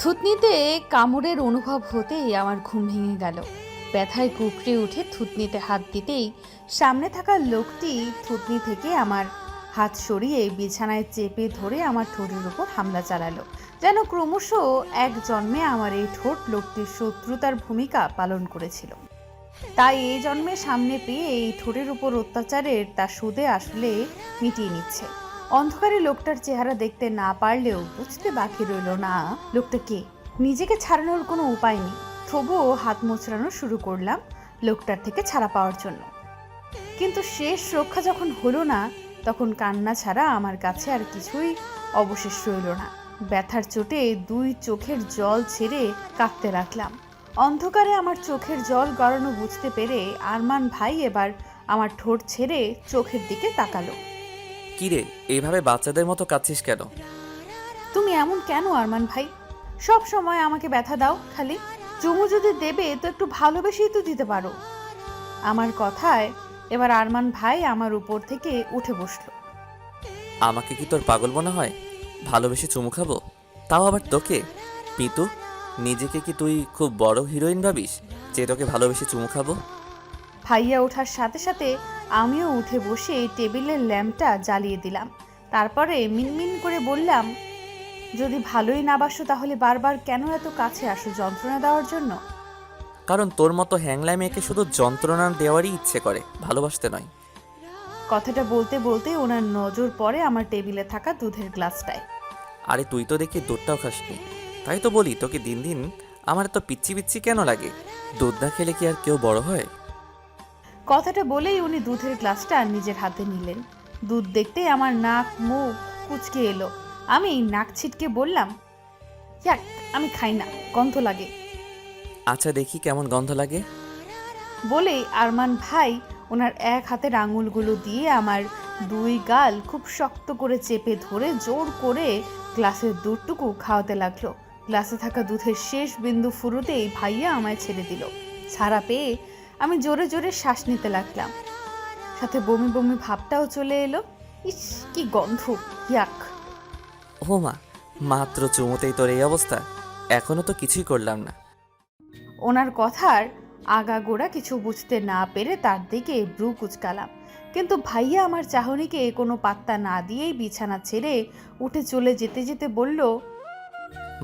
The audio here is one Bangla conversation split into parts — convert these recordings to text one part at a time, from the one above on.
থুতনিতে কামড়ের অনুভব হতেই আমার ঘুম ভেঙে গেল। ব্যথায় কুকড়ে উঠে থুতনিতে হাত দিতেই সামনে থাকা লোকটি থুতনি থেকে আমার হাত সরিয়ে বিছানায় চেপে ধরে আমার ঠোঁটের উপর হামলা চালালো। যেন ক্রমশ এক জন্মে আমার এই ঠোঁট লোকটির শত্রুতার ভূমিকা পালন করেছিল। তাই এই জন্মে সামনে পেয়ে এই ঠোঁটের উপর অত্যাচারের তা সুদে আসলে মিটিয়ে নিচ্ছে। অন্ধকারে লোকটার চেহারা দেখতে না পারলেও বুঝতে বাকি রইল না লোকটা কে। নিজেকে ছাড়ানোর কোনো উপায় নেই, তবুও হাত মোচড়ানো শুরু করলাম লোকটার থেকে ছাড়া পাওয়ার জন্য। কিন্তু শেষ রক্ষা যখন হলো না, তখন কান্না ছাড়া আমার কাছে আর কিছুই অবশেষ রইল না। ব্যথার চোটে দুই চোখের জল ছেড়ে কাঁদতে রাখলাম। অন্ধকারে আমার চোখের জল গড়ানো বুঝতে পেরে আরমান ভাই এবার আমার ঠোঁট ছেড়ে চোখের দিকে তাকালো। কিরে, এইভাবে বাচ্চাদের মতো কাঁদছিস কেন? তুমি এমন কেন আরমান ভাই? সব সময় আমাকে ব্যথা দাও খালি। চুমু যদি দেবে তো একটু ভালোবেসেই তো দিতে পারো। আমার কথায় এবার আরমান ভাই আমার উপর থেকে উঠে বসলো। আমাকে কি তোর পাগল মনে হয়? ভালোবেসে চুমু খাবো, তাও আবার তোকে? পিতু, নিজেকে কি তুই খুব বড় হিরোইন ভাবিস যে তোকে ভালোবেসে চুমু খাবো? ভাইয়া ওঠার সাথে সাথে আমিও উঠে বসে টেবিলের ল্যাম্পটা জ্বালিয়ে দিলাম। তারপরে মিনমিন করে বললাম, যদি ভালোই না বাসো তাহলে বারবার কেন এত কাছে আসো যন্ত্রণা দেওয়ার জন্য? কারণ তোর মতো হ্যাংলা মেয়েকে শুধু যন্ত্রণা দেওয়ারই ইচ্ছে করে, ভালোবাসতে নয়। কথাটা বলতে বলতে ওনার নজর পড়ে আমার টেবিলে থাকা দুধের গ্লাসটায়। আরে তুই তো দেখি দুধটাও খাসনি, তাই তো বলি তোকে দিন দিন আমার এত পিচ্ছি পিচ্ছি কেন লাগে? দুধ না খেলে কি আর কেউ বড় হয়? কথাটা বলেই উনি দুধের গ্লাসটা নিজের হাতে নিলেন। দুধ দেখতেই আমার নাক মুখ কুচকে এলো। আমি নাক ছিটকে বললাম, ইয়াক, আমি খাই না, গন্ধ লাগে। আচ্ছা দেখি কেমন গন্ধ লাগে। বলেই আরমান ভাই ওনার এক হাতের আঙুলগুলো দিয়ে আমার দুই গাল খুব শক্ত করে চেপে ধরে জোর করে গ্লাসের দুধটুকু খাওয়াতে লাগলো। গ্লাসে থাকা দুধের শেষ বিন্দু ফুরোতেই ভাইয়া আমায় ছেড়ে দিল। ছাড়া পেয়ে আমি জোরে জোরে শ্বাস নিতে লাগলাম, সাথে বমি বমি ভাবটাও চলে এলো। ইস, কি গন্ধ, ইয়াক। ও মা, মাত্র চুমুতেই তোর এই অবস্থা? এখনো তো কিছুই করলাম না। ওনার কথার আগাগোড়া কিছু বুঝতে না পেরে তার দিকে ব্রু কুচকালাম, কিন্তু ভাইয়া আমার চাহনিকে কোনো পাত্তা না দিয়েই বিছানা ছেড়ে উঠে চলে যেতে যেতে বলল,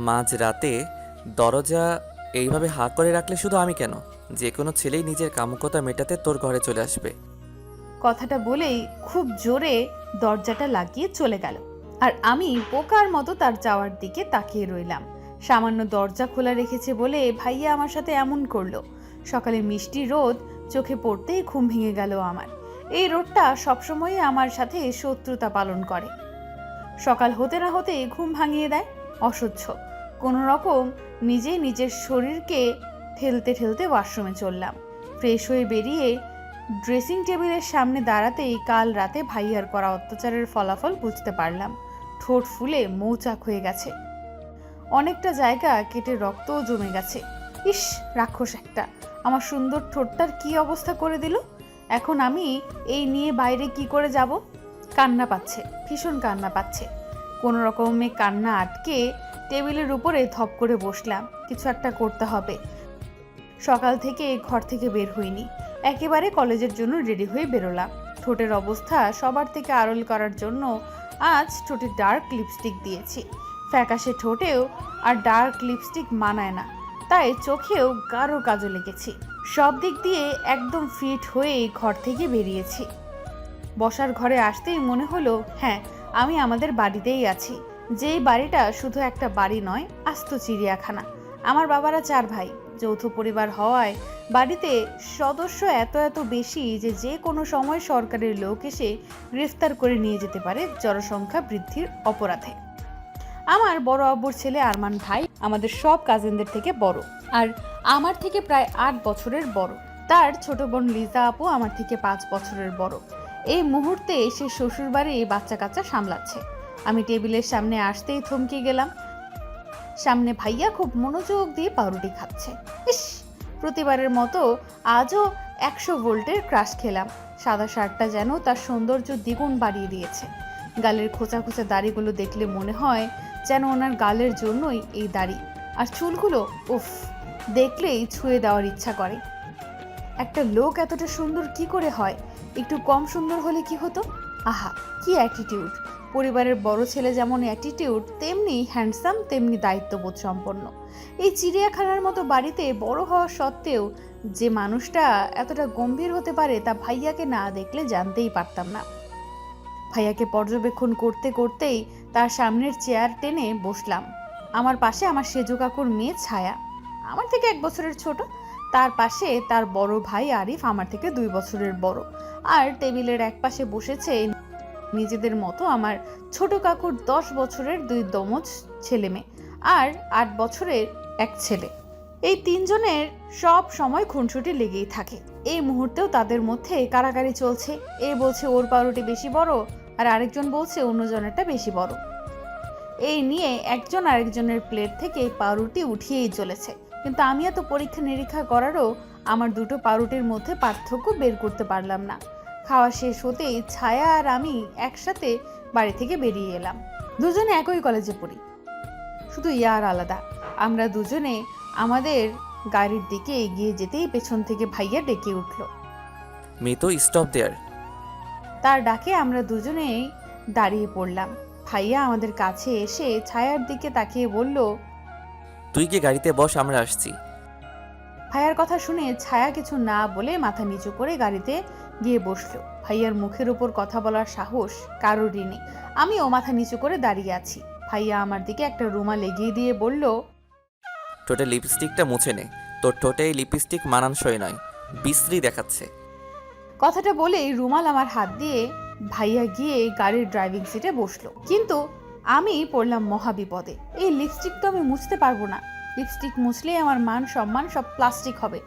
মাঝ রাতে দরজা এইভাবে হাঁ করে রাখলে শুধু আমি কেন, যে কোনো ছেলেই নিজের কামুকতা মেটাতে তোর ঘরে চলে আসবে। কথাটা বলেই খুব জোরে দরজাটা লাগিয়ে চলে গেল। আর আমি বোকার মতো তার যাওয়ার দিকে তাকিয়ে রইলাম। সামান্য দরজা খোলা রেখেছে বলে ভাইয়া আমার সাথে এমন করলো। সকালে মিষ্টি রোদ চোখে পড়তেই ঘুম ভেঙে গেল আমার। এই রোদটা সবসময়ই আমার সাথে শত্রুতা পালন করে। সকাল হতে না হতে ঘুম ভাঙিয়ে দেয়। অসহ্য। কোনো রকম নিজেই নিজের শরীরকে ঠেলতে ঠেলতে ওয়াশরুমে চললাম। ফ্রেশ হয়ে বেরিয়ে ড্রেসিং টেবিলের সামনে দাঁড়াতেই কাল রাতে ভাইয়ার করা অত্যাচারের ফলাফল বুঝতে পারলাম। ঠোঁট ফুলে মৌচাক হয়ে গেছে, অনেকটা জায়গা কেটে রক্তও জমে গেছে। ইস, রাক্ষস একটা আমার সুন্দর ঠোঁটটার কি অবস্থা করে দিল। এখন আমি এই নিয়ে বাইরে কি করে যাব? কান্না পাচ্ছে, ভীষণ কান্না পাচ্ছে। কোনো রকমে কান্না আটকে টেবিলের উপরে ধপ করে বসলাম। কিছু একটা করতে হবে। সকাল থেকে ঘর থেকে বের হইনি, একেবারে কলেজের জন্য রেডি হয়ে বেরোলাম। ঠোঁটের অবস্থা সবার থেকে আড়ল করার জন্য আজ ঠোঁটে ডার্ক লিপস্টিক দিয়েছি। ফ্যাকাশে ঠোঁটেও আর ডার্ক লিপস্টিক মানায় না, তাই চোখেও গাঢ় কাজল লেগেছি। সব দিক দিয়ে একদম ফিট হয়েই ঘর থেকে বেরিয়েছি। বসার ঘরে আসতেই মনে হলো, হ্যাঁ, আমি আমাদের বাড়িতেই আছি। যেই বাড়িটা শুধু একটা বাড়ি নয়, আস্ত চিড়িয়াখানা। আমার বাবারা 4 ভাই, যৌথ পরিবার হওয়ায় বাড়িতে সদস্য এত এত বেশি যে যে কোনো সময় সরকারের লোক এসে গ্রেফতার করে নিয়ে যেতে পারে জনসংখ্যা বৃদ্ধির অপরাধে। আমার বড় আব্বুর ছেলে আরমান ভাই আমাদের সব কাজিনদের থেকে বড়, আর আমার থেকে প্রায় 8 বছরের বড়। তার ছোট বোন লিজা আপু আমার থেকে 5 বছরের বড়। এই মুহূর্তে সে শ্বশুর বাড়ি বাচ্চা কাচ্চা সামলাচ্ছে। আমি টেবিলের সামনে আসতেই থমকে গেলাম। সামনে ভাইয়া খুব মনোযোগ দিয়ে পাউরুটি খাচ্ছে। ইস, প্রতিবারের মতো আজও 100 ভোল্টের ক্রাশ খেলাম। সাদা শার্টটা যেন তার সৌন্দর্য দ্বিগুণ বাড়িয়ে দিয়েছে। গালের খোঁচা খোঁচা দাড়িগুলো দেখলে মনে হয় যেন ওনার গালের জন্যই এই দাড়ি। আর চুলগুলো উফ, দেখলেই ছুঁয়ে দেওয়ার ইচ্ছা করে। একটা লোক এতটা সুন্দর কি করে হয়? একটু কম সুন্দর হলে কি হতো? আহা, কি অ্যাটিটিউড! পরিবারের বড় ছেলে যেমন অ্যাটিটিউড, তেমনি হ্যান্ডসাম, তেমনি দায়িত্ববোধ সম্পন্ন। এই চিড়িয়াখানার মতো বাড়িতে বড় হওয়া সত্ত্বেও যে মানুষটা এতটা গম্ভীর হতে পারে তা ভাইয়াকে না দেখলে জানতেই পারতাম না। ভাইয়াকে পর্যবেক্ষণ করতে করতেই তার সামনের চেয়ার টেনে বসলাম। আমার পাশে আমার সেজো কাকুর মেয়ে ছায়া, আমার থেকে 1 বছরের ছোট। তার পাশে তার বড় ভাই আরিফ, আমার থেকে 2 বছরের বড়। আর টেবিলের এক পাশে বসেছে নিজেদের মতো আমার ছোট কাকুর 10 বছরের 2 দমজ ছেলে মেয়ে আর 8 বছরের এক ছেলে। এই 3 জনের সব সময় খুনসুটি লেগেই থাকে। এই মুহূর্তেও তাদের মধ্যে কারাকারি চলছে। এ বলছে ওর পাউরুটি বেশি বড়, আর আরেকজন বলছে অন্যজনেরটা বেশি বড়। এই নিয়ে একজন আরেকজনের প্লেট থেকে পাউরুটি উঠিয়েই চলেছে। কিন্তু আমি এত পরীক্ষা নিরীক্ষা করারও আমার দুটো পাউরুটির মধ্যে পার্থক্য বের করতে পারলাম না। খাওয়া শেষ হতেই ছায়া আর আমি একসাথে বাড়ি থেকে বেরিয়ে এলাম। দুজনে একই কলেজে পড়ি, শুধু ইয়ার আলাদা। আমরা দুজনে আমাদের গাড়ির দিকে এগিয়ে যেতেই পেছন থেকে ভাইয়া ডেকে উঠল। মিতু, স্টপ দেয়ার। তার ডাকে আমরা দুজনেই দাঁড়িয়ে পড়লাম। ভাইয়া আমাদের কাছে এসে ছায়ার দিকে তাকিয়ে বলল, তুই কি গাড়িতে বস, আমরা আসছি। ভাইয়ার কথা শুনে ছায়া কিছু না বলে মাথা নিচু করে গাড়িতে গিয়ে বসলো। ভাইয়ার মুখের উপর কথা বলার সাহস কারোরই নেই। আমিও মাথা নিচু করে দাঁড়িয়ে আছি। ভাইয়া আমার দিকে একটা রুমাল এগিয়ে দিয়ে বলল, ঠোঁটে লিপস্টিকটা মুছে নে, তোর ঠোঁটে এই লিপস্টিক মানানসই নয়, বিশ্রী দেখাচ্ছে। কথাটা বলেই রুমাল আমার হাত দিয়ে ভাইয়া গিয়ে গাড়ির ড্রাইভিং সিটে বসলো। কিন্তু আমি পড়লাম মহাবিপদে। এই লিপস্টিক তো আমি মুছতে পারবো না। লিপস্টিক মুছলেই আমার মান সম্মান সব প্লাস্টিক হবে।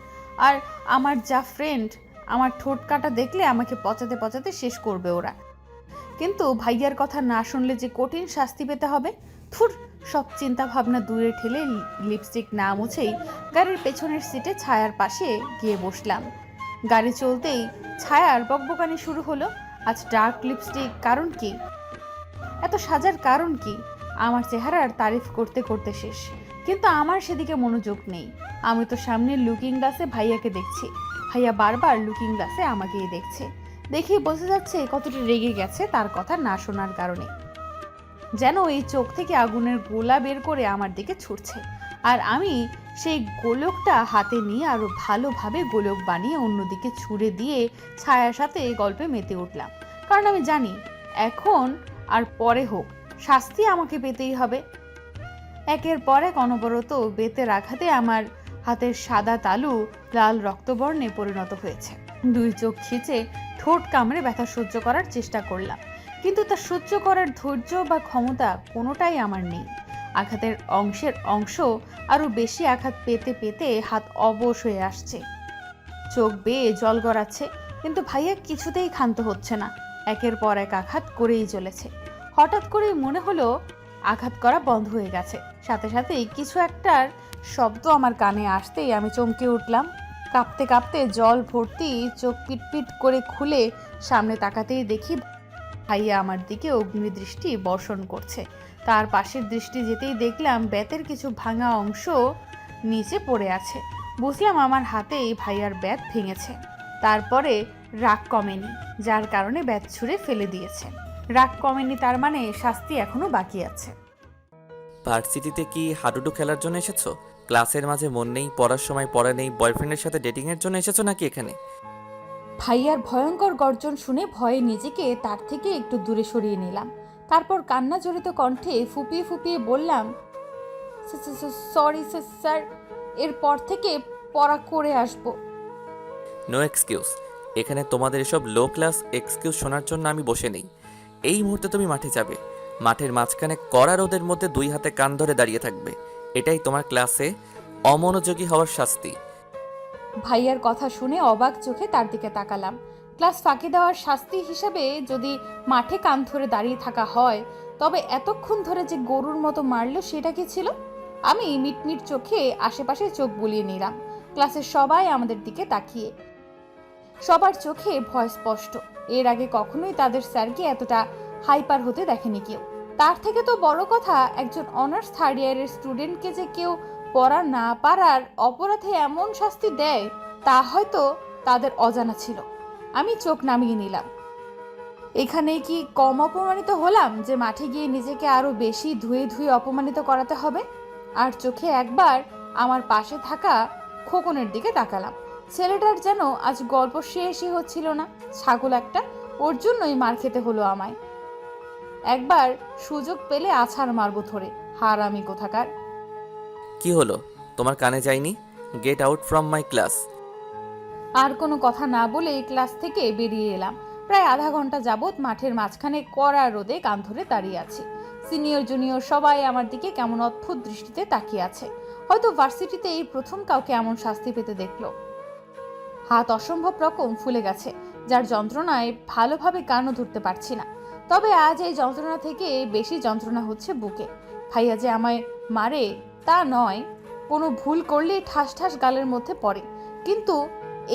আর আমার যা ফ্রেন্ড, আমার ঠোঁট কাটা দেখলে আমাকে পচাতে পচাতে শেষ করবে ওরা। কিন্তু ভাইয়ার কথা না শুনলে যে কঠিন শাস্তি পেতে হবে। থুর, সব চিন্তা ভাবনা দূরে ঠেলে লিপস্টিক না মুছেই গাড়ির পেছনের সিটে ছায়ার পাশে গিয়ে বসলাম। গাড়ি চলতেই ছায়ার বকবকানি শুরু হলো। আজ ডার্ক লিপস্টিক, কারণ কি? এত সাজার কারণ কি? আমার চেহারার তারিফ করতে করতে শেষ। কিন্তু আমার সেদিকে মনোযোগ নেই। আমি তো সামনের লুকিং গ্লাসে ভাইয়াকে দেখছি, ভাইয়া বারবার লুকিং গ্লাসে আমাকেই দেখছে। দেখেই বোঝা যাচ্ছে কতটা রেগে গেছে তার কথা না শোনার কারণে। যেন এই চোখ থেকে আগুনের গোলা বের করে আমার দিকে ছুটছে। আর আমি সেই গোলকটা হাতে নিয়ে আরো ভালোভাবে গোলক বানিয়ে অন্যদিকে ছুঁড়ে দিয়ে ছায়ার সাথে গল্পে মেতে উঠলাম। কারণ আমি জানি এখন আর পরে হোক, শাস্তি আমাকে পেতেই হবে। একের পর এক অনবরত বেতের আঘাতে আমার হাতের সাদা তালু লাল রক্তবর্ণে পরিণত হয়েছে। 2 চোখ খিচে ঠোঁট কামড়ে ব্যথা সহ্য করার চেষ্টা করলাম, কিন্তু তা সহ্য করার ধৈর্য বা ক্ষমতা কোনোটাই আমার নেই। আঘাতের অংশ আরো বেশি আঘাত পেতে পেতে হাত অবশ হয়ে আসছে, চোখ বেয়ে জল গড়াচ্ছে। কিন্তু ভাইয়া কিছুতেই ক্ষান্ত হচ্ছে না, একের পর এক আঘাত করেই চলেছে। হঠাৎ করেই মনে হলো আঘাত করা বন্ধ হয়ে গেছে। সাথে সাথেই কিছু একটার শব্দ আমার কানে আসতেই আমি চমকে উঠলাম। কাঁপতে কাঁপতে জল ভর্তি চোখ পিটপিট করে খুলে সামনে তাকাতেই দেখি ভাইয়া আমার দিকে অগ্নিদৃষ্টি বর্ষণ করছে। তার পাশের দৃষ্টি যেতেই দেখলাম বেতের কিছু ভাঙা অংশ নিচে পড়ে আছে। বুঝলাম আমার হাতেই ভাইয়ার বেত ভেঙেছে। তারপরে রাগ কমেনি, যার কারণে বেত ছুঁড়ে ফেলে দিয়েছে। রাগ কমেনি তার মানে শাস্তি এখনো বাকি আছে। ভার্সিটিতে কি হাডুডু খেলার জন্য এসেছো? ক্লাসের মাঝে মন নেই, পড়ার সময় পড়া নেই, বয়ফ্রেন্ডের সাথে ডেটিংয়ের জন্য এসেছো নাকি এখানে? ভাইয়ার ভয়ঙ্কর গর্জন শুনে ভয়ে নিজেকে তার থেকে একটু দূরে সরিয়ে নিলাম। তারপর কান্না জড়িত কণ্ঠে ফুপিয়ে ফুপিয়ে বললাম, সরি স্যার, এরপর থেকে পড়া করে আসবো। No excuse. এখানে তোমাদের এসব লো ক্লাস এক্সকিউজ শোনার জন্য আমি বসে নেই। এই মুহূর্তে তুমি মাঠে যাবে, মাঠের মাঝখানে কড়া রোদের মধ্যে 2 হাতে কান ধরে দাঁড়িয়ে থাকবে। এটাই তোমার ক্লাসে অমনোযোগী হওয়ার শাস্তি। ভাইয়ার কথা শুনে অবাক চোখে তার দিকে তাকালাম। ক্লাস ফাঁকি দেওয়ার শাস্তি হিসাবে যদি মাঠে কান ধরে দাঁড়িয়ে থাকা হয়, তবে এতক্ষণ ধরে যে গরুর মতো মারলো সেটা কি ছিল? আমি মিটমিট চোখে আশেপাশে চোখ বুলিয়ে নিলাম। ক্লাসের সবাই আমাদের দিকে তাকিয়ে, সবার চোখে ভয় স্পষ্ট। এর আগে কখনোই তাদের স্যারকে এতটা হাইপার হতে দেখেনি কেউ। তার থেকে তো বড় কথা, একজন অনার্স 3rd ইয়ারের স্টুডেন্টকে যে কেউ পড়া না পারার অপরাধে এমন শাস্তি দেয় তা হয়তো তাদের অজানা ছিল। আমি চোখ নামিয়ে নিলাম। এখানে কি কম অপমানিত হলাম যে মাঠে গিয়ে নিজেকে আরো বেশি ধুয়ে ধুয়ে অপমানিত করাতে হবে? আর চোখে একবার আমার পাশে থাকা খোকনের দিকে তাকালাম। ছেলেটার যেন আজ গল্প শেষই হচ্ছিল না। ছাগল একটা, ওর জন্যই মার খেতে হলো আমায়। একবার সুযোগ পেলে আছাড় মারবো ধরে, হারামি কোথাকার। কি হলো, তোমার কানে যায়নি? Get out from my class. আর কোনো কথা না বলে ক্লাস থেকে বেরিয়ে এলাম। প্রায় আধা ঘন্টা যাবৎ মাঠের মাঝখানে কড়া রোদে কান ধরে দাঁড়িয়ে আছি। সিনিয়র জুনিয়র সবাই আমার দিকে কেমন অদ্ভুত দৃষ্টিতে তাকিয়ে আছে। হয়তো ভার্সিটিতে এই প্রথম কাউকে এমন শাস্তি পেতে দেখলো। হাত অসম্ভব রকম ফুলে গেছে, যার যন্ত্রণায় ভালোভাবে কানও ধরতে পারছি না। তবে আজ এই যন্ত্রণা থেকে বেশি যন্ত্রণা হচ্ছে বুকে। ভাইয়া যে আমায় মারে তা নয়, কোনো ভুল করলেই ঠাস ঠাস গালের মধ্যে পড়ে, কিন্তু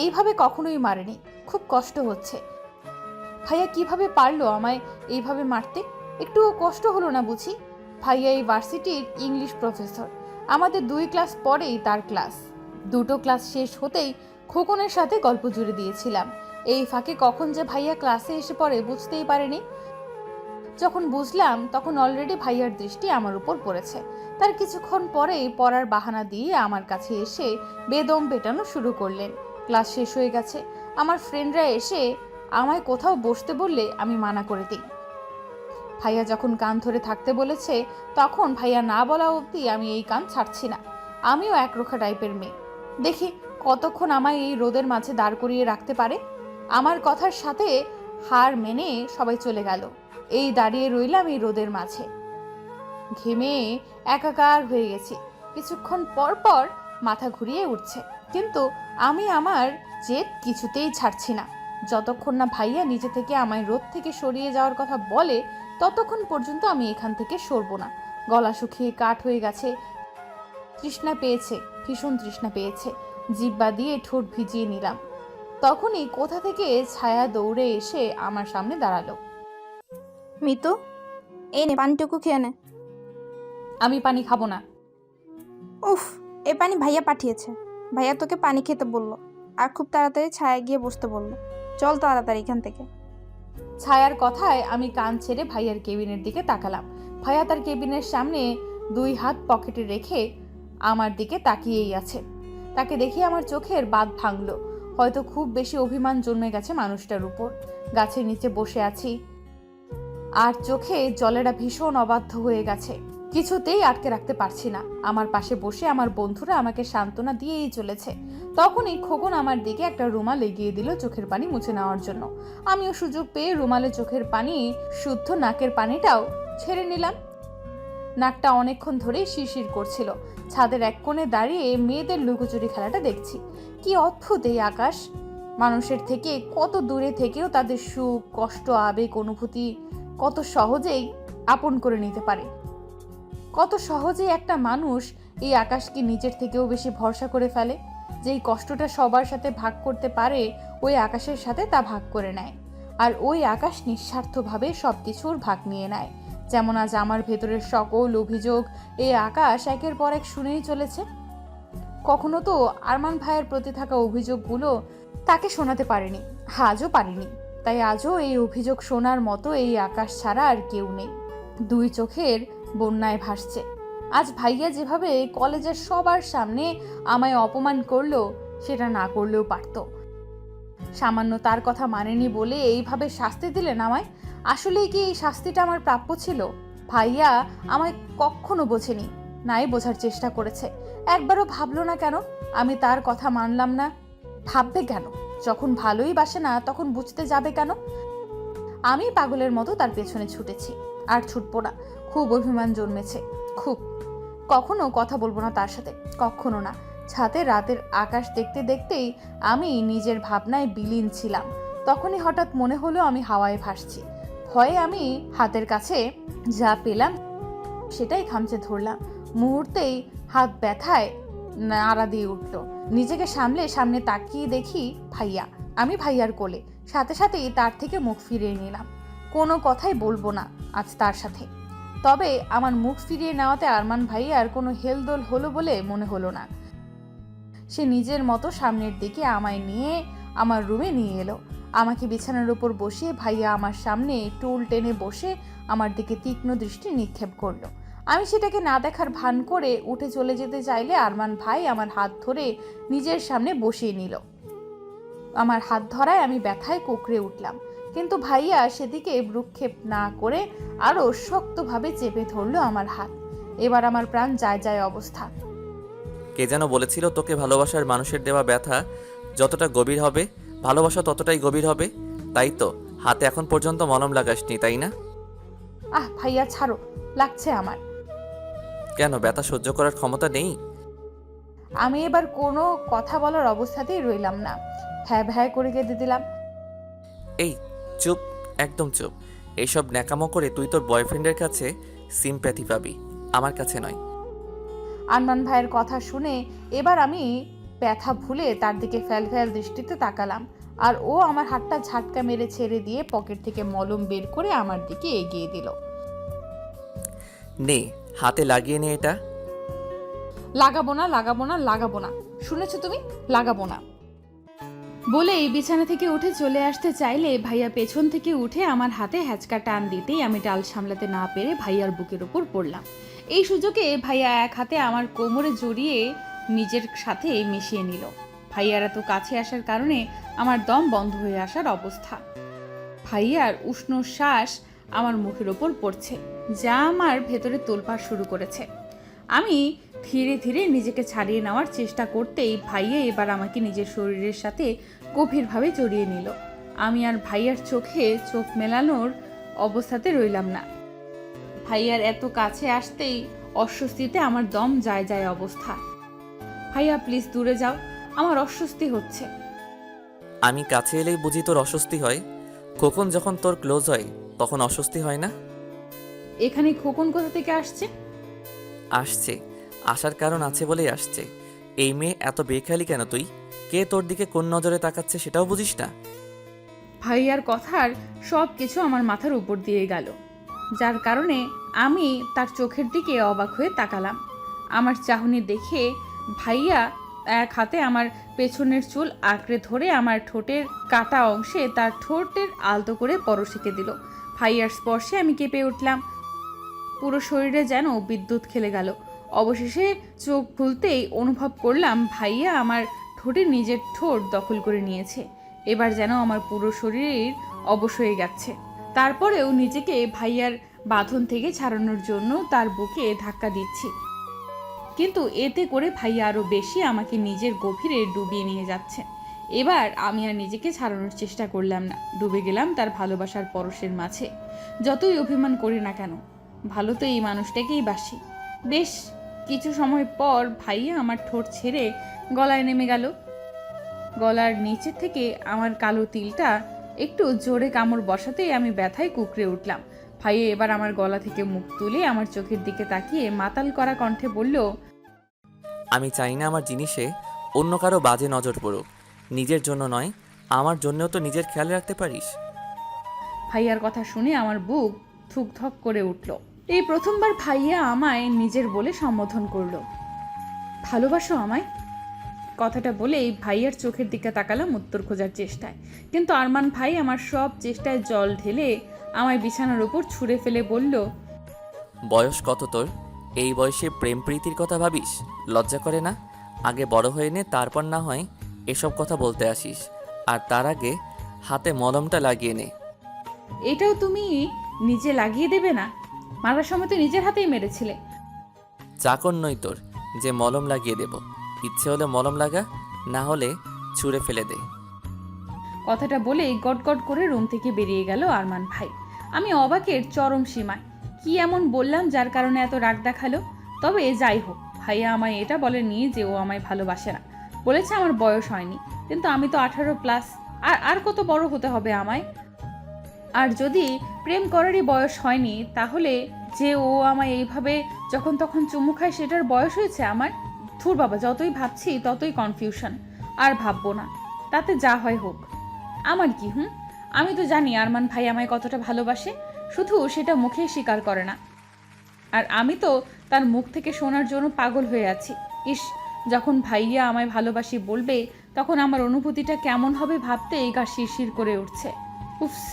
এইভাবে কখনোই মারেনি। খুব কষ্ট হচ্ছে। ভাইয়া কিভাবে পারলো আমায় এইভাবে মারতে? একটুও কষ্ট হলো না বুঝি? ভাইয়া এই ভার্সিটির ইংলিশ প্রফেসর। আমাদের 2 ক্লাস পরেই তার ক্লাস। 2টো ক্লাস শেষ হতেই খোকনের সাথে গল্প জুড়ে দিয়েছিলাম। এই ফাঁকে কখন যে ভাইয়া ক্লাসে এসে পড়ে বুঝতেই পারেনি। যখন বুঝলাম তখন অলরেডি ভাইয়ার দৃষ্টি আমার উপর পড়েছে। তার কিছুক্ষণ পরেই পড়ার বাহানা দিয়ে আমার কাছে এসে বেদম পেটানো শুরু করলেন। ক্লাস শেষ হয়ে গেছে। আমার ফ্রেন্ডরা এসে আমায় কোথাও বসতে বললে আমি মানা করে দিই। ভাইয়া যখন কান ধরে থাকতে বলেছে তখন ভাইয়া না বলা অবধি আমি এই কান ছাড়ছি না। আমিও একরোখা টাইপের মেয়ে। দেখি কতক্ষণ আমায় এই রোদের মাঝে দাঁড় করিয়ে রাখতে পারে। আমার কথার সাথে হার মেনে সবাই চলে গেল। এই দাঁড়িয়ে রইলাম এই রোদের মাঝে। ঘেমে একাকার হয়ে গেছি। কিছুক্ষণ পর পর মাথা ঘুরিয়ে উঠছে, কিন্তু আমি আমার জেদ কিছুতেই ছাড়ছি না। যতক্ষণ না ভাইয়া নিজে থেকে আমায় রোদ থেকে সরিয়ে যাওয়ার কথা বলে ততক্ষণ পর্যন্ত আমি এখান থেকে সরবো না। গলা শুকিয়ে কাঠ হয়ে গেছে। তৃষ্ণা পেয়েছে, ভীষণ তৃষ্ণা পেয়েছে। জিহ্বা দিয়ে ঠোঁট ভিজিয়ে নিলাম। তখনই কোথা থেকে ছায়া দৌড়ে এসে আমার সামনে দাঁড়ালো। মিতু, এই নে পানিটুকু খেয়ে নে। আমি পানি খাবো না। উফ, এ পানি ভাইয়া পাঠিয়েছে। ভাইয়া তোকে পানি খেতে বললো আর খুব তাড়াতাড়ি ছায়া গিয়ে বসতে বললো। চল তাড়াতাড়ি এখান থেকে। ছায়ার কথায় আমি কান ছেড়ে ভাইয়ার কেবিনের দিকে তাকালাম। ভাইয়া তার কেবিনের সামনে 2 হাত পকেটে রেখে আমার দিকে তাকিয়েই আছে। তাকে দেখে আমার চোখের বাঁধ ভাঙলো। হয়তো খুব বেশি অভিমান জন্মে গেছে মানুষটার উপর। গাছের নিচে বসে আছি আর চোখে জলেরা ভীষণ অবাধ্য হয়ে গেছে। কিছুতেই আটকে রাখতে পারছি না। আমার পাশে বসে আমার বন্ধুরা আমাকে সান্ত্বনা দিয়েই চলেছে। তখনই খোকন আমার দিকে একটা রুমাল এগিয়ে দিল চোখের পানি মুছে নেওয়ার জন্য। আমিও সুযোগ পেয়ে রুমালে চোখের পানি, শুদ্ধ নাকের পানিটাও ছেড়ে নিলাম। নাকটা অনেকক্ষণ ধরেই শিরশির করছিল। ছাদের এক কোণে দাঁড়িয়ে মেয়েদের লুকোচুরি খেলাটা দেখছি। কি অদ্ভুত এই আকাশ! মানুষের থেকে কত দূরে থেকেও তাদের সুখ, কষ্ট, আবেগ, অনুভূতি কত সহজেই আপন করে নিতে পারে। কত সহজেই একটা মানুষ এই আকাশকে নিজের থেকেও বেশি ভরসা করে ফেলে। যেই কষ্টটা সবার সাথে ভাগ করতে পারে ওই আকাশের সাথে তা ভাগ করে নেয়। আর ওই আকাশ নিঃস্বার্থভাবে সব কিছুর ভাগ নিয়ে নেয়। যেমন আজ আমার ভেতরের সকল অভিযোগ এই আকাশ একের পর এক শুনেই চলেছে। কখনো তো আরমান ভাইয়ের প্রতি থাকা অভিযোগগুলো তাকে শোনাতে পারেনি, আজও পারিনি। তাই আজও এই অভিযোগ শোনার মতো এই আকাশ ছাড়া আর কেউ নেই। 2 চোখের বন্যায় ভাসছে। আজ ভাইয়া যেভাবে কলেজের সবার সামনে আমায় অপমান করলো সেটা না করলেও পারতো। সামান্য তার কথা মানেনি বলে এইভাবে শাস্তি দিলেন আমায়। আসলেই কি এই শাস্তিটা আমার প্রাপ্য ছিল? ভাইয়া আমায় কখনো বোঝেনি, নাই বোঝার চেষ্টা করেছে। একবারও ভাবলো না কেন আমি তার কথা মানলাম না? ভাববে কেন? যখন ভালোই বাসে না তখন বুঝতে যাবে কেন? আমি পাগলের মতো তার পেছনে ছুটেছি, আর ছুটবো না। খুব অভিমান জন্মেছে, খুব। কখনো কথা বলবো না তার সাথে, কখনো না। ছাদে রাতের আকাশ দেখতে দেখতেই আমি নিজের ভাবনায় বিলীন ছিলাম। তখনই হঠাৎ মনে হলো আমি হাওয়ায় ভাসছি। ভয়ে আমি হাতের কাছে যা পেলাম সেটাই খামচে ধরলাম। মুহূর্তেই হাত ব্যথায় নাড়া দিয়ে উঠল। নিজেকে সামলে সামনে তাকিয়ে দেখি ভাইয়া। আমি ভাইয়ার কোলে। সাথে সাথেই তার থেকে মুখ ফিরিয়ে নিলাম। কোনো কথাই বলবো না আজ তার সাথে। তবে আমার মুখ ফিরিয়ে নেওয়াতে আরমান ভাইয়ার কোনো হেলদোল হলো বলে মনে হলো না। সে নিজের মতো সামনের দিকে আমায় নিয়ে আমার রুমে নিয়ে এলো। আমাকে বিছানার উপর বসিয়ে ভাইয়া আমার সামনে টুল টেনে বসে আমার দিকে তীক্ষ্ণ দৃষ্টি নিক্ষেপ করলো। আমি সেটাকে না দেখার ভান করে উঠে চলে যেতে চাইলে আরমান ভাই আমার হাত ধরে নিজের সামনে বসিয়ে নিল। আমার হাত ধরায় আমি ব্যথায় কুঁকড়ে উঠলাম, কিন্তু ভাইয়া সেদিকে ভ্রুক্ষেপ না করে আরও শক্তভাবে চেপে ধরলো আমার হাত। এবার আমার প্রাণ যায় যায় অবস্থা। কে যেন বলেছিল তোকে ভালোবাসার মানুষের দেওয়া ব্যথা যতটা গভীর হবে ভালোবাসা ততটাই গভীর হবে। তাই তো হাতে এখন পর্যন্ত মলম লাগাসনি, তাই না? ভাইয়া ছাড়ো, লাগছে আমার। কেন, ব্যথা সহ্য করার ক্ষমতা নেই? আমি এবার কোনো কথা বলার অবস্থাতেই রইলাম না, হ্যাঁ ভ্যাঁ করে কেঁদে দিলাম। এই চুপ, একদম চুপ। এইসব ন্যাকামো করে তুই তোর বয়ফ্রেন্ডের কাছে সিম্প্যাথি পাবি, আমার কাছে নয়। আরমান ভাইয়ের কথা শুনে এবার আমি ব্যথা ভুলে তার দিকে ফ্যাল দৃষ্টিতে তাকালাম, আর ও আমার হাতটা ঝাটকা মেরে ছেড়ে দিয়ে পকেট থেকে মলম বের করে আমার দিকে এগিয়ে দিল। নে, হাতে লাগিয়ে নে এটা। লাগাবো না, লাগাবো না, লাগাবো না, শুনেছো তুমি? লাগাবো না বলেই বিছানা থেকে উঠে চলে আসতে চাইলে ভাইয়া পেছন থেকে উঠে আমার হাতে হ্যাচকা টান দিতেই আমি ডাল সামলাতে না পেরে ভাইয়ার বুকের উপর পড়লাম। এই সুযোগে ভাইয়া এক হাতে আমার কোমরে জড়িয়ে নিজের সাথে মিশিয়ে নিল। ভাইয়ার এত কাছে আসার কারণে আমার দম বন্ধ হয়ে আসার অবস্থা। ভাইয়ার উষ্ণ শ্বাস আমার মুখের ওপর পড়ছে, যা আমার ভেতরে তোলপাড় শুরু করেছে। আমি ধীরে ধীরে নিজেকে ছাড়িয়ে নেওয়ার চেষ্টা করতেই ভাইয়া এবার আমাকে নিজের শরীরের সাথে গভীরভাবে জড়িয়ে নিল। আমি আর ভাইয়ার চোখে চোখ মেলানোর অবস্থাতে রইলাম না। ভাইয়ার এত কাছে আসতেই অস্বস্তিতে আমার দম যায় যায় অবস্থা। ভাইয়া প্লিজ দূরে যাও, আমার অস্বস্তি হচ্ছে। আমি কাছে এলেই বুঝি তোর অস্বস্তি হয়? খোকন যখন তোর ক্লোজ হয় তখন অস্বস্তি হয় না? এখানে খোকন কোথা থেকে আসছে? আসছে, আসার কারণ আছে বলেই আসছে। এই মেয়ে এত বেখেয়ালি কেন তুই? কে তোর দিকে কোন নজরে তাকাচ্ছে সেটাও বুঝিস না? ভাইয়ার কথার সব কিছু আমার মাথার উপর দিয়ে গেল, যার কারণে আমি তার চোখের দিকে অবাক হয়ে তাকালাম। আমার চাহনি দেখে ভাইয়া এক হাতে আমার পেছনের চুল আঁকড়ে ধরে আমার ঠোঁটের কাটা অংশে তার ঠোঁটের আলতো করে পরশিকে দিল। ভাইয়ার স্পর্শে আমি কেঁপে উঠলাম, পুরো শরীরে যেন বিদ্যুৎ খেলে গেল। অবশেষে চোখ খুলতেই অনুভব করলাম ভাইয়া আমার ঠোঁটে নিজের ঠোঁট দখল করে নিয়েছে। এবার যেন আমার পুরো শরীর অবশ হয়ে গেছে। তারপরেও নিজেকে ভাইয়ার বাঁধন থেকে ছাড়ানোর জন্য তার বুকে ধাক্কা দিচ্ছি, কিন্তু এতে করে ভাইয়া আরও বেশি আমাকে নিজের গভীরে ডুবিয়ে নিয়ে যাচ্ছে। এবার আমি আর নিজেকে ছাড়ানোর চেষ্টা করলাম না, ডুবে গেলাম তার ভালোবাসার পরশের মাঝে। যতই অভিমান করি না কেন, ভালো তো এই মানুষটাকেই বাসি। বেশ কিছু সময় পর ভাইয়া আমার ঠোঁট ছেড়ে গলায় নেমে গেল। গলার নিচে থেকে আমার কালো তিলটা একটু জোরে কামড় বসাতেই আমি ব্যথায় কুঁকড়ে উঠলাম। ভাইয়া এবার আমার গলা থেকে মুখ তুলে আমার চোখের দিকে তাকিয়ে মাতাল করা কণ্ঠে বলল, আমি চাই না আমার জিনিসে অন্য কারো বাজে নজর পড়ুক। নিজের জন্য নয়, আমার জন্যও তো নিজের খেয়াল রাখতে পারিস। ভাইয়ার কথা শুনে আমার বুক ধুকধক করে উঠল। এই প্রথমবার ভাইয়া আমায় নিজের বলে সম্বোধন করলো। ভালোবাসো আমায়? কথাটা বলেই ভাইয়ার চোখের দিকে তাকালাম উত্তর খোঁজার চেষ্টায়, কিন্তু আরমান ভাই আমার সব চেষ্টায় জল ঢেলে আমায় বিছানার উপর ছুঁড়ে ফেলে বলল, বয়স কত তোর? এই বয়সে প্রেম প্রীতির কথা ভাবিস? লজ্জা করে না? আগে বড় হয়ে নে, তারপর না হয় এসব কথা বলতে আসিস। আর তার আগে হাতে মলমটা লাগিয়ে নে। এটাও তুমি নিজে লাগিয়ে দেবে না? মারার সময় তো নিজের হাতেই মেরেছিলে। চাকর নই তোর যে মলম লাগিয়ে দেব। ইচ্ছে হলে মলম লাগা, না হলে ছুঁড়ে ফেলে দে। কথাটা বলেই গটগট করে রুম থেকে বেরিয়ে গেল আরমান ভাই। আমি অবাকের চরম সীমায়। কি এমন বললাম যার কারণে এত রাগ দেখালো? তবে যাই হোক, ভাইয়া আমায় এটা বলেনি যে ও আমায় ভালোবাসে না। বলেছে আমার বয়স হয়নি, কিন্তু আমি তো 18+। আর কত বড় হতে হবে আমায়? আর যদি প্রেম করারই বয়স হয়নি, তাহলে যে ও আমায় এইভাবে যখন তখন চুমু খায় সেটার বয়স হয়েছে আমার? ধুর বাবা, যতই ভাবছি ততই কনফিউশন। আর ভাববো না, তাতে যা হয় হোক। আমার কি? আমি তো জানি আরমান ভাই আমায় কতটা ভালোবাসে, শুধু সেটা মুখে স্বীকার করে না। আর আমি তো তার মুখ থেকে শোনার জন্য পাগল হয়ে আছি। ইস, যখন ভাইয়া আমায় ভালোবাসি বলবে তখন আমার অনুভূতিটা কেমন হবে ভাবতেই গা শিরশির করে উঠছে। উফস,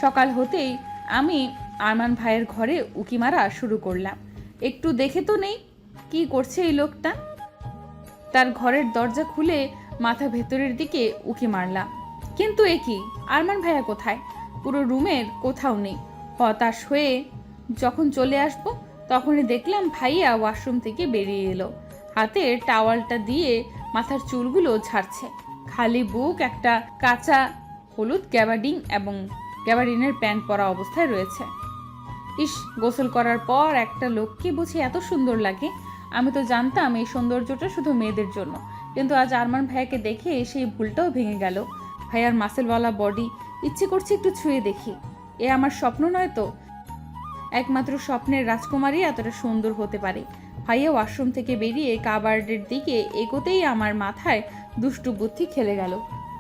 সকাল হতেই আমি আরমান ভাইয়ের ঘরে উকি মারা শুরু করলাম। একটু দেখে তো নেই কি করছে এই লোকটা। তার ঘরের দরজা খুলে মাথা ভেতরের দিকে উকি মারলাম, কিন্তু এ কি, আরমান ভাইয়া কোথায়? পুরো রুমের কোথাও নেই। হতাশ হয়ে যখন চলে আসবো তখনই দেখলাম ভাইয়া ওয়াশরুম থেকে বেরিয়ে এলো, হাতের টাওয়ালটা দিয়ে মাথার চুলগুলো ঝাড়ছে। খালি বুক, একটা কাঁচা হলুদ গ্যাবার্ডিনের প্যান্ট পরা অবস্থায় রয়েছে। ইস, গোসল করার পর একটা লোককে বুঝি এত সুন্দর লাগে। আমি তো জানতাম এই সৌন্দর্যটা শুধু মেয়েদের জন্য, কিন্তু আজ আরমান ভাইয়াকে দেখে সেই ভুলটাও ভেঙে গেল। ভাইয়ার মাসেলওয়ালা বডি, ইচ্ছে করছে একটু ছুঁয়ে দেখি। এ আমার স্বপ্ন নয় তো? একমাত্র স্বপ্নের রাজকুমারী এতটা সুন্দর হতে পারে। ভাইয়া ওয়াশরুম থেকে বেরিয়ে কাবার্ডের দিকে এগোতেই আমার মাথায় দুষ্টু বুদ্ধি খেলে গেল।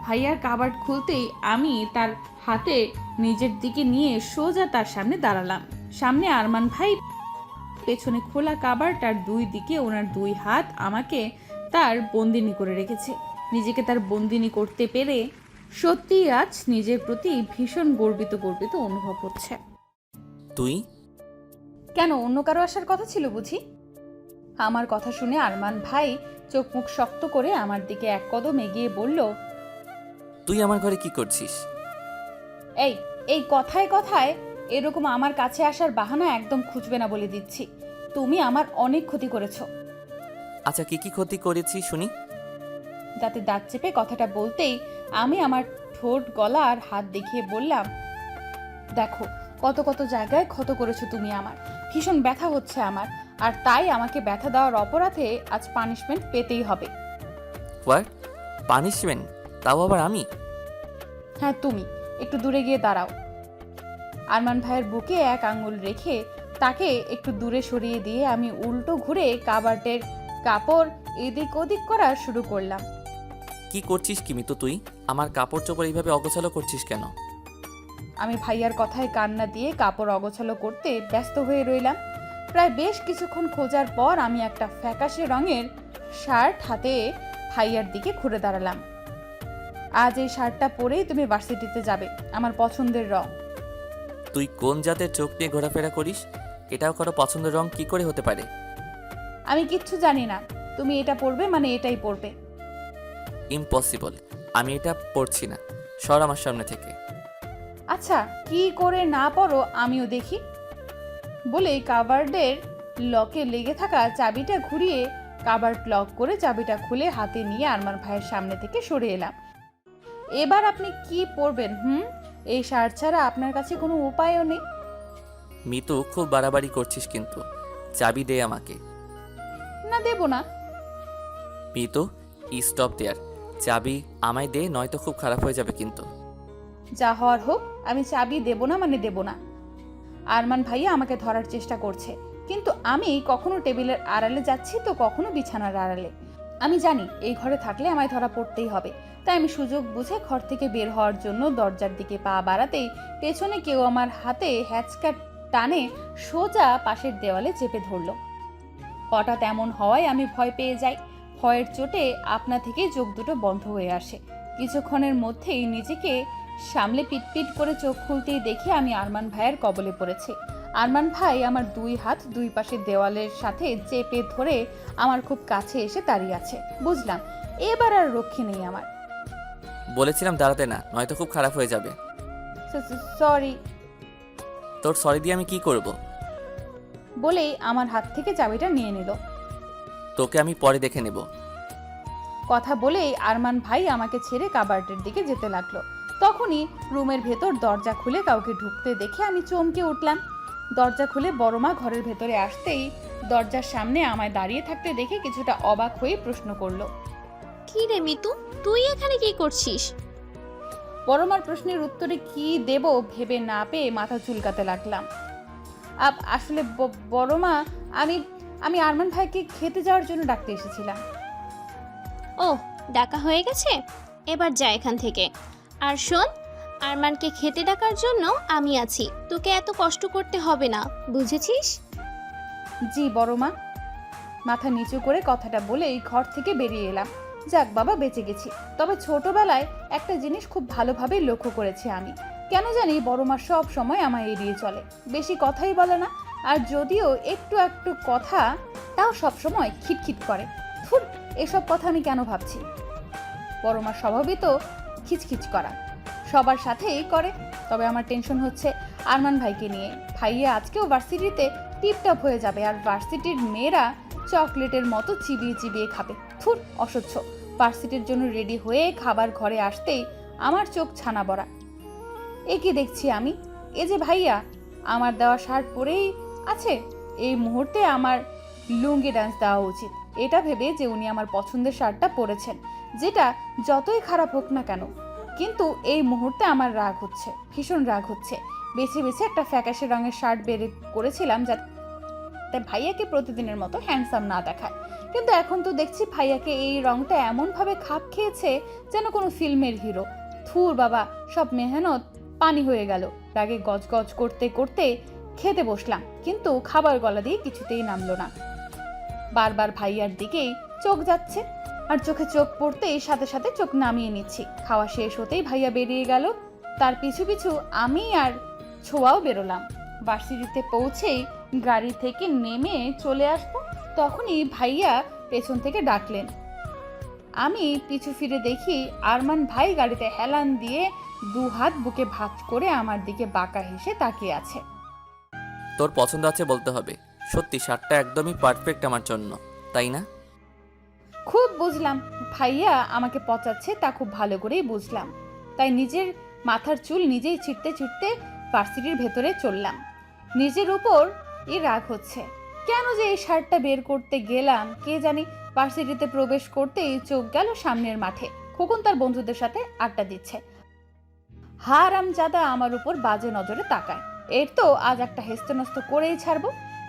ভাইয়ার কাবার্ড খুলতেই আমি তার হাতে নিজের দিকে নিয়ে সোজা তার সামনে দাঁড়ালাম। সামনে আরমান ভাই, পেছনে খোলা কাবার্ড, আর দুই দিকে ওনার দুই হাত আমাকে তার বন্দিনী করে রেখেছে। নিজেকে তার বন্দিনী করতে পেরে সত্যিই আজ নিজের প্রতি ভীষণ গর্বিত অনুভব হচ্ছে। তুই? কেন, অন্য কারো আসার কথা ছিল বুঝি? আমার কথা শুনে আরমান ভাই চোখ মুখ শক্ত করে আমার দিকে এক কদম এগিয়ে বলল, তুই আমার ঘরে কি করছিস? এই এই কথায় কথায় এরকম আমার কাছে আসার বাহানা একদম খুঁজবে না বলে দিচ্ছি। তুমি আমার অনেক ক্ষতি করেছো। আচ্ছা, কি কি ক্ষতি করেছি শুনি? দাঁতে দাঁত চেপে কথাটা বলতেই আমি আমার ঠোঁট, গলা আর হাত দেখিয়ে বললাম, দেখো কত কত জায়গায় ক্ষত করেছো তুমি আমার। ভীষণ ব্যথা হচ্ছে আমার, আর তাই আমাকে ব্যথা দেওয়ার অপরাধে আজ পানিশমেন্ট পেতেই হবে। হোয়াট? পানিশমেন্ট? তাও আবার আমি? হ্যাঁ তুমি। একটু দূরে গিয়ে দাঁড়াও। আরমান ভাইয়ের বুকে এক আঙ্গুল রেখে তাকে একটু দূরে সরিয়ে দিয়ে আমি উল্টো ঘুরে কাবার্ডের কাপড় এদিক ওদিক করা শুরু করলাম। কি করছিস কি মিতু তুই? আমার কাপড় চোপড় এইভাবে অগোছালো করছিস কেন? আমি ভাইয়ার কথায় কান্না দিয়ে কাপড় অগোছালো করতে ব্যস্ত হয়ে রইলাম। প্রায় বেশ কিছুক্ষণ খোঁজার পর আমি একটা ফ্যাকাশে রঙের শার্ট হাতে ভাইয়ার দিকে ঘুরে দাঁড়ালাম। আজ এই শার্টটা পরেই তুমি ভার্সিটিতে যাবে, আমার পছন্দের রং। তুই কোন জাতের চোখ নিয়ে ঘোরাফেরা করিস? এটাও কারো পছন্দের রং কি করে হতে পারে? আমি কিচ্ছু জানি না, তুমি এটা পরবে মানে এটাই পরবে। ইম্পসিবল, আমি এটা পড়ছি না, সর আমার সামনে থেকে। আচ্ছা, কি করে না পরো আমিও দেখি। বলে কাবার্ডের লকে লেগে থাকা চাবিটা ঘুরিয়ে কাবার্ড লক করে চাবিটা খুলে হাতে নিয়ে আরমান ভাইয়ের সামনে থেকে সরে এলাম। এবার আপনি কি পরবেন? এই শার্ট ছাড়া আপনার কাছে কোনো উপায়ও নেই। মিতু, খুব বাড়াবাড়ি করছিস কিন্তু। চাবি দে আমাকে। না, দেব না। মিতু, স্টপ দেয়ার। চাবি আমায় দে, নয়তো খুব খারাপ হয়ে যাবে কিন্তু। যা হওয়ার হোক, আমি চাবি দেব না মানে দেব না। আরমান ভাইয়া আমাকে ধরার চেষ্টা করছে, কিন্তু আমি কখনো টেবিলের আড়ালে যাচ্ছি তো কখনো বিছানার আড়ালে। আমি জানি এই ঘরে থাকলে আমায় ধরা পড়তেই হবে, তাই আমি সুযোগ বুঝে ঘর থেকে বের হওয়ার জন্য দরজার দিকে পা বাড়াতেই পেছনে কেউ আমার হাতে হ্যাচকা টানে সোজা পাশের দেওয়ালে চেপে ধরল। হঠাৎ এমন হওয়ায় আমি ভয় পেয়ে যাই। ভয়ের চোটে আপনা থেকেই চোখ দুটো বন্ধ হয়ে আসে। কিছুক্ষণের মধ্যেই নিজেকে সামলে পিটপিট করে চোখ খুলতেই দেখি আমি আরমান ভাইয়ের কবলে পড়েছি। আরমান ভাই আমার দুই হাত দুই পাশের দেওয়ালের সাথে চেপে ধরে আমার খুব কাছে এসে দাঁড়িয়ে আছে। বুঝলাম এবার আর রক্ষে নেই আমার। বলেছিলাম দাঁড়াতে না, নয়তো খুব খারাপ হয়ে যাবে। সরি। তোর সরি দিয়ে আমি কি করব? বলেই আমার হাত থেকে চাবিটা নিয়ে নিল। তোকে আমি পরে দেখে নেব। কথা বলেই আরমান ভাই আমাকে ছেড়ে কাবার্ডের দিকে যেতে লাগলো। তখনই রুমের ভেতর দরজা খুলে কাউকে ঢুকতে দেখে আমি চমকে উঠলাম। দরজা খুলে বড়মা ঘরের ভেতরে আসতেই দরজার সামনে আমায় দাঁড়িয়ে থাকতে দেখে কিছুটা অবাক হয়ে প্রশ্ন করলো, কি রে মিতু, তুই এখানে কি করছিস? বড়মার প্রশ্নের উত্তরে কি দেব ভেবে না পেয়ে মাথা চুলকাতে লাগলাম। আসলে বড়মা, আমি আরমান ভাইকে খেতে যাওয়ার জন্য ডাকতে এসেছিলাম। ও, ডাকা হয়ে গেছে, এবার যা এখান থেকে। আর শোন, আরমানকে খেতে ডাকার জন্য আমি আছি, তোকে এত কষ্ট করতে হবে না, বুঝেছিস? জি বড় মা। মাথা নিচু করে কথাটা বলেই ঘর থেকে বেরিয়ে এলাম। যাক বাবা, বেঁচে গেছি। তবে ছোটবেলায় একটা জিনিস খুব ভালোভাবে লক্ষ্য করেছি আমি, কেন জানি বড় মা সব সময় আমায় এড়িয়ে চলে, বেশি কথাই বলে না। আর যদিও একটু একটু কথা, তাও সব সময় খিটখিট করে। ধুর, এসব কথা আমি কেন ভাবছি। বড় মার স্বভাবই তো খিচখিচ করা, সবার সাথেই করে। তবে আমার টেনশন হচ্ছে আরমান ভাইকে নিয়ে। ভাইয়া আজকেও ভার্সিটিতে টিপটপ হয়ে যাবে, আর ভার্সিটির মেয়েরা চকলেটের মতো চিবিয়ে চিবিয়ে খাবে। থুর, অসহ্য। ভার্সিটির জন্য রেডি হয়ে খাবার ঘরে আসতেই আমার চোখ ছানা বড়া। এ কি দেখছি আমি? এ যে ভাইয়া, আমার দেওয়া শার্ট পরেই আছে। এই মুহূর্তে আমার লুঙ্গি ডান্স দেওয়া উচিত, এটা ভেবে যে উনি আমার পছন্দের শার্টটা পরেছেন, যেটা যতই খারাপ হোক না কেন। কিন্তু এই মুহূর্তে আমার রাগ হচ্ছে, ভীষণ রাগ হচ্ছে। বেছে বেছে একটা ফ্যাকাশে রঙের শার্ট বের করেছিলাম যাতে ভাইয়াকে প্রতিদিনের মতো হ্যান্ডসাম না দেখায়। কিন্তু এখন তো দেখছি ভাইয়াকে এই রংটা এমনভাবে খাপ খেয়েছে যেন কোনো ফিল্মের হিরো। থুর বাবা, সব মেহনত পানি হয়ে গেল। রাগে গজগজ করতে করতে খেতে বসলাম, কিন্তু খাবার গলা দিয়ে কিছুতেই নামলো না। বারবার ভাইয়ার দিকেই চোখ যাচ্ছে, আর চোখে চোখ পড়তেই সাথে সাথে চোখ নামিয়ে নিচ্ছি। খাওয়া শেষ হতেই ভাইয়া বেরিয়ে গেল, তার পিছু পিছু আমি আর ছোঁয়াও বেরোলাম। ভার্সিটিতে পৌঁছেই গাড়ি থেকে নেমে চলে আসবো, তখনই ভাইয়া পেছন থেকে ডাকলেন। আমি পিছু ফিরে দেখি আরমান ভাই গাড়িতে হেলান দিয়ে 2 হাত বুকে ভাঁজ করে আমার দিকে বাঁকা হেসে তাকিয়ে আছে। তোর পছন্দ আছে বলতে হবে। সত্যি শার্টটা একদমই পারফেক্ট আমার জন্য, তাই না? খুব বুঝলাম ভাইয়া আমাকে পচাচ্ছে, তা খুব ভালো করেই বুঝলাম। তাই নিজের মাথার চুল নিজেই ছিঁড়তে ছিঁড়তে ভার্সিটির ভেতরে চললাম। নিজের উপর রাগ হচ্ছে, কেন যে এই শার্টটা বের করতে গেলাম কে জানি। ভার্সিটিতে প্রবেশ করতেই চোখ গেল সামনের মাঠে, খোকন তার বন্ধুদের সাথে আড্ডা দিচ্ছে। হারামজাদা আমার উপর বাজে নজরে তাকায়। এর তো আজ একটা হেস্তনস্ত করেই ছাড়বো।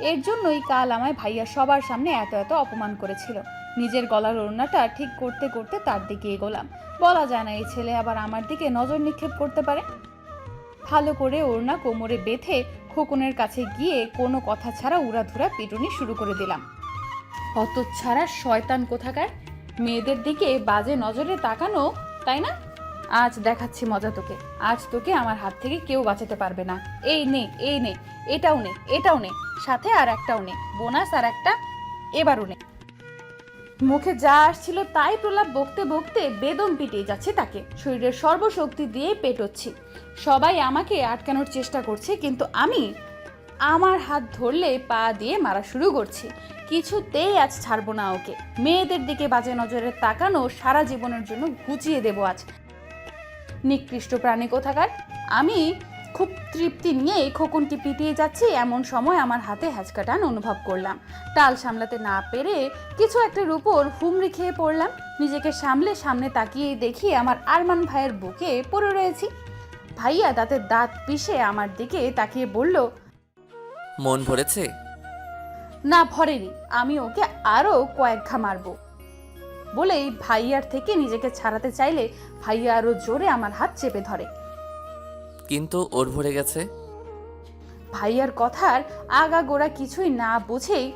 এর জন্যই কাল আমায় ভাইয়া সবার সামনে এত এত অপমান করেছিল। নিজের গলার ওড়নাটা ঠিক করতে করতে তার দিকে এগোলাম। বলা যায় না এই ছেলে আবার আমার দিকে নজর নিক্ষেপ করতে পারে। ভালো করে ওড়না কোমরে বেঁধে খোকনের কাছে গিয়ে কোনো কথা ছাড়া উড়াধুরা পিটুনি শুরু করে দিলাম। হতচ্ছাড়া শয়তান কোথাকার, মেয়েদের দিকে বাজে নজরে তাকানো, তাই না? আজ দেখাচ্ছি মজা তোকে। আজ তোকে আমার হাত থেকে কেউ বাঁচাতে পারবে না। এই নে, এই নে, এটাও নে, এটাও নে, সাথে আর একটাও নে, বোনাস আর একটা, এবারও নে। মুখে যা আসছিল তাই প্রলাপ বকতে বকতে বেদম পিটিয়ে যাচ্ছে তাকে। শরীরের সর্বশক্তি দিয়ে পেটোচ্ছি। সবাই আমাকে আটকানোর চেষ্টা করছে, কিন্তু আমি আমার হাত ধরলে পা দিয়ে মারা শুরু করছি। কিছুতেই আজ ছাড়বো না ওকে। মেয়েদের দিকে বাজে নজরে তাকানো সারা জীবনের জন্য ঘুচিয়ে দেবো আজ। নিকৃষ্ট প্রাণী কোথাকার। আমি খুব তৃপ্তি নিয়ে খোকনকে পিটিয়ে যাচ্ছি, এমন সময় আমার হাতে হ্যাচকাটান অনুভব করলাম। টাল সামলাতে না পেরে কিছু একটার উপর হুমড়ি খেয়ে পড়লাম। নিজেকে সামলে সামনে তাকিয়ে দেখি আমার আরমান ভাইয়ের বুকে পড়ে রয়েছি। ভাইয়া দাঁতের দাঁত পিষে আমার দিকে তাকিয়ে বলল, মন ভরেছে? না ভরেনি, আমি ওকে আরো কয়েক ঘা মারবো। বলেই ভাইয়ার থেকে নিজেকে ছাড়াতে চাইলে ভাইয়া আরো জোরে আমার হাত চেপে ধরে। কিন্তু ওর ভরে গেছে। ভাইয়ার কথার আগাগোড়া কিছুই না বুঝেই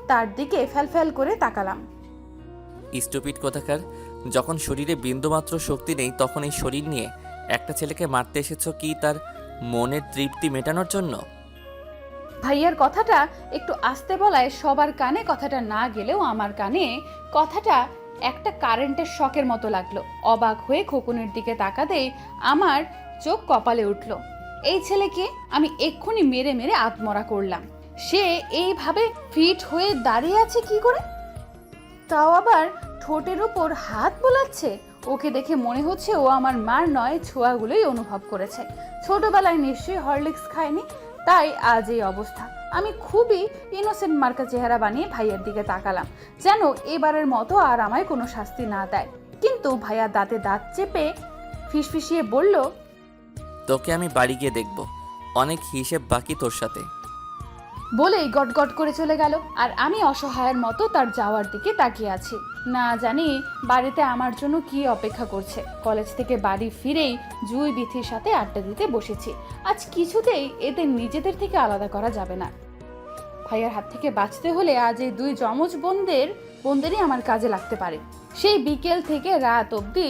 তার দিকে ফ্যালফ্যাল করে তাকালাম। স্টুপিড কোথাকার, যখন শরীরে বিন্দুমাত্র শক্তি নেই তখন এই শরীর নিয়ে একটা ছেলেকে মারতে এসেছো কি তার মনের তৃপ্তি মেটানোর জন্য? ভাইয়ার কথাটা একটু আস্তে বলায় সবার কানে কথাটা না গেলেও আমার কানে কথাটা একটা কারেন্টের শকের মতো লাগলো। অবাক হয়ে খোকনের দিকে তাকাতেই আমার চোখ কপালে উঠল। এই ছেলেকে আমি এক্ষুনি মেরে মেরে আত্মরা করলাম, সে এইভাবে ফিট হয়ে দাঁড়িয়ে আছে কি করে? তাও আবার ঠোঁটের উপর হাত বোলাচ্ছে। ওকে দেখে মনে হচ্ছে ও আমার মার নয়, ছোঁয়াগুলোই অনুভব করেছে। ছোটবেলায় নিশ্চয়ই হরলিক্স খায়নি, তাই আজ এই অবস্থা। আমি খুবই ইনোসেন্ট মার্কা চেহারা বানিয়ে ভাইয়ের দিকে তাকালাম, যেন এবারের মতো আর আমায় কোনো শাস্তি না দেয়। কিন্তু ভাইয়া দাঁতে দাঁত চেপে ফিসফিসিয়ে বলল, তোকে আমি বাড়ি গিয়ে দেখব, অনেক হিসেব বাকি তোর সাথে। বলেই গটগট করে চলে গেল। আর আমি অসহায়ের মতো তার যাওয়ার দিকে তাকিয়ে আছি। না জানি বাড়িতে আমার জন্য কি অপেক্ষা করছে। কলেজ থেকে বাড়ি ফিরেই জুই বিথির সাথে আড্ডা দিতে বসেছি। আজ কিছুতেই এদের নিজেদের থেকে আলাদা করা যাবে না। ভাইয়ার হাত থেকে বাঁচতে হলে আজ এই দুই যমজ বোনদেরই আমার কাজে লাগতে পারে। সেই বিকেল থেকে রাত অবধি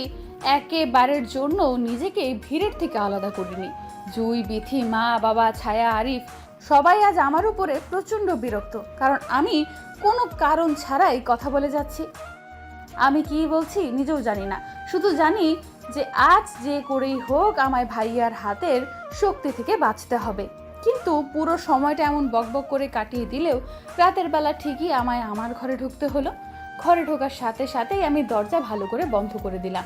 একেবারের জন্য নিজেকে ভিড়ের থেকে আলাদা করিনি। জুই, বিথি, মা, বাবা, ছায়া, আরিফ সবাই আজ আমার উপরে প্রচণ্ড বিরক্ত, কারণ আমি কোনো কারণ ছাড়াই কথা বলে যাচ্ছি। আমি কি বলছি নিজেও জানি না, শুধু জানি যে আজ যে করেই হোক আমায় ভাইয়ার হাতের শক্তি থেকে বাঁচতে হবে। কিন্তু পুরো সময়টা এমন বকবক করে কাটিয়ে দিলেও রাতের বেলা ঠিকই আমায় আমার ঘরে ঢুকতে হলো। ঘরে ঢোকার সাথে সাথেই আমি দরজা ভালো করে বন্ধ করে দিলাম,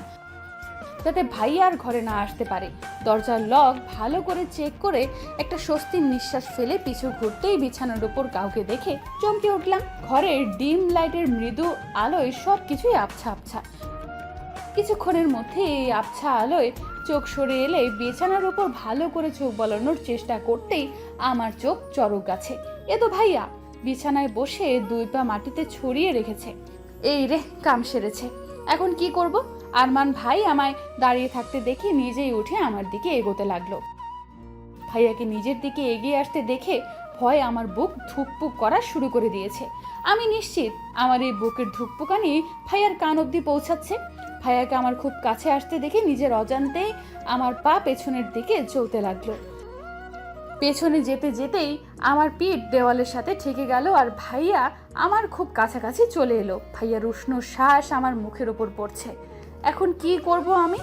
যাতে ভাইয়ার ঘরে না আসতে পারে। দরজার লক ভালো করে চেক করে একটা স্বস্তির নিঃশ্বাস ফেলে পিছু ঘুরতেই বিছানার উপর কাউকে দেখে চমকে উঠলাম। ঘরের ডিম লাইটের মৃদু আলোয় সব কিছুই আবছা আবছা। কিছুক্ষণের মধ্যে এই আবছা আলোয় চোখ সরে এলে বিছানার উপর ভালো করে চোখ বলানোর চেষ্টা করতেই আমার চোখ চড়ক গাছে। এ তো ভাইয়া বিছানায় বসে দুই পা মাটিতে ছড়িয়ে রেখেছে। এই রে, কাম সেরেছে। এখন কি করব? আরমান ভাই আমায় দাঁড়িয়ে থাকতে দেখে নিজেই উঠে আমার দিকে এগোতে লাগলো। ভাইয়াকে নিজের দিকে এগিয়ে আসতে দেখে ভয় আমার বুক ধুকপুক করা শুরু করে দিয়েছে। আমি নিশ্চিত আমার এই বুকের ধুকপুকানি ভাইয়ার কান অবধি পৌঁছাচ্ছে। ভাইয়াকে আমার খুব কাছে আসতে দেখে নিজের অজান্তেই আমার পা পেছনের দিকে চলতে লাগলো। পেছনে যেতে যেতেই আমার পিঠ দেওয়ালের সাথে ঠেকে গেল, আর ভাইয়া আমার খুব কাছাকাছি চলে এলো। ভাইয়ার উষ্ণ শ্বাস আমার মুখের ওপর পড়ছে। এখন কি করব আমি?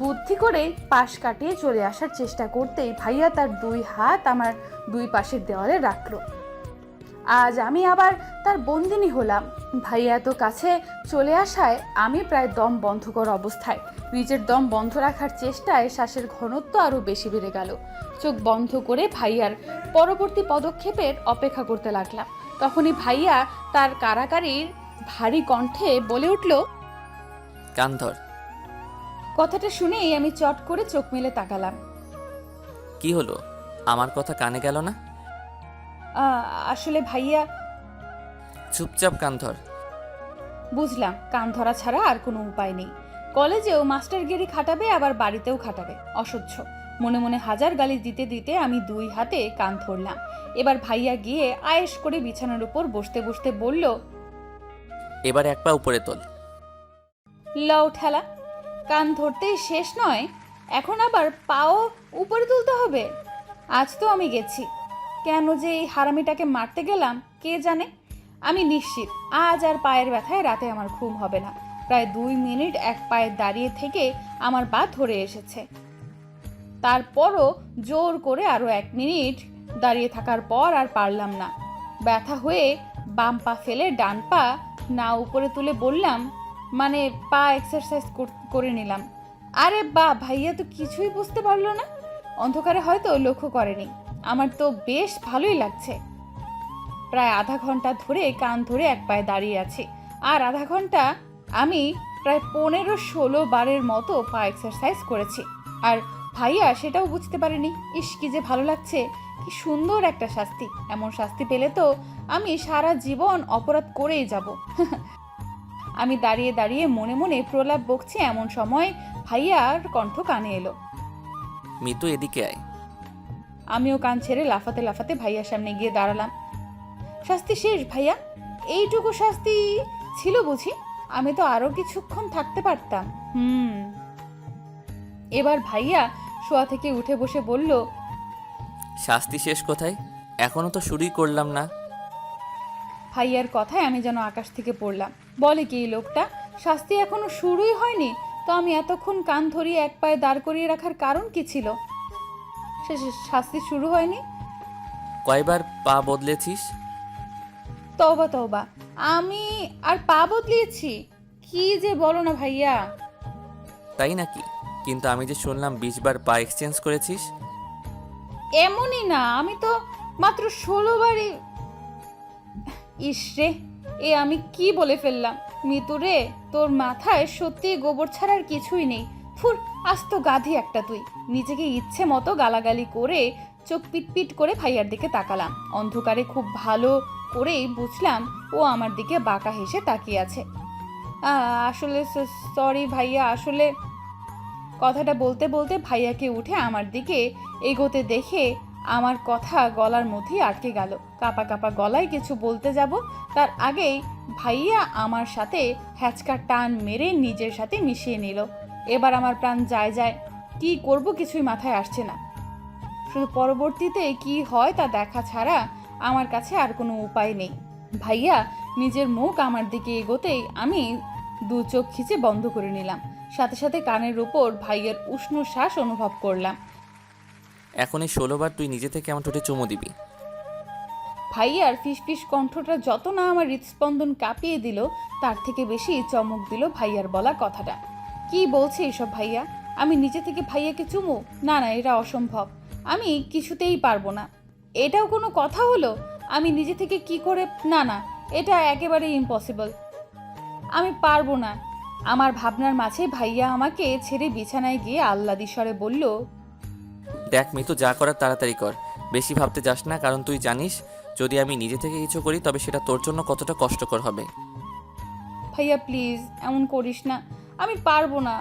বুদ্ধি করে পাশ কাটিয়ে চলে আসার চেষ্টা করতেই ভাইয়া তার দুই হাত আমার দুই পাশের দেওয়ালে রাখলো। আজ আমি আবার তার বন্দিনী হলাম। ভাইয়া এত কাছে চলে আসায় আমি প্রায় দম বন্ধ করা অবস্থায়। নিজের দম বন্ধ রাখার চেষ্টায় শ্বাসের ঘনত্ব আরও বেশি বেড়ে গেল। চোখ বন্ধ করে ভাইয়ার পরবর্তী পদক্ষেপের অপেক্ষা করতে লাগলাম। তখনই ভাইয়া তার কারাকারির ভারী কণ্ঠে বলে উঠল, কান ধর। কথাটা শুনেই আমি চট করে চোখ মেলে তাকালাম। কি হলো? আমার কথা কানে গেল না? আসলে ভাইয়া। চুপচাপ কান ধর। বুঝলাম, কান ধরা ছাড়া আর কোনো উপায় নেই। কলেজেও মাস্টারগিরি খাটাবে, আবার বাড়িতেও খাটাবে, অসহ্য। মনে মনে হাজার গালি দিতে দিতে আমি দুই হাতে কান ধরলাম। এবার ভাইয়া গিয়ে আয়েশ করে বিছানার উপর বসতে বসতে বলল, এবার এক পা উপরে তোল। লও ঠেলা, কান ধরতেই শেষ নয়, এখন আবার পাও উপরে তুলতে হবে। আজ তো আমি গেছি, কেন যে এই হারামিটাকে মারতে গেলাম কে জানে। আমি নিশ্চিত আজ আর পায়ের ব্যথায় রাতে আমার ঘুম হবে না। প্রায় 2 মিনিট এক পায়ে দাঁড়িয়ে থেকে আমার পা ধরে এসেছে। তারপরও জোর করে আরও 1 মিনিট দাঁড়িয়ে থাকার পর আর পারলাম না। ব্যথা হয়ে বাম পা ফেলে ডান পা না উপরে তুলে বললাম, মানে পা এক্সারসাইজ করে নিলাম। আরে বা, ভাইয়া তো কিছুই বুঝতে পারলো না, অন্ধকারে হয়তো লক্ষ্য করেনি। আমার তো বেশ ভালোই লাগছে। প্রায় আধা ঘন্টা ধরে কান ধরে এক পায়ে দাঁড়িয়ে আছি, আর আধা ঘন্টা আমি প্রায় 15-16 বারের মতো পা এক্সারসাইজ করেছি। আর ভাইয়া সেটাও বুঝতে পারেনি। ইস, কি যে ভালো লাগছে, কি সুন্দর একটা শাস্তি। এমন শাস্তি পেলে তো আমি সারা জীবন অপরাধ করেই যাব। আমি দাঁড়িয়ে দাঁড়িয়ে মনে মনে প্রলাপ বকছি, এমন সময় ভাইয়ার কণ্ঠ কানে এলো, মিতু এদিকে আয়। আমিও কান ছেড়ে লাফাতে লাফাতে ভাইয়ার সামনে গিয়ে দাঁড়ালাম। শাস্তি শেষ ভাইয়া? এইটুকু শাস্তি ছিল বুঝি? আমি তো আরো কিছুক্ষণ থাকতে পারতাম। এবার ভাইয়া শোয়া থেকে উঠে বসে বলল, শাস্তি শেষ কোথায়? এখনো তো শুরুই করলাম না। ভাইয়ার কথায় আমি যেন আকাশ থেকে পড়লাম। বলে কি এই লোকটা, শাস্তি এখনো শুরুই হয়নি? তো আমি এতক্ষণ কান ধরিয়ে এক পায়ে দাঁড় করিয়ে রাখার কারণ কি ছিল? শাস্তি শুরু হয়নি? কয়বার পা বদলেছিস? তওবা তওবা, আমি আর পা বদলিয়েছি? কি যে বলো না ভাইয়া। তাই নাকি? কিন্তু আমি যে শুনলাম 20 বার পা এক্সচেঞ্জ করেছিস। এমনই না, আমি তো মাত্র 16 বারই। ইসরে, এ আমি কি বলে ফেললাম। মিতু রে, তোর মাথায় সত্যি গোবর ছাড়ার কিছুই নেই। ফুর, আস্ত গাধি একটা তুই। নিজেকে ইচ্ছে মতো গালাগালি করে চোখ পিটপিট করে ভাইয়ার দিকে তাকালাম। অন্ধকারে খুব ভালো করেই বুঝলাম ও আমার দিকে বাঁকা হেসে তাকিয়ে আছে। আসলে সরি ভাইয়া, আসলে। কথাটা বলতে বলতে ভাইয়াকে উঠে আমার দিকে এগোতে দেখে আমার কথা গলার মধ্যেই আটকে গেল। কাপা কাপা গলায় কিছু বলতে যাব, তার আগেই ভাইয়া আমার সাথে হ্যাচকা টান মেরে নিজের সাথে মিশিয়ে নিল। এবার আমার প্রাণ যায় যায়, কি করব কিছুই মাথায় আসছে না। শুধু পরবর্তীতে কি হয় তা দেখা ছাড়া আমার কাছে আর কোনো উপায় নেই। ভাইয়া নিজের মুখ আমার দিকে এগোতেই আমি দু চোখ খিচে বন্ধ করে নিলাম। সাথে সাথে কানের উপর ভাইয়ের উষ্ণ শ্বাস অনুভব করলাম। এখন এই 16 বার তুই নিজে থেকে আমার ঠোঁটে চুমু দিবি। ভাইয়ার ফিসফিস কণ্ঠটা যত না আমার হৃদস্পন্দন কাঁপিয়ে দিল, তার থেকে বেশি চমক দিল ভাইয়ার বলা কথাটা। কি বলছে এসব ভাইয়া? আমি নিজে থেকে ভাইয়াকে চুমু? না না, এটা অসম্ভব, আমি কিছুতেই পারবো না। এটাও কোনো কথা হলো? আমি নিজে থেকে কি করে? না না, এটা একেবারেই ইম্পসিবল, আমি পারবো না। আমার ভাবনার মাঝে ভাইয়া আমাকে ছেড়ে বিছানায় গিয়ে আহ্লাদি স্বরে বলল, দেখ মিতু, যা করার তাড়াতাড়ি কর, বেশি ভাবতে যাস না, কারণ তুই জানিস যদি আমি নিজে থেকে কিছু করি তবে সেটা তোর জন্য কতটা কষ্টকর হবে। ভাইয়া প্লিজ এমন করিস না, আমি পারবো না।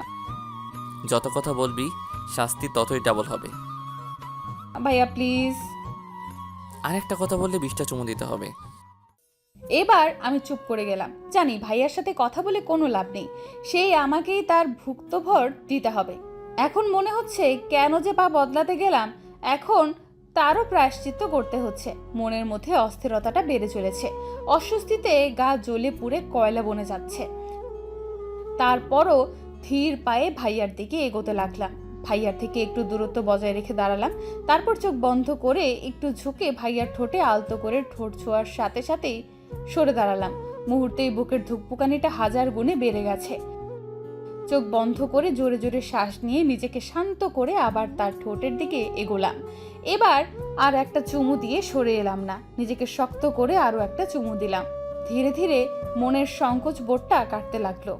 যত কথা বলবি শাস্তি ততই ডাবল হবে। ভাইয়া প্লিজ। আর একটা কথা বললে 20টা চুমু দিতে হবে। এবার আমি চুপ করে গেলাম। জানি ভাইয়ার সাথে কথা বলে কোনো লাভ নেই, সেই আমাকেই তার ভুক্তভর দিতে হবে। এখন মনে হচ্ছে কেন যে পা বদলাতে গেলাম, এখন তারও প্রায়শ্চিত্ত করতে হচ্ছে। মনের মধ্যে অস্থিরতাটা বেড়ে চলেছে, অস্বস্তিতে গা জ্বলে পুড়ে কয়লা বনে যাচ্ছে। তারপরও ধীর পায়ে ভাইয়ার দিকে এগোতে লাগলাম। ভাইয়ার থেকে একটু দূরত্ব বজায় রেখে দাঁড়ালাম। তারপর চোখ বন্ধ করে একটু ঝুঁকে ভাইয়ার ঠোঁটে আলতো করে ঠোঁট ছোঁয়ার সাথে সাথেই সরে দাঁড়ালাম। মুহূর্তেই বুকের ধুকপুকানিটা 1000 গুণে বেড়ে গেছে। চোখ বন্ধ করে জোরে জোরে শ্বাস নিয়ে নিজেকে শান্ত করে আবার তার ঠোঁটের দিকে এগোলাম। এবার আর একটা চুমু দিয়ে সরে এলাম না, নিজেকে শক্ত করে আরো একটা চুমু দিলাম। ধীরে ধীরে মনের সংকোচ বোধটা কাটতে লাগলো।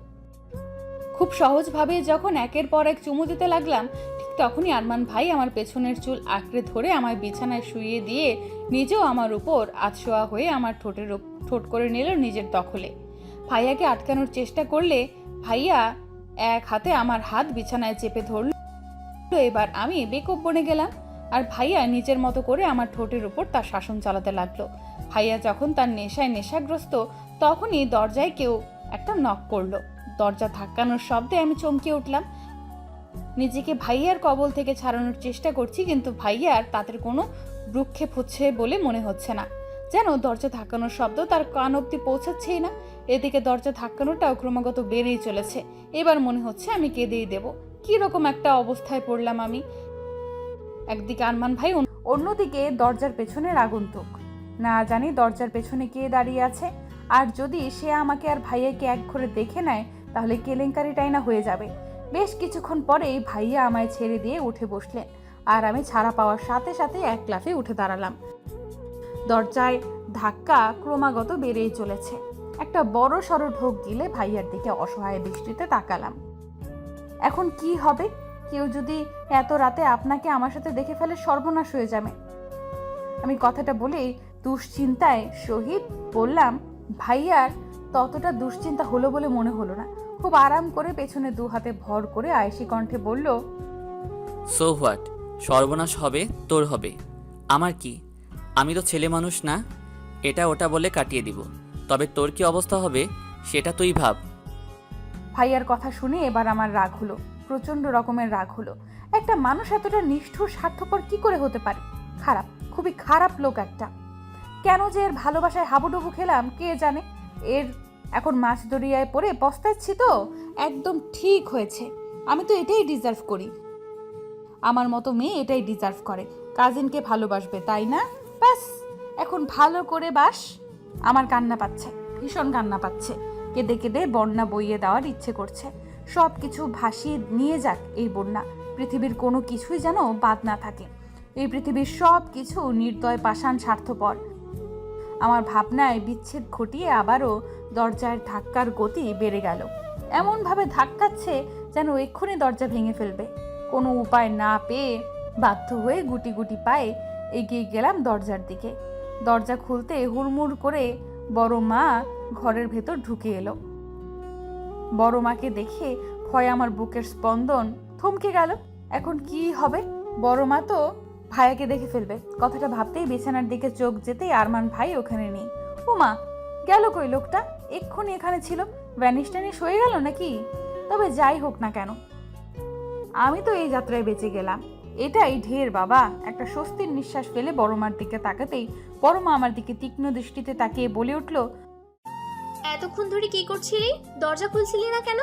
খুব সহজভাবে যখন একের পর এক চুমু দিতে লাগলাম, ঠিক তখনই আরমান ভাই আমার পেছনের চুল আঁকড়ে ধরে আমায় বিছানায় শুইয়ে দিয়ে নিজেও আমার উপর আধশোয়া হয়ে আমার ঠোঁট করে নিল নিজের দখলে। ভাইয়াকে আটকানোর চেষ্টা করলে ভাইয়া এক হাতে আমার হাত বিছানায় চেপে ধরল। এবার আমি বেকুব বনে গেলাম, আর ভাইয়া নিজের মতো করে আমার ঠোঁটের উপর তার শাসন চালাতে লাগলো। ভাইয়া যখন তার নেশায় নেশাগ্রস্ত, তখনই দরজায় কেউ একটা নক করলো। দরজা ধাক্কানোর শব্দে আমি চমকে উঠলাম। নিজেকে ভাইয়ার কবল থেকে ছাড়ানোর চেষ্টা করছি, কিন্তু ভাইয়ার তাদের কোনো ভ্রুক্ষেপ হচ্ছে বলে মনে হচ্ছে না। যেন দরজা ধাক্কানোর শব্দ তার কান অব্দি পৌঁছাচ্ছেই না। এদিকে দরজা ধাক্কানোটাও ক্রমাগত বেড়েই চলেছে। এবার মনে হচ্ছে আমি কেঁদেই দেব। কি রকম একটা অবস্থায় পড়লাম আমি। একদিকে আরমান ভাই, অন্যদিকে দরজার পেছনের আগন্তুক। না জানি দরজার পেছনে কে দাঁড়িয়ে আছে, আর যদি সে আমাকে আর ভাইয়াকে এক ঘরে দেখে নেয় তাহলে কেলেঙ্কারিটাই না হয়ে যাবে। বেশ কিছুক্ষণ পরেই ভাইয়া আমায় ছেড়ে দিয়ে উঠে বসলেন, আর আমি ছাড়া পাওয়ার সাথে সাথে এক লাফে উঠে দাঁড়ালাম। দরজায় ধাক্কা ক্রমাগত বেড়েই চলেছে। একটা বড় সড়ো ঢোক গিলে ভাইয়ার দিকে অসহায় দৃষ্টিতে তাকালাম। এখন কি হবে? কেউ যদি এত রাতে আপনাকে আমার সাথে দেখে ফেলে, সর্বনাশ হয়ে যাবে। আমি কথাটা বলেই দুশ্চিন্তায় সহিত বললাম, ভাইয়ার ততটা দুশ্চিন্তা হলো বলে মনে হলো না। খুব আরাম করে পেছনে 2 হাতে ভর করে আয়েশি কণ্ঠে বলল, সো হোয়াট, সর্বনাশ হবে তোর হবে, আমার কি? আমি তো ছেলে মানুষ না, এটা ওটা বলে কাটিয়ে দিব। তবে তোর কি অবস্থা হবে সেটা তুই ভাব। ভাইয়ার কথা শুনে এবার আমার রাগ হলো, প্রচন্ড রকমের রাগ হলো। একটা মানুষ এতটা নিষ্ঠুর স্বার্থপর কি করে হতে পারে? খারাপ, খুবই খারাপ লোক একটা। কেন যে এর ভালোবাসায় হাবুডুবু খেলাম কে জানে। এর এখন মাছ দরিয়ায় পড়ে পস্তাচ্ছি তো। একদম ঠিক হয়েছে, আমি তো এটাই ডিজার্ভ করি। আমার মতো মেয়ে এটাই ডিজার্ভ করে, কাজিনকে ভালোবাসবে, তাই না? ব্যাস এখন ভালো করে বাস। আমার কান্না পাচ্ছে, ভীষণ কান্না পাচ্ছে। কেঁদে কেঁদে বন্যা বইয়ে দেওয়ার ইচ্ছে করছে। সব কিছু ভাসিয়ে নিয়ে যাক এই বন্যা, পৃথিবীর কোনো কিছুই যেন বাদ না থাকে। এই পৃথিবীর সব কিছু নির্দয় পাষাণ স্বার্থপর। আমার ভাবনায় বিচ্ছেদ ঘটিয়ে আবারও দরজার ধাক্কার গতি বেড়ে গেল। এমনভাবে ধাক্কাচ্ছে যেন এক্ষুনি দরজা ভেঙে ফেলবে। কোনো উপায় না পেয়ে বাধ্য হয়ে গুটি গুটি পায়ে এগিয়ে গেলাম দরজার দিকে। দরজা খুলতে হুড়মুড় করে বড় মা ঘরের ভেতর ঢুকে এলো। বড় মাকে দেখে ভয়ে আমার বুকের স্পন্দন থমকে গেল। এখন কি হবে? বড় মা তো ভাইয়াকে দেখে ফেলবে। কথাটা ভাবতেই বিছানার দিকে চোখ যেতেই আরমান ভাই ওখানে নেই। ওমা, গেল কই লোকটা? এক্ষুনি এখানে ছিল, ভ্যানিশ ট্যানিশ হয়ে গেল নাকি? তবে যাই হোক না কেন, আমি তো এই যাত্রায় বেঁচে গেলাম, এটাই ঢের বাবা। একটা স্বস্তির নিঃশ্বাস ফেলে বড় মার দিকে তাকাতেই বড় মা আমার দিকে তীক্ষ্ণ দৃষ্টিতে তাকিয়ে বলে উঠল, এতক্ষণ ধরে কি করছিলি? দরজা খুলছিলি না কেন?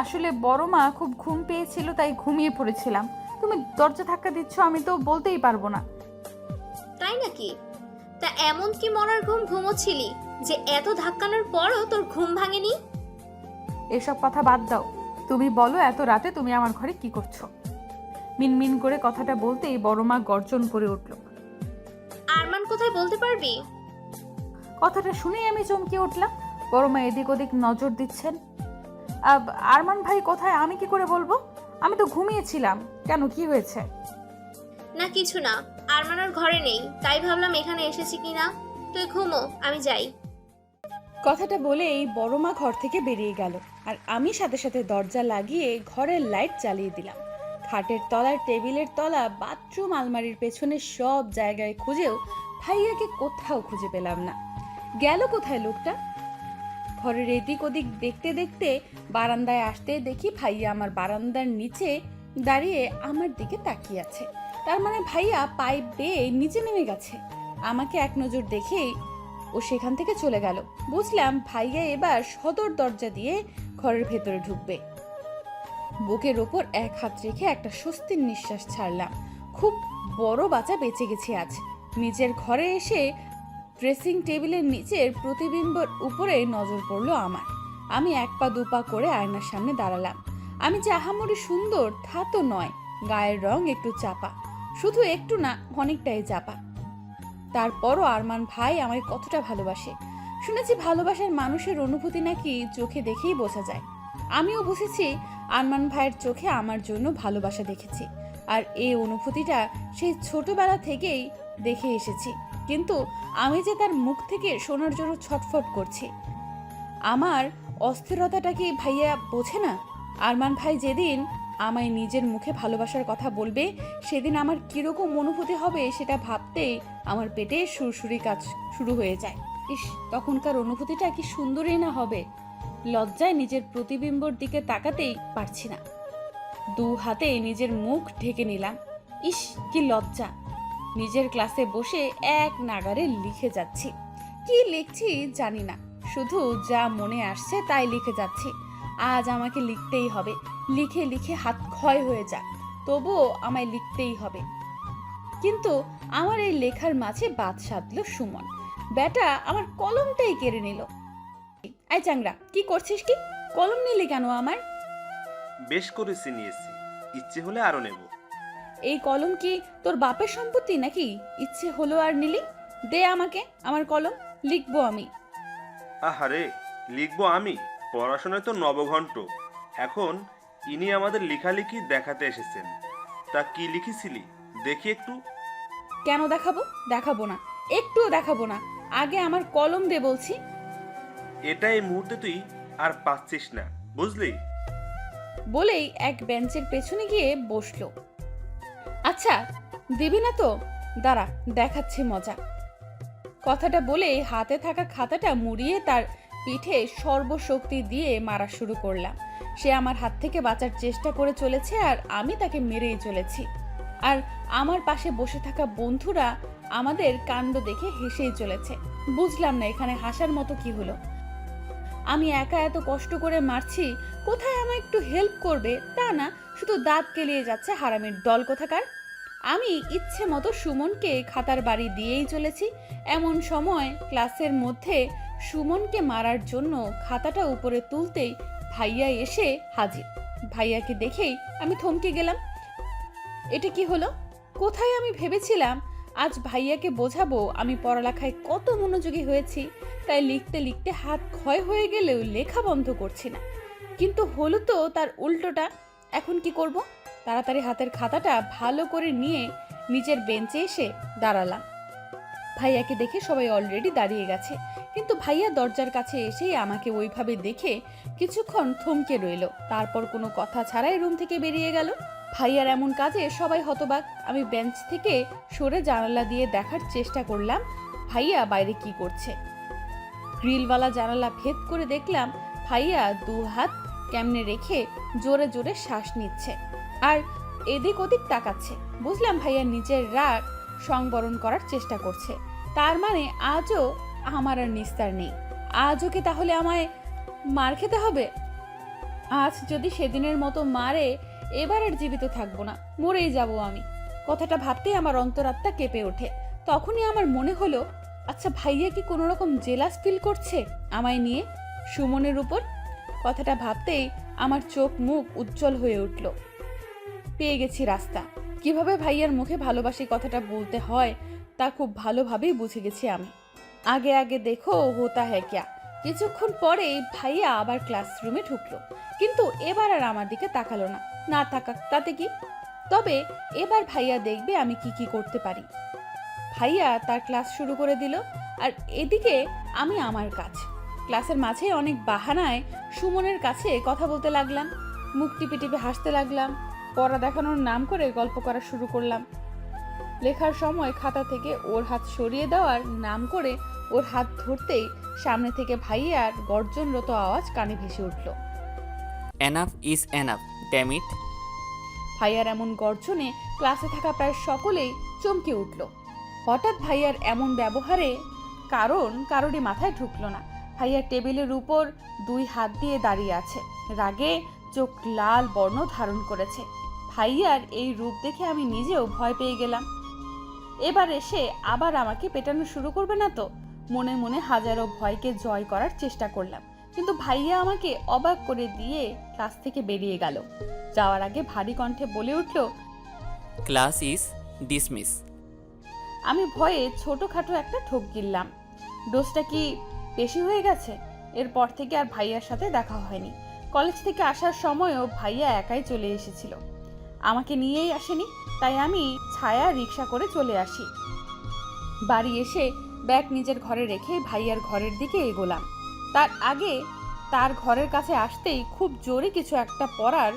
আসলে বড় মা খুব ঘুম পেয়েছিল, তাই ঘুমিয়ে পড়েছিলাম। তুমি দরজা ধাক্কা দিচ্ছ, আমি তো বলতেই পারবো না। তাই নাকি? তা এমন কি মরার ঘুম ঘুমোচ্ছিলি যে এত ধাক্কানোর পরও তোর ঘুম ভাঙেনি? এসব কথা বাদ দাও, তুমি বলো এত রাতে তুমি আমার ঘরে কি করছো? মিনমিন করে কথাটা বলতেই বড় মা গর্জন করে উঠল। আরমান কোথায় বলতে পারবি? কথাটা শুনেই আমি চমকে উঠলাম। বড় মা এদিক ওদিক নজর দিচ্ছেন। আরমান ভাই কোথায় আমি কি করে বলবো? আমি তো ঘুমিয়েছিলাম। কেন, কি হয়েছে? না কিছু না, আরমান ওর ঘরে নেই, তাই ভাবলাম এখানে এসেছি কিনা। তুই ঘুমো, আমি যাই। কথাটা বলেই বড় মা ঘর থেকে বেরিয়ে গেল, আর আমি সাথে সাথে দরজা লাগিয়ে ঘরের লাইট জ্বালিয়ে দিলাম। খাটের তলার, টেবিলের তলা, বাথরুম, আলমারির পেছনে সব জায়গায় খুঁজেও ভাইয়াকে কোথাও খুঁজে পেলাম না। গেল কোথায় লোকটা? ঘরের এদিক ওদিক দেখতে দেখতে বারান্দায় আসতে দেখি ভাইয়া আমার বারান্দার নিচে দাঁড়িয়ে আমার দিকে তাকিয়ে আছে। তার মানে ভাইয়া পাইপ বেয়ে নিচে নেমে গেছে। আমাকে এক নজর দেখেই ও সেখান থেকে চলে গেল। বুঝলাম ভাইয়া এবার সদর দরজা দিয়ে ঘরের ভেতরে ঢুকবে। বুকের ওপর এক হাত রেখে একটা স্বস্তির নিঃশ্বাস ছাড়লাম। খুব বড় বাঁচা বেঁচে গেছি আজ। নিজের ঘরে এসে ড্রেসিং টেবিলের নিচের প্রতিবিম্বর উপরে নজর পড়লো আমার। আমি এক পা দুপা করে আয়নার সামনে দাঁড়ালাম। আমি যে আহামরি সুন্দর তা তো নয়, গায়ের রং একটু চাপা, শুধু একটু না, অনেকটাই চাপা। তারপরও আরমান ভাই আমায় কতটা ভালোবাসে। শুনেছি ভালোবাসার মানুষের অনুভূতি নাকি চোখে দেখেই বোঝা যায়। আমিও বুঝেছি আরমান ভাইয়ের চোখে আমার জন্য ভালোবাসা দেখেছি, আর এই অনুভূতিটা সেই ছোটবেলা থেকেই দেখে এসেছি। কিন্তু আমি যে তার মুখ থেকে শোনার জন্য ছটফট করছি। আমার অস্থিরতাটা কি ভাইয়া বোঝে না? আরমান ভাই যেদিন আমায় নিজের মুখে ভালোবাসার কথা বলবে, সেদিন আমার কিরকম অনুভূতি হবে সেটা ভাবতেই আমার পেটে সুরসুরি কাজ শুরু হয়ে যায়। ইস, তখনকার অনুভূতিটা কি সুন্দরই না হবে। লজ্জায় নিজের প্রতিবিম্বর দিকে তাকাতেই পারছি না। দু হাতে নিজের মুখ ঢেকে নিলাম। ইস, কি লজ্জা। নিজের ক্লাসে বসে এক নাগারে লিখে যাচ্ছি। কি লিখছি জানি না, শুধু যা মনে আসছে তাই লিখে যাচ্ছি। আজ আমাকে লিখতেই হবে। লিখে লিখে হাত ক্ষয় হয়ে যাক, তবুও আমায় লিখতেই হবে। কিন্তু আমার এই লেখার মাঝে বাদ সাধলো সুমন। বেটা আমার কলমটাই কেড়ে নিল। আই চাংরা, কি করছিস? কি কলম নিলি কেন আমার? বেশ করেছি, নিয়েছি, ইচ্ছে হলে আরো নেব। এই কলম কি তোর বাপের সম্পত্তি নাকি? ইচ্ছে হলো আর নিলি? দে আমাকে আমার কলম, লিখবো আমি। আহারে, লিখবো আমি? পড়াশোনায় তো নবঘণ্ট। এখন ইনি আমাদের লেখালেখি দেখাতে এসেছেন। তা কি লিখেছিলি দেখি একটু। কেন দেখাবো? দেখাবো না, একটুও দেখাবো না। আগে আমার কলম দে বলছি। এটা এই মুহূর্তে তুই আর পাচ্ছিস না, বুঝলি? বলেই এক বেঞ্চের পেছনে গিয়ে বসলো। আচ্ছা, দিবি না তো? দাঁড়া, দেখাচ্ছি মজা। কথাটা বলে হাতে থাকা খাতাটা মুড়িয়ে তার পিঠে সর্বশক্তি দিয়ে মারা শুরু করলাম। সে আমার হাত থেকে বাঁচার চেষ্টা করে চলেছে, আর আমি তাকে মেরেই চলেছি। আর আমার পাশে বসে থাকা বন্ধুরা আমাদের কাণ্ড দেখে হেসেই চলেছে। বুঝলাম না এখানে হাসার মতো কি হলো। আমি একা এত কষ্ট করে মারছি, কোথায় আমায় একটু হেল্প করবে তা না, শুধু দাঁত কেলিয়ে যাচ্ছে হারামির দল কোথাকার। আমি ইচ্ছে মতো সুমনকে খাতার বাড়ি দিয়েই চলেছি। এমন সময় ক্লাসের মধ্যে সুমনকে মারার জন্য খাতাটা উপরে তুলতেই ভাইয়া এসে হাজির। ভাইয়াকে দেখেই আমি থমকে গেলাম। এটা কি হলো? কোথায় আমি ভেবেছিলাম আজ ভাইয়াকে বোঝাবো আমি পড়ালেখায় কত মনোযোগী হয়েছি, তাই লিখতে লিখতে হাত ক্ষয় হয়ে গেলেও লেখা বন্ধ করছি না। কিন্তু হলো তো তার উল্টোটা। এখন কি করব? তাড়াতাড়ি হাতের খাতাটা ভালো করে নিয়ে নিজের বেঞ্চে এসে দাঁড়ালাম। ভাইয়াকে দেখে সবাই অলরেডি দাঁড়িয়ে গেছে, কিন্তু ভাইয়া দরজার কাছে এসেই আমাকে ওইভাবে দেখে কিছুক্ষণ থমকে রইল। তারপর কোনো কথা ছাড়াই রুম থেকে বেরিয়ে গেল। ভাইয়ার এমন কাজে সবাই হতবাক। আমি বেঞ্চ থেকে সরে জানালা দিয়ে দেখার চেষ্টা করলাম ভাইয়া বাইরে কি করছে। গ্রিলওয়ালা জানালা ভেদ করে দেখলাম ভাইয়া 2 হাত কেমনে রেখে জোরে জোরে শ্বাস নিচ্ছে আর এদিক ওদিক তাকাচ্ছে। বুঝলাম ভাইয়া নিজের রাগ সংবরণ করার চেষ্টা করছে। তার মানে আজও আমার আর নিস্তার নেই। আজও কি তাহলে আমায় মার খেতে হবে? আজ যদি সেদিনের মতো মারে, এবার আর জীবিত থাকবো না, মরেই যাব আমি। কথাটা ভাবতেই আমার অন্তরাত্মা কেঁপে ওঠে। তখনই আমার মনে হলো, আচ্ছা ভাইয়া কি কোনো রকম জেলাস ফিল করছে আমায় নিয়ে, সুমনের উপর? কথাটা ভাবতেই আমার চোখ মুখ উজ্জ্বল হয়ে উঠল। পেয়ে গেছি রাস্তা। কিভাবে ভাইয়ার মুখে ভালোবাসি কথাটা বলতে হয় তা খুব ভালোভাবেই বুঝে গেছি আমি। আগে আগে দেখো হোতা হ্যাঁ ক্যা। কিছুক্ষণ পরেই ভাইয়া আবার ক্লাসরুমে ঢুকলো, কিন্তু এবার আর আমার দিকে তাকালো না। না তাকাক, তাতে কি? তবে এবার ভাইয়া দেখবে আমি কি কি করতে পারি। ভাইয়া তার ক্লাস শুরু করে দিল, আর এদিকে আমি আমার কাজ। ক্লাসের মাঝে অনেক বাহানায় সুমনের কাছে কথা বলতে লাগলাম, মুখ টিপে টিপে হাসতে লাগলাম, পড়া দেখানোর নাম করে গল্প করা শুরু করলাম। লেখার সময় খাতা থেকে ওর হাত সরিয়ে দেওয়ার নাম করে ওর হাত ধরতেই সামনে থেকে ভাইয়ার গর্জনরত আওয়াজ কানে ভেসে উঠল। Enough is enough, damn it. ভাইয়ার এমন গর্জনে ক্লাসে থাকা প্রায় সকলেই চমকে উঠল। হঠাৎ ভাইয়ার এমন ব্যবহারে কারোরই মাথায় ঢুকলো না। ভাইয়ার টেবিলের উপর 2 হাত দিয়ে দাঁড়িয়ে আছে, রাগে চোখ লাল বর্ণ ধারণ করেছে। ভাইয়ার এই রূপ দেখে আমি নিজেও ভয় পেয়ে গেলাম। এবার এসে আবার আমাকে পেটানো শুরু করবে না তো? মনে মনে হাজারো ভয়কে জয় করার চেষ্টা করলাম, কিন্তু ভাইয়া আমাকে অবাক করে দিয়ে ক্লাস থেকে বেরিয়ে গেল। যাওয়ার আগে ভারী কণ্ঠে বলে উঠল, ক্লাস ইজ ডিসমিস। আমি ভয়ে ছোটখাটো একটা ঠোক গিললাম। ডোজটা কি বেশি হয়ে গেছে? এরপর থেকে আর ভাইয়ার সাথে দেখা হয়নি। কলেজ থেকে আসার সময়ও ভাইয়া একাই চলে এসেছিল, আমাকে নিয়েই আসেনি। তাই আমি ছায়া রিক্সা করে চলে আসি। বাড়ি এসে ব্যাগ নিজের ঘরে রেখে ভাইয়ার ঘরের দিকে এগোলাম। তার আগে তার ঘরের কাছে আসতেই খুব জোরে কিছু একটা পড়ার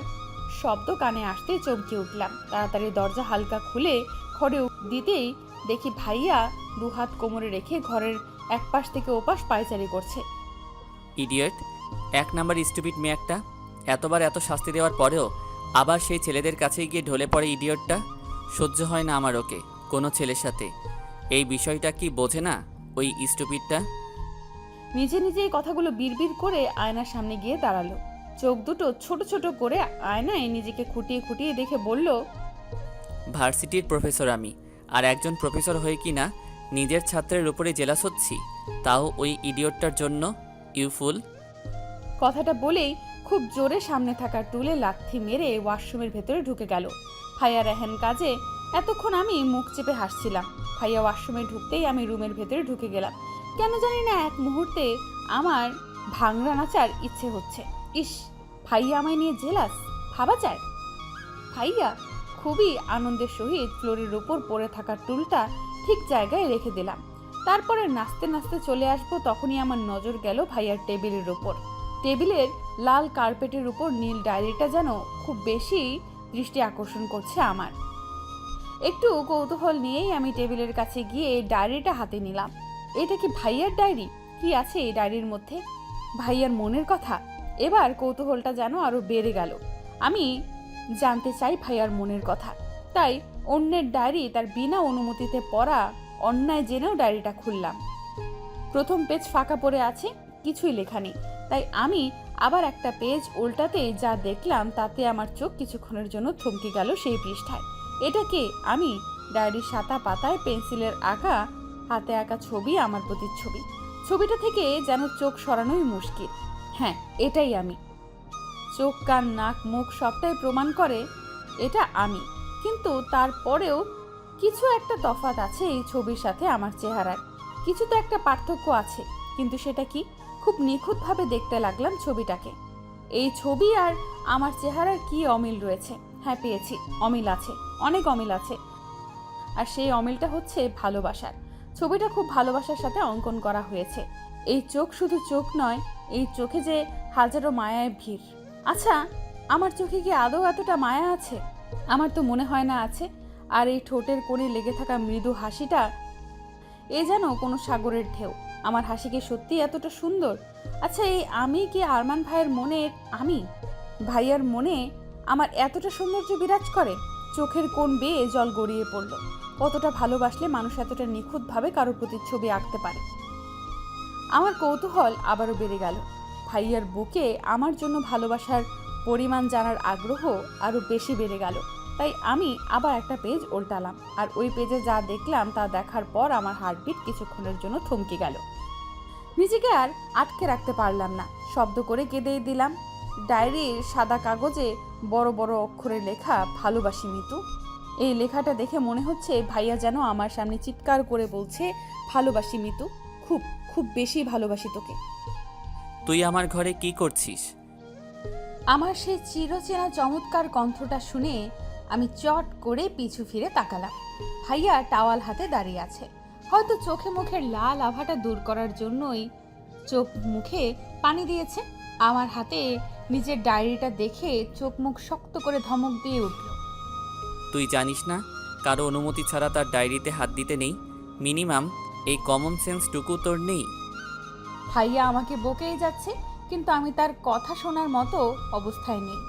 শব্দ কানে আসতেই চমকে উঠলাম। তাড়াতাড়ি দরজা হালকা খুলে ঘরে দিতেই দেখি ভাইয়া 2 হাত কোমরে রেখে ঘরের এক পাশ থেকে ওপাশ পায়চারি করছে। ইডিয়েট, 1 নাম্বার স্টুপিড মেয়ে একটা। এতবার এত শাস্তি দেওয়ার পরেও আবার সেই ছেলেদের কাছেই গিয়ে ঢলে পড়ে ইডিয়েটটা। সহ্য হয় না আমার ওকে কোনো ছেলের সাথে। এই বিষয়টা কি বোঝে না ওই স্টুপিডটা? নিজে নিজে এই কথাগুলো বিড়বিড় করে আয়নার সামনে গিয়ে দাঁড়ালো। চোখ দুটো ছোট ছোট করে আয়নায় নিজেকে খুঁটিয়ে খুঁটিয়ে দেখে বলল, ভার্সিটির প্রফেসর আমি, আর একজন প্রফেসর হয়ে কি না নিজের ছাত্রের উপরে জেলাস হচ্ছি, তাও ওই ইডিয়েটটার জন্য। ইউ ফুল। কথাটা বলেই খুব জোরে সামনে থাকা টুলে লাথি মেরে ওয়াশরুমের ভেতরে ঢুকে গেল। ভাইয়া রেহেন কাজে এতক্ষণ আমি মুখ চেপে হাসছিলাম। ভাইয়া ওয়াশরুমে ঢুকতেই আমি রুমের ভেতরে ঢুকে গেলাম। কেন জানি না এক মুহূর্তে আমার ভাংড়া নাচার ইচ্ছে হচ্ছে। ইস, ভাইয়া আমায় নিয়ে জেলাস, ভাবা যায়? ভাইয়া খুবই আনন্দের সহিত ফ্লোরের উপর পড়ে থাকা টুলটা ঠিক জায়গায় রেখে দিলাম। তারপরে নাচতে নাচতে চলে আসবো, তখনই আমার নজর গেল ভাইয়ার টেবিলের উপর। টেবিলের লাল কার্পেটের উপর নীল ডায়েরিটা যেন খুব বেশি দৃষ্টি আকর্ষণ করছে আমার। একটু কৌতূহল নিয়েই আমি টেবিলের কাছে গিয়ে ডায়েরিটা হাতে নিলাম। এটা কি ভাইয়ার ডায়েরি? কি আছে এই ডায়েরির মধ্যে? ভাইয়ার মনের কথা। এবার কৌতূহলটা যেন আরো বেড়ে গেল। আমি জানতে চাই ভাইয়ার মনের কথা। তাই অন্যের ডায়েরি তার বিনা অনুমতিতে পড়া অন্যায় জেনেও ডায়েরিটা খুললাম। প্রথম পেজ ফাঁকা পড়ে আছে, কিছুই লেখা নেই। তাই আমি আবার একটা পেজ উল্টাতে যা দেখলাম তাতে আমার চোখ কিছুক্ষণের জন্য থমকে গেল সেই পৃষ্ঠায়। এটা কে? আমি। ডায়েরির সাদা পাতায় পেন্সিলের আঁকা হাতে আঁকা ছবি, আমার প্রতিচ্ছবি। ছবিটা থেকে যেন চোখ সরানোই মুশকিল। হ্যাঁ, এটাই আমি। চোখ, কান, নাক, মুখ সবটাই প্রমাণ করে এটা আমি। কিন্তু তারপরেও কিছু একটা তফাৎ আছে এই ছবির সাথে আমার চেহারার। কিছু তো একটা পার্থক্য আছে, কিন্তু সেটা কি? খুব নিখুঁতভাবে দেখতে লাগলাম ছবিটাকে। এই ছবি আর আমার চেহারার কি অমিল রয়েছে? হ্যাঁ, পেয়েছি, অমিল আছে, অনেক অমিল আছে। আর সেই অমিলটা হচ্ছে ভালোবাসার। ছবিটা খুব ভালোবাসার সাথে অঙ্কন করা হয়েছে। এই চোখ শুধু চোখ নয়, এই চোখে যে হাজারো মায়ায় ভিড়। আচ্ছা, আমার চোখে কি আদৌ এতটা মায়া আছে? আমার তো মনে হয় না আছে। আর এই ঠোঁটের কোণে লেগে থাকা মৃদু হাসিটা, এ যেন কোনো সাগরের ঢেউ। আমার হাসি কি সত্যি এতটা সুন্দর? আচ্ছা, এই আমি কি আরমান ভাইয়ের মনের আমি? ভাইয়ার মনে আমার এতটা সৌন্দর্য বিরাজ করে? চোখের কোণ বেয়ে জল গড়িয়ে পড়ল। কতটা ভালোবাসলে মানুষ এতটা নিখুঁতভাবে কারোর প্রতি ছবি আঁকতে পারে? আমার কৌতূহল আবারও বেড়ে গেল। ভাইয়ার বুকে আমার জন্য ভালোবাসার পরিমাণ জানার আগ্রহ আরও বেশি বেড়ে গেল। তাই আমি আবার একটা পেজ উল্টালাম, আর ওই পেজে যা দেখলাম তা দেখার পর আমার হার্টবিট কিছুক্ষণের জন্য থমকে গেল। নিজেকে আর আটকে রাখতে পারলাম না, শব্দ করে কেঁদেই দিলাম। ডায়েরির সাদা কাগজে বড় বড় অক্ষরে লেখা, ভালোবাসি মিতু। এই লেখাটা দেখে মনে হচ্ছে ভাইয়া যেন আমার সামনে চিৎকার করে বলছে, ভালোবাসি মিতু, খুব খুব বেশি ভালোবাসি তোকে। তুই আমার ঘরে কি করছিস? আমার সেই চিরচেনা চমৎকার কণ্ঠটা শুনে আমি চট করে পিছু ফিরে তাকালাম। ভাইয়া টাওয়াল হাতে দাঁড়িয়ে আছে। হয়তো চোখে মুখের লাল আভাটা দূর করার জন্যই চোখ মুখে পানি দিয়েছে। আমার হাতে নিজের ডায়েরিটা দেখে চোখ মুখ শক্ত করে ধমক দিয়ে উঠল। তুই জানিস না কারো অনুমতি ছাড়া তার ডায়েরিতে হাত দিতে নেই? মিনিমাম এই কমন সেন্সটুকু তোর নেই? ভাইয়া আমাকে বকেই যাচ্ছে, কিন্তু আমি তার কথা শোনার মতো অবস্থায় নেই।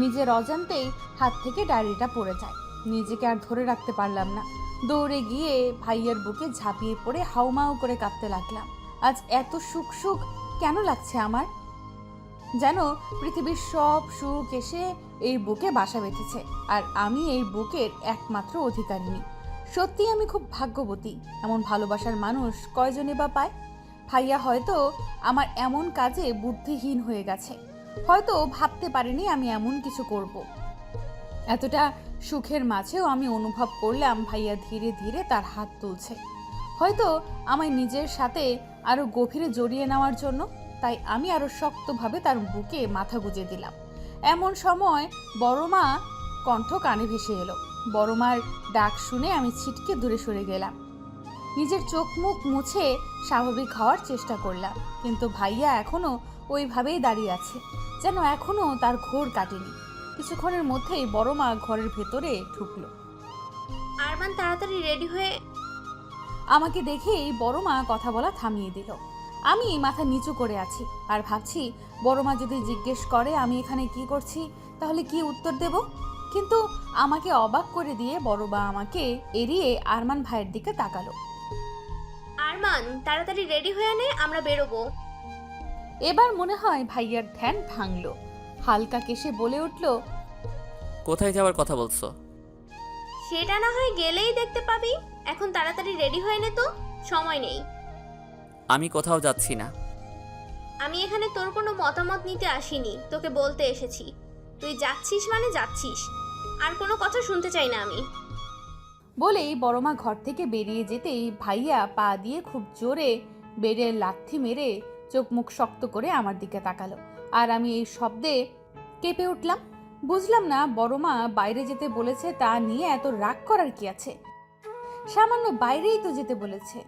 নিজের অজান্তেই হাত থেকে ডায়েরিটা পড়ে যায়। নিজেকে আর ধরে রাখতে পারলাম না। দৌড়ে গিয়ে ভাইয়ার বুকে ঝাঁপিয়ে পড়ে হাউমাউ করে কাঁদতে লাগলাম। আজ এত সুখ সুখ কেন লাগছে আমার? যেন পৃথিবীর সব সুখ এসে এই বুকে বাসা বেঁধেছে, আর আমি এই বুকের একমাত্র অধিকারিণী। সত্যি আমি খুব ভাগ্যবতী। এমন ভালোবাসার মানুষ কয়জনে বা পায়? ভাইয়া হয়তো আমার এমন কাজে বুদ্ধিহীন হয়ে গেছে, হয়তো ভাবতে পারিনি আমি এমন কিছু করব। এতটা সুখের মাঝেও আমি অনুভব করলাম ভাইয়া ধীরে ধীরে তার হাত তুলছে, হয়তো আমায় নিজের সাথে আরো গভীরে জড়িয়ে নেওয়ার জন্য। তাই আমি আরো শক্তভাবে তার বুকে মাথা গুঁজে দিলাম। এমন সময় বড় মা কণ্ঠ কানে ভেসে এলো। বড় মার ডাক শুনে আমি ছিটকে দূরে সরে গেলাম। নিজের চোখ মুখ মুছে স্বাভাবিক হওয়ার চেষ্টা করলাম, কিন্তু ভাইয়া এখনো ওইভাবেই দাঁড়িয়ে আছে, যেন এখনো তার ঘোর কাটেনি। কিছুক্ষণের মধ্যেই বড় মা ঘরের ভেতরে ঢুকলো। আরমান তাড়াতাড়ি রেডি হয়ে। আমাকে দেখেই বড় মা কথা বলা থামিয়ে দিল। আমি মাথা নিচু করে আছি আর ভাবছি, বড় মা যদি জিজ্ঞেস করে আমি এখানে কি করছি, তাহলে কি উত্তর দেব? কিন্তু আমাকে অবাক করে দিয়ে বড় মা আমাকে এড়িয়ে আরমান ভাইয়ের দিকে তাকালো। আরমান তাড়াতাড়ি রেডি হয়ে নে, আমরা বেরোবো। এবার মনে হয় ভাইয়ার ধ্যান ভাঙলো। হালকা কেশে বলে উঠল, কোথায় যাওয়ার কথা বলছো? সেটা না হয় গেলেই দেখতে পাবি। এখন তাড়াতাড়ি রেডি হয়ে নে, তো সময় নেই। আমি কোথাও যাচ্ছি না। আমি এখানে তোর কোনো মতামত নিতে আসিনি, তোকে বলতে এসেছি। তুই যাচ্ছিস মানে যাচ্ছিস, আর কোনো কথা শুনতে চাই না আমি। বলেই বড়মা ঘর থেকে বেরিয়ে যেতেই ভাইয়া পা দিয়ে খুব জোরে বেডের লাথি মেরে চোখ মুখ শক্ত করে আমার দিকে তাকালো। আর আমি এই শব্দে কেঁপে উঠলাম। বুঝলাম না বড়মা বাইরে যেতে বলেছে তা নিয়ে এত রাগ করার কি আছে। সামান্য বাইরেই তো যেতে বলেছে,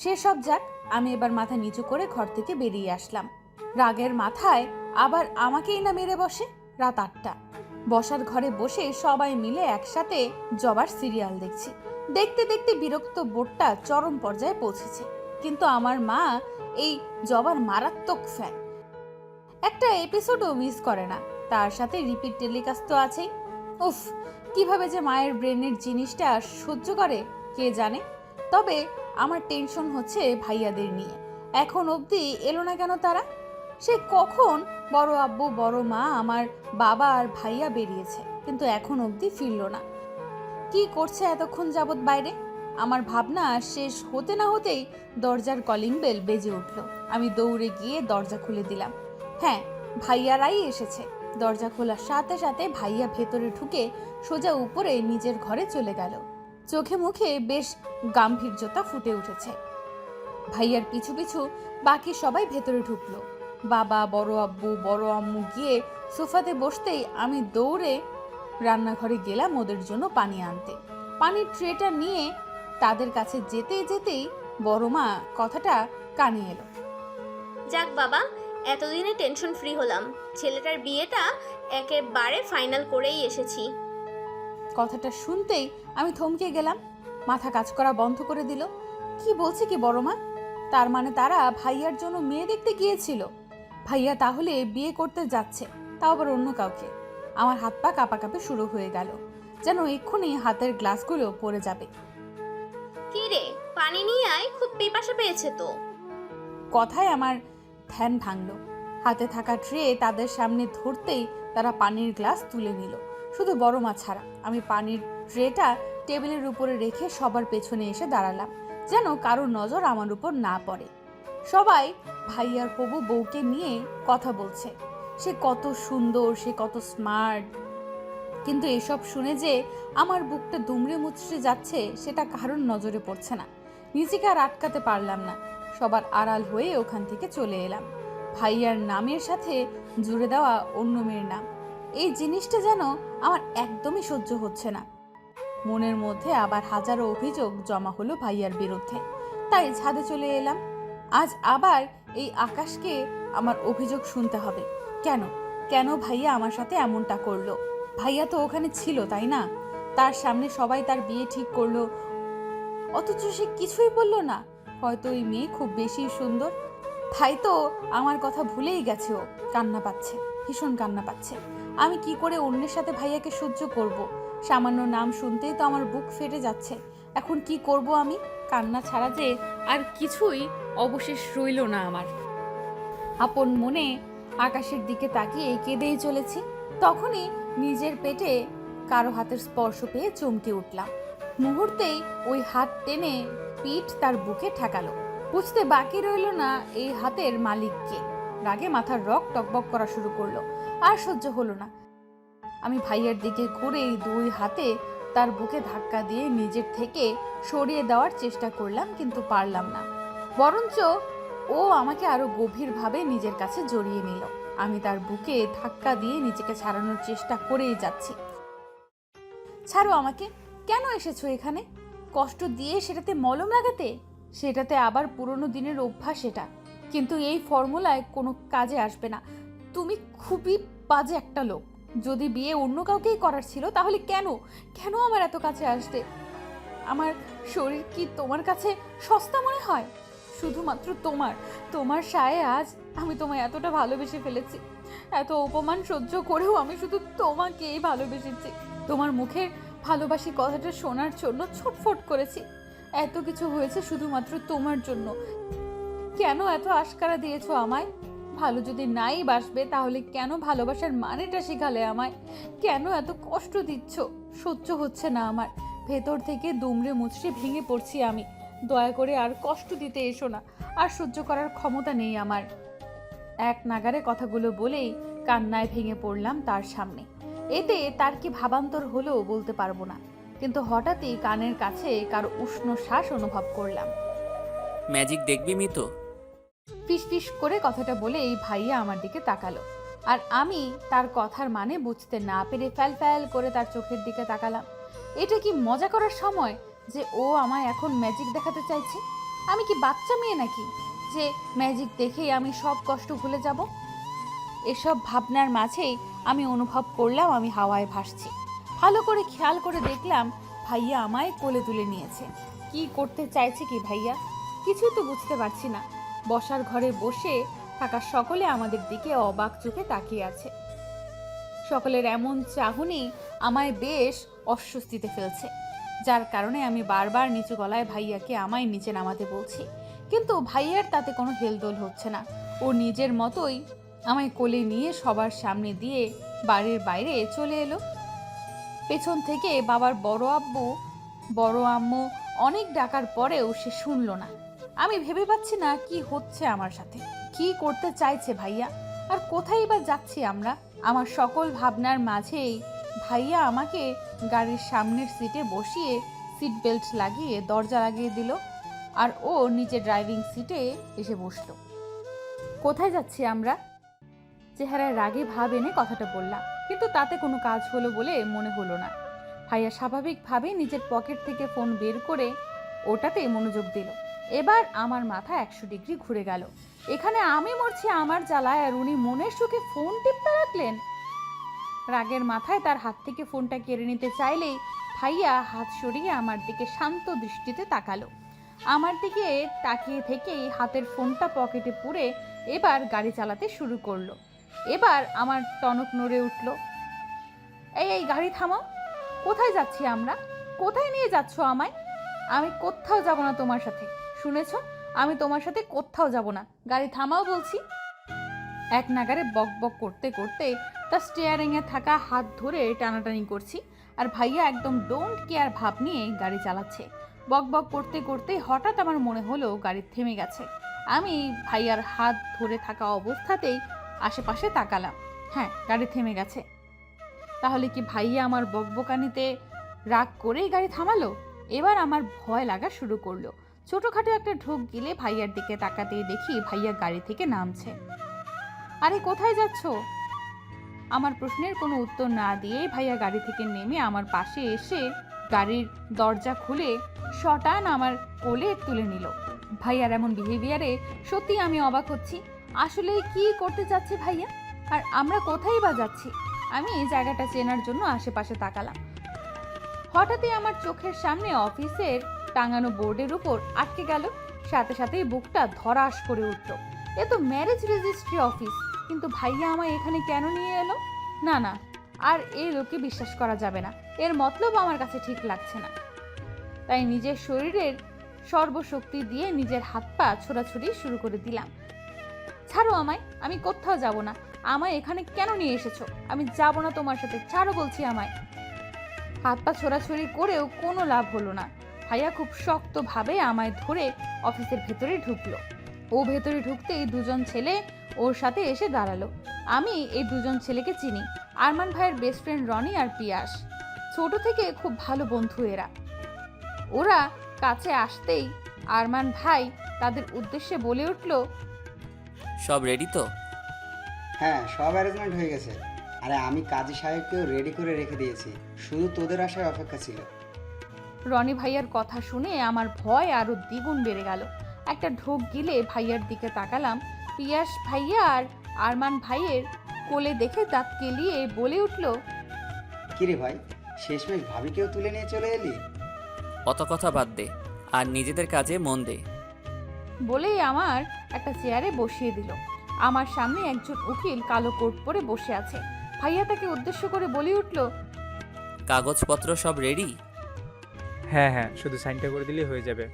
সেসব যাক। আমি এবার মাথা নিচু করে ঘর থেকে বেরিয়ে আসলাম। রাগের মাথায় আবার আমাকেই না মেরে বসে। রাত 8টা। বসার ঘরে বসে সবাই মিলে একসাথে জবার সিরিয়াল দেখছি। দেখতে দেখতে বিরক্ত বোর্ডটা চরম পর্যায়ে পৌঁছেছে। কিন্তু আমার মা এই জবার মারাত্মক ফ্যান, একটা এপিসোডও মিস করে না। তার সাথে রিপিট টেলিকাস্ট তো আছেই। উফ, কিভাবে যে মায়ের ব্রেনের জিনিসটা সহ্য করে কে জানে। তবে আমার টেনশন হচ্ছে ভাইয়াদের নিয়ে। এখন অবধি এলো না কেন তারা? সে কখন বড় আব্বু বড় মা আমার বাবা আর ভাইয়া বেরিয়েছে, কিন্তু এখন অবধি ফিরল না। কি করছে এতক্ষণ যাবৎ বাইরে? আমার ভাবনা শেষ হতে না হতেই দরজার কলিং বেল বেজে উঠল। আমি দৌড়ে গিয়ে দরজা খুলে দিলাম। হ্যাঁ, ভাইয়ারাই এসেছে। দরজা খোলার সাথে সাথে ভাইয়া ভেতরে ঢুকে সোজা উপরে নিজের ঘরে চলে গেল। চোখে মুখে বেশ গাম্ভীর্যতা ফুটে উঠেছে। ভাইয়ার পিছু পিছু বাকি সবাই ভেতরে ঢুকলো। বাবা, বড় আব্বু, বড় আম্মু গিয়ে সোফাতে বসতেই আমি দৌড়ে রান্নাঘরে গেলাম ওদের জন্য পানি আনতে। পানির ট্রেটা নিয়ে তাদের কাছে যেতেই যেতেই বড় মা কথাটা কানে এলো। যাক বাবা, এতদিনে টেনশন ফ্রি হলাম। ছেলেটার বিয়েটা একেবারে ফাইনাল করেই এসেছি। কথাটা শুনতেই আমি থমকে গেলাম। মাথা কাজ করা বন্ধ করে দিল। কি বলছে কি বড় মা? তার মানে তারা ভাইয়ার জন্য মেয়ে দেখতে গিয়েছিল। ভাইয়া তাহলে বিয়ে করতে যাচ্ছে, তাও আবার অন্য কাউকে। আমার হাত পা কাঁপাকাঁপি শুরু হয়ে গেল, যেন এক্ষুনি হাতের গ্লাসগুলো পড়ে যাবে। কি রে, পানি নিয়ে আয়, খুব পিপাসা পেয়েছে তো। কথায় আমার ধ্যান ভাঙল। হাতে থাকা ট্রে তাদের সামনে ধরতেই তারা পানির গ্লাস তুলে নিল, শুধু বড় মা ছাড়া। আমি পানির ট্রেটা টেবিলের উপরে রেখে সবার পেছনে এসে দাঁড়ালাম, যেন কারোর নজর আমার উপর না পড়ে। সবাই ভাইয়ার হবু বউকে নিয়ে কথা বলছে, সে কত সুন্দর, সে কত স্মার্ট। কিন্তু এসব শুনে যে আমার বুকটা দুমড়ে মুচড়ে যাচ্ছে সেটা কারোর নজরে পড়ছে না। নিজেকে আর আটকাতে পারলাম না, সবার আড়াল হয়ে ওখান থেকে চলে এলাম। ভাইয়ার নামের সাথে জুড়ে দেওয়া অন্য মেয়ের নাম, এই জিনিসটা যেন আমার একদমই সহ্য হচ্ছে না। মনের মধ্যে আবার হাজারো অভিযোগ জমা হলো ভাইয়ার বিরুদ্ধে, তাই ছাদে চলে এলাম। আজ আবার এই আকাশকে আমার অভিযোগ শুনতে হবে। কেন কেন ভাইয়া আমার সাথে এমনটা করলো? ভাইয়া তো ওখানে ছিল, তাই না? তার সামনে সবাই তার বিয়ে ঠিক করলো, অথচ সে কিছুই বললো না। হয়তো ওই মেয়ে খুব বেশি সুন্দর, তাই তো আমার কথা ভুলেই গেছে। ও কান্না পাচ্ছে, ভীষণ কান্না পাচ্ছে। আমি কি করে অন্যের সাথে ভাইয়াকে সহ্য করব? সামান্য নাম শুনতেই তো আমার বুক ফেটে যাচ্ছে। এখন কি করব আমি? কান্না ছাড়া যে আর কিছুই অবশেষ রইল না আমার। আপন মনে আকাশের দিকে তাকিয়ে কেঁদেই চলেছি, তখনই নিজের পেটে কারো হাতের স্পর্শ পেয়ে চমকে উঠলাম। মুহূর্তেই ওই হাত টেনে পিঠ তার বুকে ঠেকালো। বুঝতে বাকি রইল না এই হাতের মালিককে। রাগে মাথার রক টকবক করা শুরু করলো, আর সহ্য হলো না। আমি ভাইয়ের দিকে ঘুরেই দুই হাতে তার বুকে ধাক্কা দিয়ে নিজের থেকে সরিয়ে দেওয়ার চেষ্টা করলাম, কিন্তু পারলাম না। বরঞ্চ ও আমাকে আরো গভীরভাবে নিজের কাছে জড়িয়ে নিল। আমি তার বুকে ধাক্কা দিয়ে নিজেকে ছাড়ানোর চেষ্টা করেই যাচ্ছি। ছাড়ো আমাকে। কেন এসেছো এখানে? কষ্ট দিয়ে সেটাতে মলম লাগাতে? সেটাতে আবার পুরনো দিনের অভ্যাস এটা, কিন্তু এই ফর্মুলায় কোনো কাজে আসবে না। তুমি খুবই বাজে একটা লোক। যদি বিয়ে অন্য কাউকেই করার ছিল তাহলে কেন কেন আমার এত কাছে আসতে? আমার শরীর কি তোমার কাছে সস্তা মনে হয়? শুধুমাত্র তোমার সায়ে আজ আমি তোমায় এতটা ভালোবেসে ফেলেছি। এত অপমান সহ্য করেও আমি শুধু তোমাকেই ভালোবেসেছি। তোমার মুখের ভালোবাসি কথাটা শোনার জন্য ছটফট করেছি। এত কিছু হয়েছে শুধুমাত্র তোমার জন্য। কেন এত আশকারা দিয়েছো আমায়? ভালো যদি নাই বাসবে তাহলে কেন ভালোবাসার মানেটা শেখালে আমায়? কেন এত কষ্ট দিচ্ছ? সহ্য হচ্ছে না আমার। ভেতর থেকে দুমড়ে মুচড়ে ভেঙে পড়ছি আমি। দয়া করে আর কষ্ট দিতে এসো না, আর সহ্য করার ক্ষমতা নেই আমার। এক নাগারে কথাগুলো বলেই কান্নায় ভেঙে পড়লাম তার সামনে। এতে তার কি ভাবান্তর হলো বলতে পারবো না, কিন্তু হঠাৎই কানের কাছে কারো উষ্ণ শ্বাস অনুভব করলাম। ম্যাজিক দেখবি মিতো? ফিসফিস করে কথাটা বলে এই ভাইয়া আমার দিকে তাকালো, আর আমি তার কথার মানে বুঝতে না পেরে ফ্যাল ফ্যাল করে তার চোখের দিকে তাকালাম। এটা কি মজা করার সময় যে ও আমায় এখন ম্যাজিক দেখাতে চাইছে? আমি কি বাচ্চা মেয়ে নাকি যে ম্যাজিক দেখেই আমি সব কষ্ট ভুলে যাব? এসব ভাবনার মাঝেই আমি অনুভব করলাম আমি হাওয়ায় ভাসছি। ভালো করে খেয়াল করে দেখলাম ভাইয়া আমায় কোলে তুলে নিয়েছে। কি করতে চাইছে কি ভাইয়া? কিছুই তো বুঝতে পারছি না। বসার ঘরে বসে থাকা সকলে আমাদের দিকে অবাক চোখে তাকিয়ে আছে। সকলের এমন চাহনি আমায় বেশ অস্বস্তিতে ফেলছে, যার কারণে আমি বারবার নিচু গলায় ভাইয়াকে আমায় নিচে নামাতে বলছি, কিন্তু ভাইয়ার তাতে কোনো হেলদোল হচ্ছে না। ও নিজের মতোই আমায় কোলে নিয়ে সবার সামনে দিয়ে বাড়ির বাইরে চলে এলো। পেছন থেকে বাবার বড় আব্বু বড় আম্মু অনেক ডাকার পরেও সে শুনলো না। আমি ভেবে পাচ্ছি না কি হচ্ছে আমার সাথে, কি করতে চাইছে ভাইয়া, আর কোথায় বা যাচ্ছি আমরা। আমার সকল ভাবনার মাঝেই ভাইয়া আমাকে গাড়ির সামনের সিটে বসিয়ে সিট বেল্ট লাগিয়ে দরজা লাগিয়ে দিল, আর ও নিচে ড্রাইভিং সিটে এসে বসলো। কোথায় যাচ্ছি আমরা? চেহারায় রাগে ভাব এনে কথাটা বললাম, কিন্তু তাতে কোনো কাজ হলো বলে মনে হলো না। ভাইয়া স্বাভাবিকভাবে নিজের পকেট থেকে ফোন বের করে ওটাতেই মনোযোগ দিল। এবার আমার মাথা 100 ডিগ্রি ঘুরে গেল। এখানে আমি মরছি আমার জ্বালায়, আর উনি মনের সুখে ফোন টিপতে রাখলেন। রাগের মাথায় তার হাত থেকে ফোনটা কেড়ে নিতে চাইলেই ভাইয়া হাত সরিয়ে আমার দিকে শান্ত দৃষ্টিতে তাকালো। আমার দিকে তাকিয়ে থেকেই হাতের ফোনটা পকেটে পুরে এবার গাড়ি চালাতে শুরু করলো। এবার আমার টনক নড়ে উঠল। এই গাড়ি থামাও, কোথায় যাচ্ছি আমরা? কোথায় নিয়ে যাচ্ছ আমায়? আমি কোথাও যাব না তোমার সাথে, শুনেছো? আমি তোমার সাথে কোথাও যাব না, গাড়ি থামাও বলছি। এক নাগারে বক বক করতে করতে তার স্টিয়ারিংয়ে থাকা হাত ধরে টানাটানি করছি, আর ভাইয়া একদম ডোন্ট কেয়ার ভাব নিয়ে গাড়ি চালাচ্ছে। বক বক করতে করতে হঠাৎ আমার মনে হলো গাড়ি থেমে গেছে। আমি ভাইয়ার হাত ধরে থাকা অবস্থাতেই আশেপাশে তাকালাম। হ্যাঁ, গাড়ি থেমে গেছে। তাহলে কি ভাইয়া আমার বকবকানিতে রাগ করেই গাড়ি থামালো? এবার আমার ভয় লাগা শুরু করলো। ছোটোখাটো একটা ঢোক গিলে ভাইয়ার দিকে তাকাতেই দেখি ভাইয়া গাড়ি থেকে নামছে। আরে কোথায় যাচ্ছ? আমার প্রশ্নের কোনো উত্তর না দিয়েই ভাইয়া গাড়ি থেকে নেমে আমার পাশে এসে গাড়ির দরজা খুলে শটান আমার কোলে তুলে নিল। ভাইয়ার এমন বিহেভিয়ারে সত্যি আমি অবাক হচ্ছি। আসলে কি করতে চাচ্ছে ভাইয়া, আর আমরা কোথায় বা যাচ্ছি? আমি এই জায়গাটা চেনার জন্য আশেপাশে তাকালাম। হঠাৎই আমার চোখের সামনে অফিসের টাঙানো বোর্ডের উপর আটকে গেল। সাথে সাথেই বুকটা ধরাস করে উঠল। এ তো ম্যারেজ রেজিস্ট্রি অফিস, কিন্তু ভাইয়া আমায় এখানে কেন নিয়ে এলো? না না, আর এই লোককে বিশ্বাস করা যাবে না। এর মতলব আমার কাছে ঠিক লাগছে না। তাই নিজের শরীরের সর্বশক্তি দিয়ে নিজের হাত পা ছোড়াছুড়ি শুরু করে দিলাম। ছাড়ো আমায়, আমি কোথাও যাব না। আমায় এখানে কেন নিয়ে এসেছো? আমি যাব না তোমার সাথে, ছাড়ো বলছি আমায়। হাত পা ছোড়াছুড়ি করেও কোনো লাভ হলো না। ভাইয়া খুব শক্তভাবে আমায় ধরে অফিসের ভেতরে ঢুকলো। ও ভেতরে ঢুকতেই দুজন ছেলে ওর সাথে এসে দাঁড়ালো। আমি এই দুজন ছেলেকে চিনি, আরমান ভাইয়ের বেস্ট ফ্রেন্ড রনি আর পিয়াস। ছোট থেকে খুব ভালো বন্ধু এরা। ওরা কাছে আসতেই আরমান ভাই তাদের উদ্দেশ্যে বলে উঠল, সব রেডি তো? হ্যাঁ, সব অ্যারেঞ্জমেন্ট হয়ে গেছে। আরে আমি কাজী সাহেবকেও রেডি করে রেখে দিয়েছি, শুধু তোদের আসার অপেক্ষা ছিল। রনি ভাইয়ার কথা শুনে আমার ভয় আরো দ্বিগুণ বেড়ে গেল। একটা ঢোক গিলে ভাইয়ার দিকে তাকালাম। পিয়াস ভাইয়া আর আরমান ভাইয়ের কোলে দেখে দাঁত কেলিয়ে বলে উঠল, কিরে ভাই, শেষমেশ ভাবিকেও তুলে নিয়ে চলে এলি? অত কথা বাদ দে, আর নিজেদের কাজে মন দে। বলেই আমার একটা চেয়ারে বসিয়ে দিল। আমার সামনে একজন উকিল কালো কোট পরে বসে আছে। ভাইয়া তাকে উদ্দেশ্য করে বলে উঠল, কাগজপত্র সব রেডি? হ্যাঁ হ্যাঁ, শুধু সাইনটা করে দিলেই হয়ে যাবে।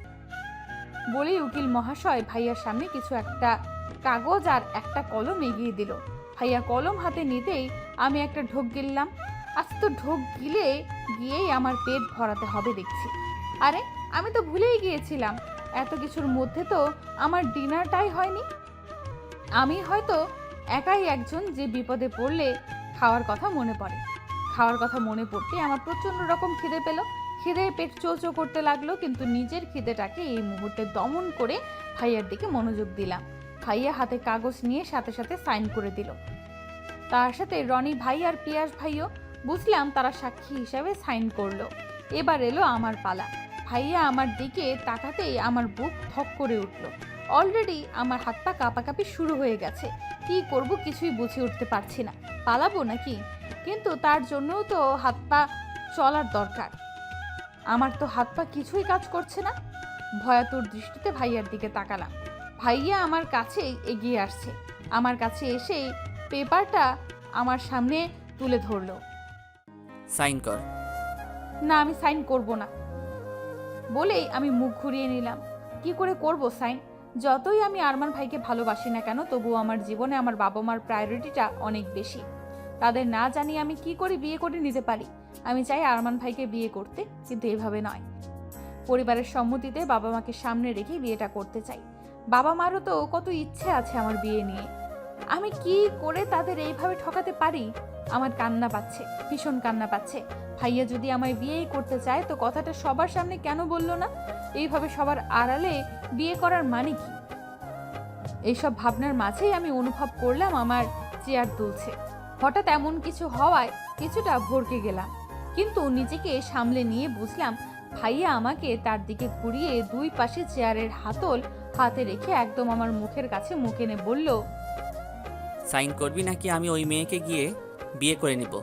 বলেই উকিল মহাশয় ভাইয়ার সামনে কিছু একটা কাগজ আর একটা কলম এগিয়ে দিল। ভাইয়া কলম হাতে নিতেই আমি একটা ঢোক গিললাম। আজ তো ঢোক গিলে গিয়েই আমার পেট ভরাতে হবে দেখছি। আরে আমি তো ভুলেই গিয়েছিলাম, এত কিছুর মধ্যে তো আমার ডিনারটাই হয়নি। আমি হয়তো একাই একজন যে বিপদে পড়লে খাওয়ার কথা মনে পড়ে। খাওয়ার কথা মনে পড়তে আমার প্রচণ্ড রকম খিদে পেল। খিদে পেট চোচো করতে লাগলো, কিন্তু নিজের খিদেটাকে এই মুহূর্তে দমন করে ভাইয়ার দিকে মনোযোগ দিলাম। ভাইয়া হাতে কাগজ নিয়ে সাথে সাথে সাইন করে দিল। তার সাথে রনি ভাই আর পিয়াস ভাইও, বুঝলাম তারা সাক্ষী হিসাবে সাইন করলো। এবার এলো আমার পালা। ভাইয়া আমার দিকে তাকাতেই আমার বুক ধক করে উঠল। অলরেডি আমার হাত পা কাঁপাকাঁপি শুরু হয়ে গেছে। কি করব কিছুই বুঝে উঠতে পারছি না। পালাবো নাকি? কিন্তু তার জন্যও তো হাত পা চলার দরকার। আমার তো হাত পা কিছুই কাজ করছে না। ভয়াতুর দৃষ্টিতে ভাইয়ার দিকে তাকালাম। ভাইয়া আমার কাছেই এগিয়ে আসছে। আমার কাছে এসেই পেপারটা আমার সামনে তুলে ধরলো। সাইন কর। না, আমি সাইন করব না বলেই আমি মুখ ঘুরিয়ে নিলাম। কি করে করব সাইন? যতই আমি আরমান ভাইকে ভালোবাসি না কেন, তবুও আমার জীবনে আমার বাবা মার প্রায়োরিটিটা অনেক বেশি। তাদের না জানি আমি কি করে বিয়ে করে নিতে পারি। আমি চাই আরমান ভাইকে বিয়ে করতে, কিন্তু এভাবে নয়। পরিবারের সম্মতিতে বাবা মাকে সামনে রেখে বিয়েটা করতে চাই। বাবা মারও তো কত ইচ্ছে আছে আমার বিয়ে নিয়ে। আমি কি করে তাদের এইভাবে ঠকাতে পারি? আমার কান্না পাচ্ছে, ভীষণ কান্না পাচ্ছে। ভাইয়া যদি আমায় বিয়েই করতে চায় তো কথাটা সবার সামনে কেন বললো না? এইভাবে সবার আড়ালে বিয়ে করার মানে কি? এইসব ভাবনার মাঝেই আমি অনুভব করলাম আমার চেয়ার দুলছে। হঠাৎ এমন কিছু হওয়ায় কিছুটা ভরকে গেলাম, কিন্তু নিজেকে সামলে নিয়ে বুঝলাম ভাইয়া আমাকে তার দিকে ঘুরিয়ে দুই পাশে চেয়ারের হাতল হাতে রেখে একদম আমার মুখের কাছে মুখ এনে বলল, সাইন করবি নাকি আমি ওই মেয়েকে গিয়ে বিয়ে করে নিব,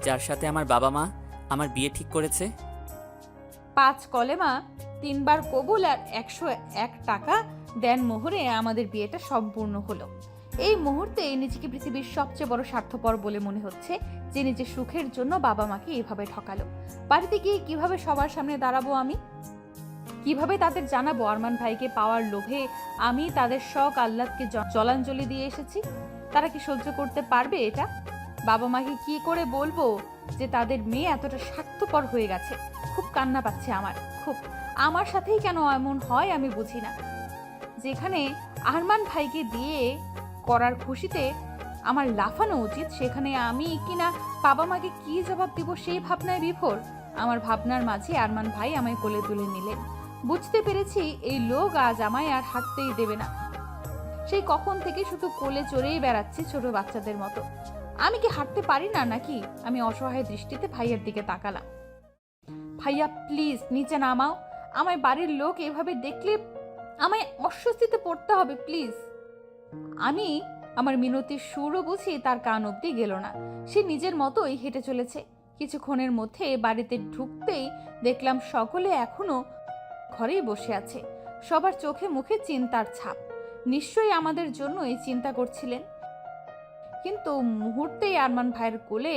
যার সাথে আমার বাবা মা আমার বিয়ে ঠিক করেছে। 5 কলেমা 3 বার কবুল আর 101 টাকা দেন মোহরে আমাদের বিয়েটা সম্পূর্ণ হলো। এই মুহূর্তে নিজেকে পৃথিবীর সবচেয়ে বড় স্বার্থপর বলে মনে হচ্ছে যে নিজের সুখের জন্য বাবা মাকে এভাবে ঠকালো। বাড়িতে গিয়ে কিভাবে সবার সামনে দাঁড়াবো আমি? কিভাবে তাদের জানাবো আরমান ভাইকে পাওয়ার লোভে আমি তাদের শখ আহ্লাদকে জলাঞ্জলি দিয়ে এসেছি? তারা কি সহ্য করতে পারবে এটা? বাবা মাকে কি করে বলবো যে তাদের মেয়ে এতটা স্বার্থপর হয়ে গেছে? খুব কান্না পাচ্ছে আমার, খুব। আমার সাথেই কেন এমন হয় আমি বুঝি না। যেখানে আরমান ভাইকে দিয়ে করার খুশিতে আমার লাফানো উচিত, সেখানে আমি কিনা বাবা মাকে কি জবাব দিব সেই ভাবনায় বিভোর। আমার ভাবনার মাঝে আরমান ভাই আমায় কোলে তুলে নিলেন। বুঝতে পেরেছি এই লোক আজ আমায় আর হাঁটতেই দেবে না। সেই কখন থেকে শুধু কোলে চড়েই বেড়াচ্ছি ছোট বাচ্চাদের মতো। আমি কি হাঁটতে পারি না নাকি? আমি অসহায় দৃষ্টিতে ভাইয়ার দিকে তাকালাম। ভাইয়া প্লিজ নিচে নামাও, আমায় বাড়ির লোক এভাবে দেখলে আমায় অস্বস্তিতে পড়তে হবে, প্লিজ। আমি আমার মিনতির সুরও বুঝি তার কান অব্দি গেল না। সে নিজের মতোই হেঁটে চলেছে। কিছুক্ষণের মধ্যে বাড়িতে ঢুকতেই দেখলাম সকলে এখনো ঘরেই বসে আছে। সবার চোখে মুখে চিন্তার ছাপ। নিশ্চয়ই আমাদের জন্যই চিন্তা করছিলেন। কিন্তু মুহূর্তেই আরমান ভাইয়ের কোলে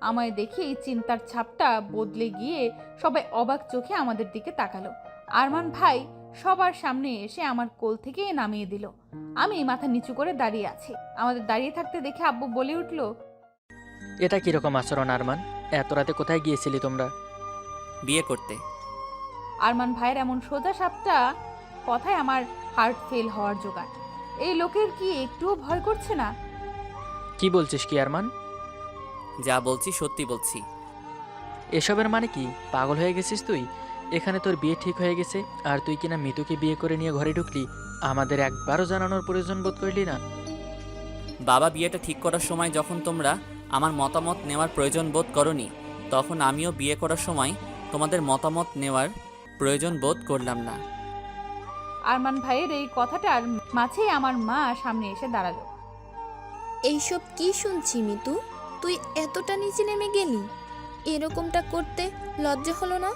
আমায় দেখে চিন্তার ছাপটা বদলে গিয়ে সবাই অবাক চোখে আমাদের দিকে তাকালো। আরমান ভাই সবার সামনে এসে আমার কোল থেকে নামিয়ে দিল। আমি মাথা নিচু করে দাঁড়িয়ে আছি। আমাদের দাঁড়িয়ে থাকতে দেখে আব্বু বলে উঠল, এটা কিরকম আচরণ আরমান? এত রাতে কোথায় গিয়েছিলি তোমরা? বিয়ে করতে। আরমান ভাইয়ের এমন সোজা সাপটা কথায় আমার হার্ট ফেল হওয়ার জোগাড়। এই লোকের কি একটুও ভয় করছে না? কি বলছিস কি আরমান? যা বলছি সত্যি বলছি। এসবের মানে কি? পাগল হয়ে গেছিস তুই? এখানে তোর বিয়ে ঠিক হয়ে গেছে আর তুই কিনা মিতুকে বিয়ে করে নিয়ে ঘরে ঢুকলি। আমাদের একবারও জানানোর প্রয়োজন বোধ করলি না? বাবা বিয়েটা ঠিক করার সময় যখন তোমরা আমার মতামত নেওয়ার প্রয়োজন বোধ করনি, তখন আমিও বিয়ে করার সময় তোমাদের মতামত নেওয়ার প্রয়োজন বোধ করলাম না। আরমান ভাইয়ের এই কথাটার মাঝেই আমার মা সামনে এসে দাঁড়ালো। এইসব কি শুনছি মিতু? তুই এতটা নিচে নেমে গেলি? এরকমটা করতে লজ্জা হলো না?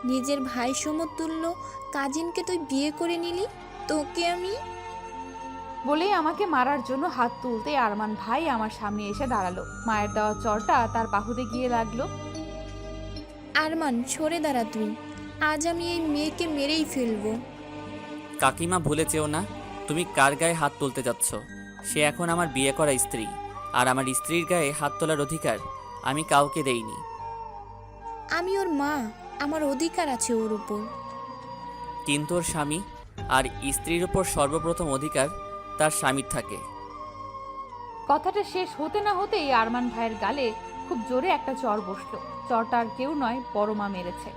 নিজের ভাই সমতুল্য কাজিনকে তুই বিয়ে করে নিলি। তোকে আমি বলেই আমাকে মারার জন্য হাত তুলতে আরমান ভাই আমার সামনে এসে দাঁড়ালো। মায়ের দেওয়া চরটা তার বাহুতে গিয়ে লাগলো। আরমান সরে দাঁড়া তুই। আজ আমি এই মেয়েকে মেরেই ফেলবো। কাকিমা ভুলে চেও না, তুমি কার গায়ে হাত তুলতে যাচ্ছ? সে এখন আমার বিয়ে করা স্ত্রী, আর আমার স্ত্রীর গায়ে হাত তোলার অধিকার আমি কাউকে দেইনি। আমি ওর মা, আমার অধিকার আছে ওর উপর। কিন্তু ওর স্বামী আর স্ত্রীর উপর সর্বপ্রথম অধিকার তার স্বামীর থাকে। কথাটা শেষ হতে না হতেই আরমান ভাইয়ের গালে খুব জোরে একটা চর বসলো। চরটা আর কেউ নয়, বড় মা মেরেছে।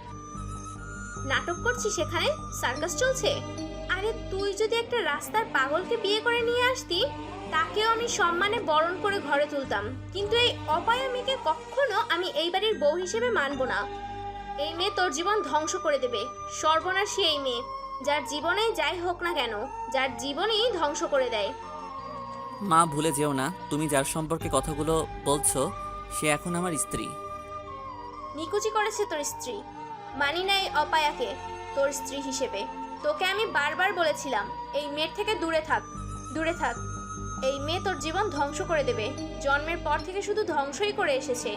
নাটক করছিস সেখানে? সার্কাস চলছে? আরে তুই যদি একটা রাস্তার পাগলকে বিয়ে করে নিয়ে আসতি, তাকেও আমি সম্মানে বরণ করে ঘরে তুলতাম। কিন্তু এই অপায়া মেয়েকে কখনো আমি এই বাড়ির বউ হিসেবে মানব না। এই মেয়ে তোর জীবন ধ্বংস করে দেবে। সর্বনাশী এই মেয়ে, যার জীবনে যাই হোক না কেন, যার জীবনেই ধ্বংস করে দেয়। মা ভুলে যেও না, তুমি যার সম্পর্কে কথাগুলো বলছো সে এখন আমার স্ত্রী। নিকুচি করেছে তোর স্ত্রী। মানি না এই অপায়াকে তোর স্ত্রী হিসেবে। তোকে আমি বারবার বলেছিলাম এই মেয়ের থেকে দূরে থাক, দূরে থাক। এই মেয়ে তোর জীবন ধ্বংস করে দেবে। জন্মের পর থেকে শুধু ধ্বংসই করে এসেছে।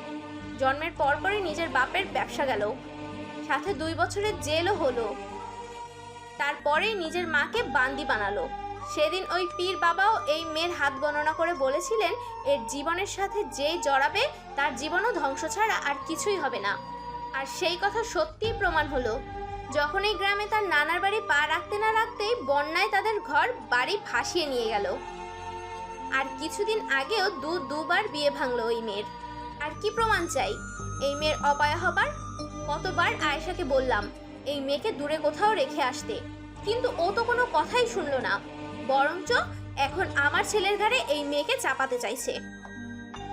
জন্মের পরপরই নিজের বাপের ব্যবসা গেল, সাথে 2 বছরের জেলও হলো। তারপরে নিজের মাকে বান্দি বানালো। সেদিন ওই পীর বাবাও এই মেয়ের হাত গণনা করে বলেছিলেন এর জীবনের সাথে যেই জড়াবে তার জীবনও ধ্বংস ছাড়া আর কিছুই হবে না। আর সেই কথা সত্যিই প্রমাণ হলো যখন এই গ্রামে তার নানার বাড়ি পা রাখতে না রাখতেই বন্যায় তাদের ঘর বাড়ি ভাসিয়ে নিয়ে গেল। আর কিছুদিন আগেও দুবার বিয়ে ভাঙলো ওই মেয়ের। আর কি প্রমাণ চাই এই মেয়ের অপায়া হবার? কতবার আয়েশাকে বললাম এই মেয়েকে দূরে কোথাও রেখে আসতে, কিন্তু ও তো কোনো কথাই শুনলো না। বরঞ্চ এখন আমার ছেলের ঘাড়ে এই মেয়েকে চাপাতে চাইছে।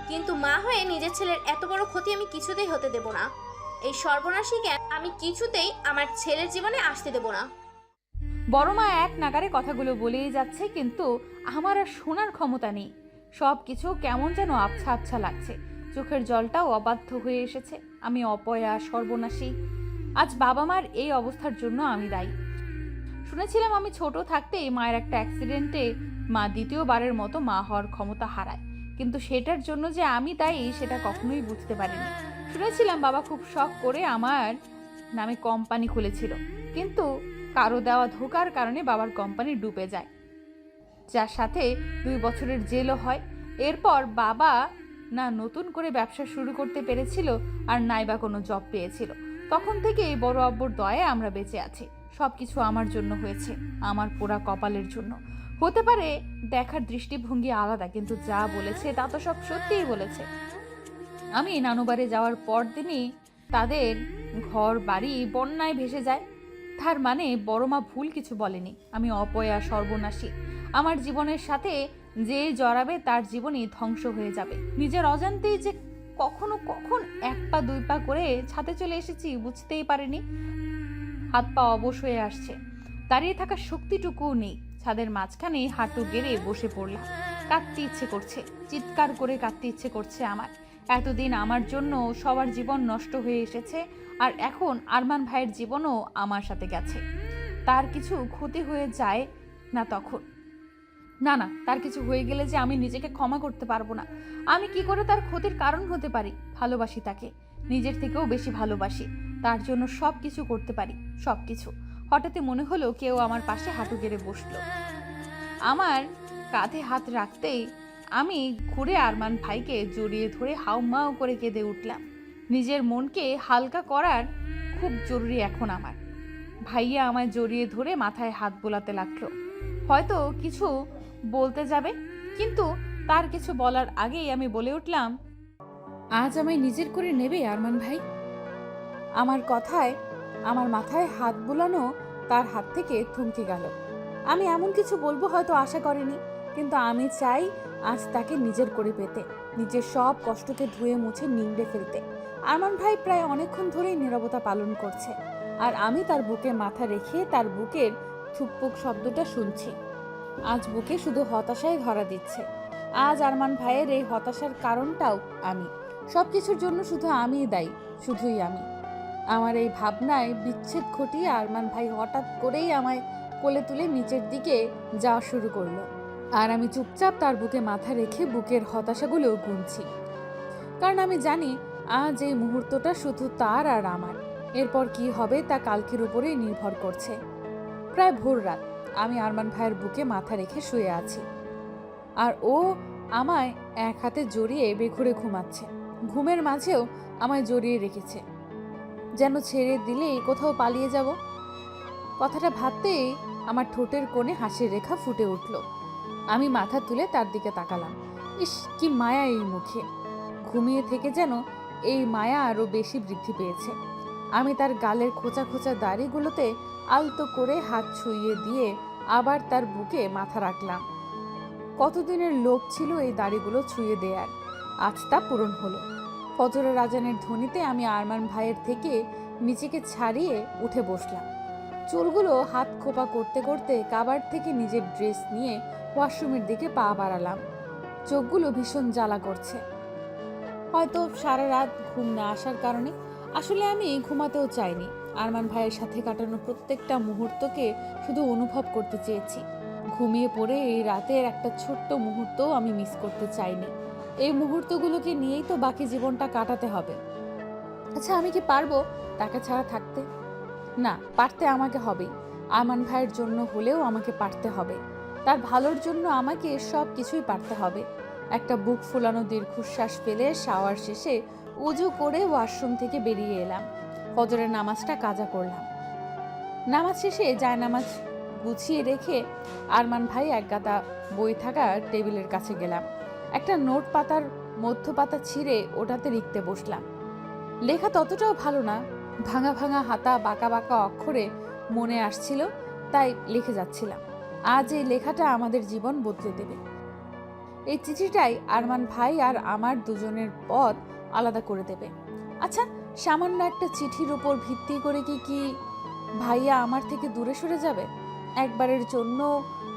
কিন্তু মা হয়ে নিজের ছেলের এত বড় ক্ষতি আমি কিছুতেই হতে দেব না। এই সর্বনাশী জ্ঞান আমি কিছুতেই আমার ছেলের জীবনে আসতে দেব না। বড় মা এক নাগারে কথাগুলো বলেই যাচ্ছে, কিন্তু আমার আর শোনার ক্ষমতা নেই। সব কিছু কেমন যেন আবছা আবছা লাগছে। চোখের জলটাও অবাধ্য হয়ে এসেছে। আমি অপয়া, সর্বনাশী। আজ বাবা মার এই অবস্থার জন্য আমি দায়ী। শুনেছিলাম আমি ছোট থাকতেই মায়ের একটা অ্যাক্সিডেন্টে মা দ্বিতীয়বারের মতো মা হওয়ার ক্ষমতা হারায়, কিন্তু সেটার জন্য যে আমি দায়ী সেটা কখনোই বুঝতে পারিনি। শুনেছিলাম বাবা খুব শখ করে আমার নামে কোম্পানি খুলেছিল, কিন্তু কারো দেওয়া ধোকার কারণে বাবার কোম্পানি ডুবে যায়, যার সাথে 2 বছরের জেলও হয়। এরপর বাবা না নতুন করে ব্যবসা শুরু করতে পেরেছিল আর নাই বা কোনো জব পেয়েছিল। তখন থেকে বড় আব্বুর দয়ায় আমরা বেঁচে আছি। সব কিছু আমার জন্য হয়েছে, আমার পোড়া কপালের জন্য। হতে পারে দেখার দৃষ্টিভঙ্গি আলাদা, কিন্তু যা বলেছে তা তো সব সত্যিই বলেছে। আমি নানুবাড়ি যাওয়ার পর দিনই তাদের ঘর বাড়ি বন্যায় ভেসে যায়। তার মানে বড় মা ভুল কিছু বলেনি। আমি অপয়া, সর্বনাশী। আমার জীবনের সাথে যে জড়াবে তার জীবনই ধ্বংস হয়ে যাবে। নিজের অজান্তেই যে কখন 1 পা 2 পা করে ছাদে চলে এসেছি বুঝতেই পারিনি। হাত পা অবশ হয়ে আসছে, দাঁড়িয়ে থাকার শক্তিটুকুও নেই। ছাদের মাঝখানে হাঁটু গেড়ে বসে পড়লাম। কাঁদতে ইচ্ছে করছে, চিৎকার করে কাঁদতে ইচ্ছে করছে আমার। এতদিন আমার জন্য সবার জীবন নষ্ট হয়ে এসেছে, আর এখন আরমান ভাইয়ের জীবনও আমার সাথে গেছে। তার কিছু ক্ষতি হয়ে যায় না তখন? না, তার কিছু হয়ে গেলে যে আমি নিজেকে ক্ষমা করতে পারবো না। আমি কি করে তার ক্ষতির কারণ হতে পারি? ভালোবাসি তাকে, নিজের থেকেও বেশি ভালোবাসি। তার জন্য সব কিছু করতে পারি, সব কিছু। হঠাৎই মনে হলো কেউ আমার পাশে হাঁটু গেড়ে বসলো। আমার কাঁধে হাত রাখতেই আমি ঘুরে আরমান ভাইকে জড়িয়ে ধরে হাউমাউ করে কেঁদে উঠলাম। নিজের মনকে হালকা করার খুব জরুরি এখন আমার। ভাইয়া আমায় জড়িয়ে ধরে মাথায় হাত বোলাতে লাগলো, হয়তো কিছু বলতে যাবে, কিন্তু তার কিছু বলার আগেই আমি বলে উঠলাম, আজ আমায় নিজের করে নেবে আরমান ভাই? আমার কথায় আমার মাথায় হাত বোলানো তার হাত থেকে থমকে গেল। আমি এমন কিছু বলবো হয়তো আশা করেনি, কিন্তু আমি চাই আজ তাকে নিজের করে পেতে, নিজের সব কষ্টকে ধুয়ে মুছে নিংড়ে ফেলতে। আরমান ভাই প্রায় অনেকক্ষণ ধরেই নীরবতা পালন করছে, আর আমি তার বুকে মাথা রেখে তার বুকের থুকপুক শব্দটা শুনছি। আজ বুকে শুধু হতাশাই ধরা দিচ্ছে। আজ আরমান ভাইয়ের এই হতাশার কারণটাও আমি। সব কিছুর জন্য শুধু আমিই দায়ী, শুধুই আমি। আমার এই ভাবনায় বিচ্ছেদ ঘটিয়ে আরমান ভাই হঠাৎ করেই আমায় কোলে তুলে নিচের দিকে যাওয়া শুরু করলো, আর আমি চুপচাপ তার বুকে মাথা রেখে বুকের হতাশাগুলো গুনছি। কারণ আমি জানি আজ এই মুহূর্তটা শুধু তার আর আমার। এরপর কি হবে তা কালকের উপরেই নির্ভর করছে। প্রায় ভোর রাত, আমি আরমান ভাইয়ের বুকে মাথা রেখে শুয়ে আছি, আর ও আমায় এক হাতে জড়িয়ে বেঘুরে ঘুমাচ্ছে। ঘুমের মাঝেও আমায় জড়িয়ে রেখেছে, যেন ছেড়ে দিলেই কোথাও পালিয়ে যাব। কথাটা ভাবতেই আমার ঠোঁটের কোণে হাসির রেখা ফুটে উঠল। আমি মাথা তুলে তার দিকে তাকালাম। ইস, কি মায়া এই মুখে! ঘুমিয়ে থেকে যেন এই মায়া আরো বেশি বৃদ্ধি পেয়েছে। আমি তার গালের খোঁচা খোঁচা দাড়িগুলোতে আলতো করে হাত ছুঁয়ে দিয়ে আবার তার বুকে মাথা রাখলাম। কতদিনের লোভ ছিল এই দাড়িগুলো ছুঁয়ে দেয়ার, আজ তা পূরণ হলো। ফজরের আজানের ধ্বনিতে আমি আরমান ভাইয়ের থেকে নিজেকে ছাড়িয়ে উঠে বসলাম। চুলগুলো হাত খোপা করতে করতে কাবার্ড থেকে নিজের ড্রেস নিয়ে ওয়াশরুমের দিকে পা বাড়ালাম। চোখগুলো ভীষণ জ্বালা করছে, হয়তো সারা রাত ঘুম না আসার কারণে। আসলে আমি ঘুমাতেও চাইনি, আরমান ভাইয়ের সাথে কাটানো প্রত্যেকটা মুহূর্তকে শুধু অনুভব করতে চেয়েছি। ঘুমিয়ে পড়ে এই রাতের একটা ছোট্ট মুহূর্তও আমি মিস করতে চাইনি। এই মুহূর্তগুলোকে নিয়েই তো বাকি জীবনটা কাটাতে হবে। আচ্ছা, আমি কি পারবো তাকে ছাড়া থাকতে? না, পারতে আমাকে হবেই। আরমান ভাইয়ের জন্য হলেও আমাকে পারতে হবে। তার ভালোর জন্য আমাকে সব কিছুই পারতে হবে। একটা বুক ফুলানো দীর্ঘশ্বাস ফেলে শাওয়ার শেষে উজু করে ওয়াশরুম থেকে বেরিয়ে এলাম। ফজরের নামাজটা কাজা করলাম। নামাজ শেষে জায়নামাজ গুছিয়ে রেখে আরমান ভাই এক গাদা বই থাকা টেবিলের কাছে গেলাম। একটা নোট পাতার মধ্য পাতা ছিঁড়ে ওটাতে লিখতে বসলাম। লেখা ততটাও ভালো না, ভাঙা ভাঙা হাতা, বাঁকা বাঁকা অক্ষরে মনে আসছিল, তাই লিখে যাচ্ছিলাম। আজ এই লেখাটা আমাদের জীবন বদলে দেবে। এই চিঠিটাই আরমান ভাই আর আমার দুজনের পথ আলাদা করে দেবে। আচ্ছা, সামান্য একটা চিঠির উপর ভিত্তি করে কি ভাইয়া আমার থেকে দূরে সরে যাবে? একবারের জন্য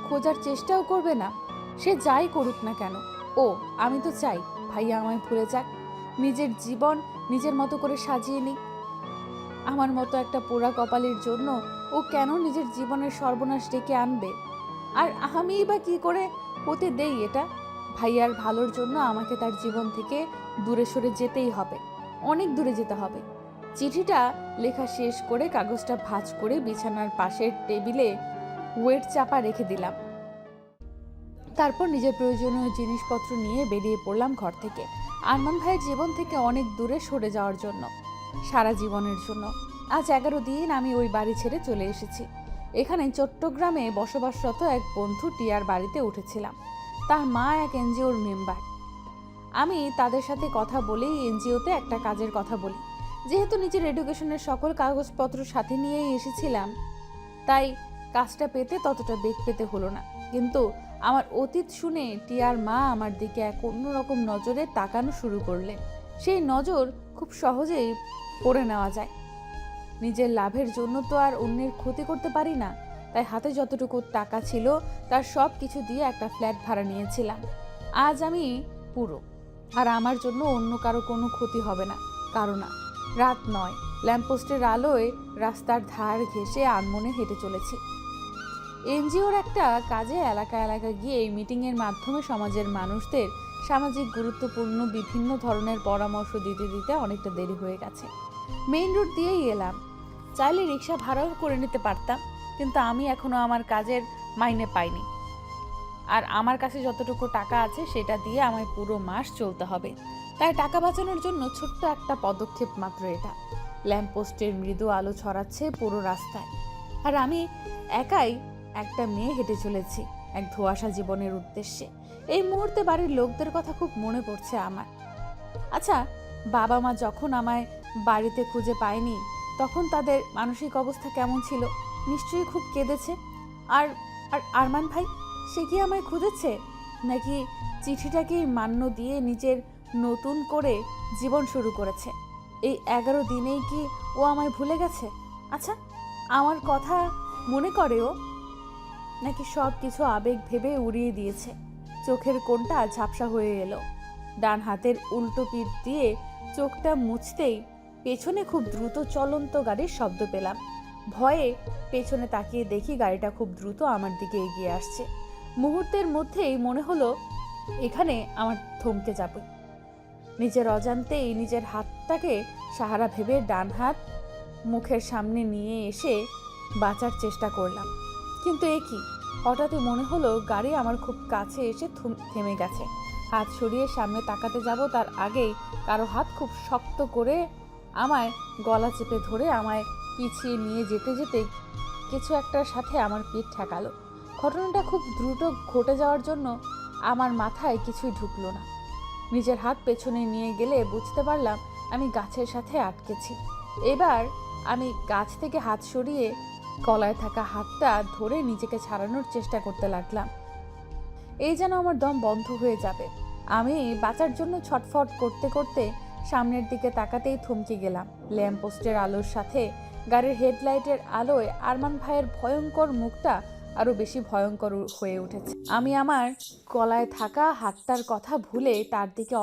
খোঁজার চেষ্টাও করবে না? সে যাই করুক না কেন, আমি তো চাই ভাইয়া আমায় ভুলে যাক। নিজের জীবন নিজের মতো করে সাজিয়ে নিক। আমার মতো একটা পোড়া কপালের জন্য ও কেন নিজের জীবনের সর্বনাশ ডেকে আনবে? আর আমিই বা কি করে হতে দেই এটা? ভাইয়ার ভালোর জন্য আমাকে তার জীবন থেকে দূরে সরে যেতেই হবে, অনেক দূরে যেতে হবে। চিঠিটা লেখা শেষ করে কাগজটা ভাঁজ করে বিছানার পাশের টেবিলে ওয়েট চাপা রেখে দিলাম। তারপর নিজের প্রয়োজনীয় জিনিসপত্র নিয়ে বেরিয়ে পড়লাম ঘর থেকে, আরমান ভাইয়ের জীবন থেকে অনেক দূরে সরে যাওয়ার জন্য, সারা জীবনের জন্য। আজ 11 দিন আমি ওই বাড়ি ছেড়ে চলে এসেছি। এখানে চট্টগ্রামে বসবাসরত এক বন্ধু টিয়ার বাড়িতে উঠেছিলাম। তার মা এক এনজিওর মেম্বার। আমি তাদের সাথে কথা বলেই এনজিওতে একটা কাজের কথা বলি। যেহেতু নিজের এডুকেশনের সকল কাগজপত্র সাথে নিয়েই এসেছিলাম, তাই কাজটা পেতে ততটা বেগ পেতে হলো না। কিন্তু আমার অতীত শুনে টিয়ার মা আমার দিকে এক অন্যরকম নজরে তাকানো শুরু করলেন। সেই নজর খুব সহজেই পড়ে নেওয়া যায়। নিজের লাভের জন্য তো আর অন্যের ক্ষতি করতে পারি না, তাই হাতে যতটুকু টাকা ছিল তার সব কিছু দিয়ে একটা ফ্ল্যাট ভাড়া নিয়েছিলাম। আজ আমি পুরো, আর আমার জন্য অন্য কারো কোনো ক্ষতি হবে না। কারো না। রাত 9, ল্যাম্পপোস্টের আলোয় রাস্তার ধার ঘেঁষে আনমনে হেঁটে চলেছি। এনজিওর একটা কাজে এলাকা এলাকা গিয়ে মিটিংয়ের মাধ্যমে সমাজের মানুষদের সামাজিক গুরুত্বপূর্ণ বিভিন্ন ধরনের পরামর্শ দিতে দিতে অনেকটা দেরি হয়ে গেছে। মেইন রোড দিয়েই এলাম। চাইলে রিক্সা ভাড়াও করে নিতে পারতাম, কিন্তু আমি এখনো আমার কাজের মাইনে পাইনি। আর আমার কাছে যতটুকু টাকা আছে সেটা দিয়ে আমায় পুরো মাস চলতে হবে। তাই টাকা বাঁচানোর জন্য ছোট্ট একটা পদক্ষেপ মাত্র এটা। ল্যাম্পপোস্টের মৃদু আলো ছড়াচ্ছে পুরো রাস্তায়, আর আমি একাই একটা মেয়ে হেঁটে চলেছি এক ধোঁয়াশা জীবনের উদ্দেশ্যে। এই মুহূর্তে বাড়ির লোকদের কথা খুব মনে পড়ছে আমার। আচ্ছা, বাবা মা যখন আমায় বাড়িতে খুঁজে পায়নি তখন তাদের মানসিক অবস্থা কেমন ছিল? নিশ্চয়ই খুব কেঁদেছে। আর আর আরমান ভাই, সে কি আমায় খুঁজেছে, নাকি চিঠিটাকেই মান্য দিয়ে নিজের নতুন করে জীবন শুরু করেছে? এই 11 দিনেই কি ও আমায় ভুলে গেছে? আচ্ছা, আমার কথা মনে করে ও, নাকি সব কিছু আবেগ ভেবে উড়িয়ে দিয়েছে? চোখের কোণটা ঝাপসা হয়ে এলো। ডান হাতের উল্টো পিঠ দিয়ে চোখটা মুছতেই পেছনে খুব দ্রুত চলন্ত গাড়ির শব্দ পেলাম। ভয়ে পেছনে তাকিয়ে দেখি গাড়িটা খুব দ্রুত আমার দিকে এগিয়ে আসছে। মুহূর্তের মধ্যেই মনে হলো এখানে আমার থমকে যাবে। নিজের অজান্তেই নিজের হাতটাকে সাহারা ভেবে ডান হাত মুখের সামনে নিয়ে এসে বাঁচার চেষ্টা করলাম। কিন্তু এ কি, হঠাৎই মনে হলো গাড়ি আমার খুব কাছে এসে থেমে গেছে। হাত সরিয়ে সামনে তাকাতে যাব তার আগেই কারো হাত খুব শক্ত করে আমায় গলা চেপে ধরে আমায় পিছিয়ে নিয়ে যেতে যেতে কিছু একটার সাথে আমার পিঠ ঠেকালো। ঘটনাটা খুব দ্রুত ঘটে যাওয়ার জন্য আমার মাথায় কিছুই ঢুকলো না। নিজের হাত পেছনে নিয়ে গেলে বুঝতে পারলাম আমি গাছের সাথে আটকেছি। এবার আমি গাছ থেকে হাত সরিয়ে গলায় থাকা হাতটা ধরে নিজেকে ছাড়ানোর চেষ্টা করতে লাগলাম। এই যেন আমার দম বন্ধ হয়ে যাবে। আমি বাঁচার জন্য ছটফট করতে করতে সামনের দিকে তাকাতেই থমকে গেলাম। ল্যাম্পপোস্টের আলোর সাথে গাড়ির হেডলাইটের আলোয় আরমান ভাইয়ের ভয়ঙ্কর মুখটা আরো বেশি ভয়ঙ্কর হয়ে উঠেছে। আমি আমার গলায় থাকা হাতটার কথা ভুলে তার দিকে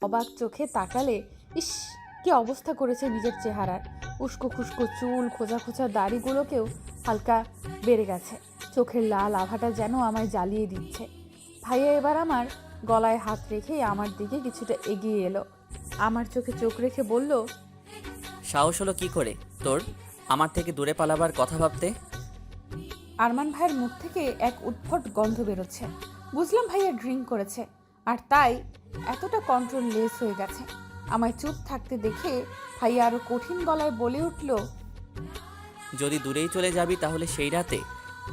অবাক চোখে তাকালে, ইস, কি অবস্থা করেছে নিজের চেহারার। উস্কো খুস্কো চুল, খোঁজা খোঁজা দাড়িগুলোকেও হালকা বেড়ে গেছে। চোখের লাল আভাটা যেন আমায় জ্বালিয়ে দিচ্ছে। ভাইয়া এবার আমার গলায় হাত রেখেই আমার দিকে কিছুটা এগিয়ে এলো। আমার চোখে চোখ রেখে বলল, সাহস হলো কি করে তোর আমার থেকে দূরে পালাবার কথা ভাবতে? আরমান ভাইয়ের মুখ থেকে এক উদ্ভট গন্ধ বেরোচ্ছে। বুঝলাম ভাইয়া ড্রিঙ্ক করেছে, আর তাই এতটা কন্ট্রোল লেস হয়ে গেছে। আমায় চুপ থাকতে দেখে ভাইয়া আরো কঠিন গলায় বলে উঠল, যদি দূরেই চলে যাবি তাহলে সেই রাতে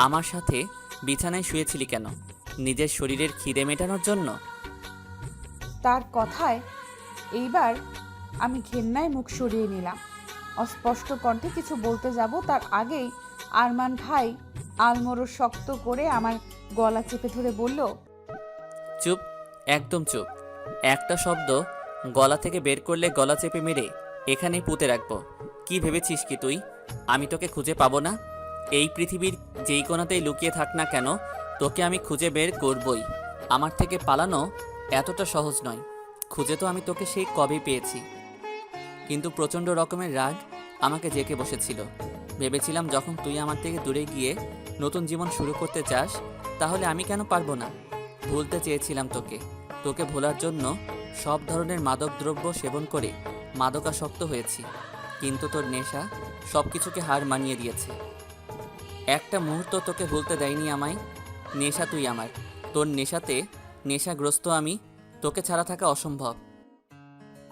আমার সাথে বিছানায় শুয়েছিলি কেন? নিজের শরীরের খিদে মেটানোর জন্য? তার কথায় এইবার আমি ঘেন্নায় মুখ সরিয়ে নিলাম। অস্পষ্ট কণ্ঠে কিছু বলতে যাব তার আগেই আরমান ভাই আলমোড়ো শক্ত করে আমার গলা চেপে ধরে বলল, চুপ, একদম চুপ। একটা শব্দ গলা থেকে বের করলে গলা চেপে মেরে এখানেই পুঁতে রাখবো। কি ভেবেছিস কি তুই আমি তোকে খুঁজে পাবো না? এই পৃথিবীর যেই কোণাতেই লুকিয়ে থাক না কেন, তোকে আমি খুঁজে বের করবই। আমার থেকে পালানো এতটা সহজ নয়। খুঁজে তো আমি তোকে সেই কবেই পেয়েছি, কিন্তু প্রচণ্ড রকমের রাগ আমাকে জেঁকে বসেছিল। ভেবেছিলাম যখন তুই আমার থেকে দূরে গিয়ে নতুন জীবন শুরু করতে চাস, তাহলে আমি কেন পারবো না। ভুলতে চেয়েছিলাম তোকে, তোকে ভোলার জন্য সব ধরনের মাদকদ্রব্য সেবন করে মাদকাসক্ত হয়েছি, কিন্তু তোর নেশা সব কিছুকে হার মানিয়ে দিয়েছে। একটা মুহূর্ত তোকে ভুলতে দেয়নি আমায়। নেশা তুই আমার, তোর নেশাতে নেশাগ্রস্ত আমি, তোকে ছাড়া থাকা অসম্ভব।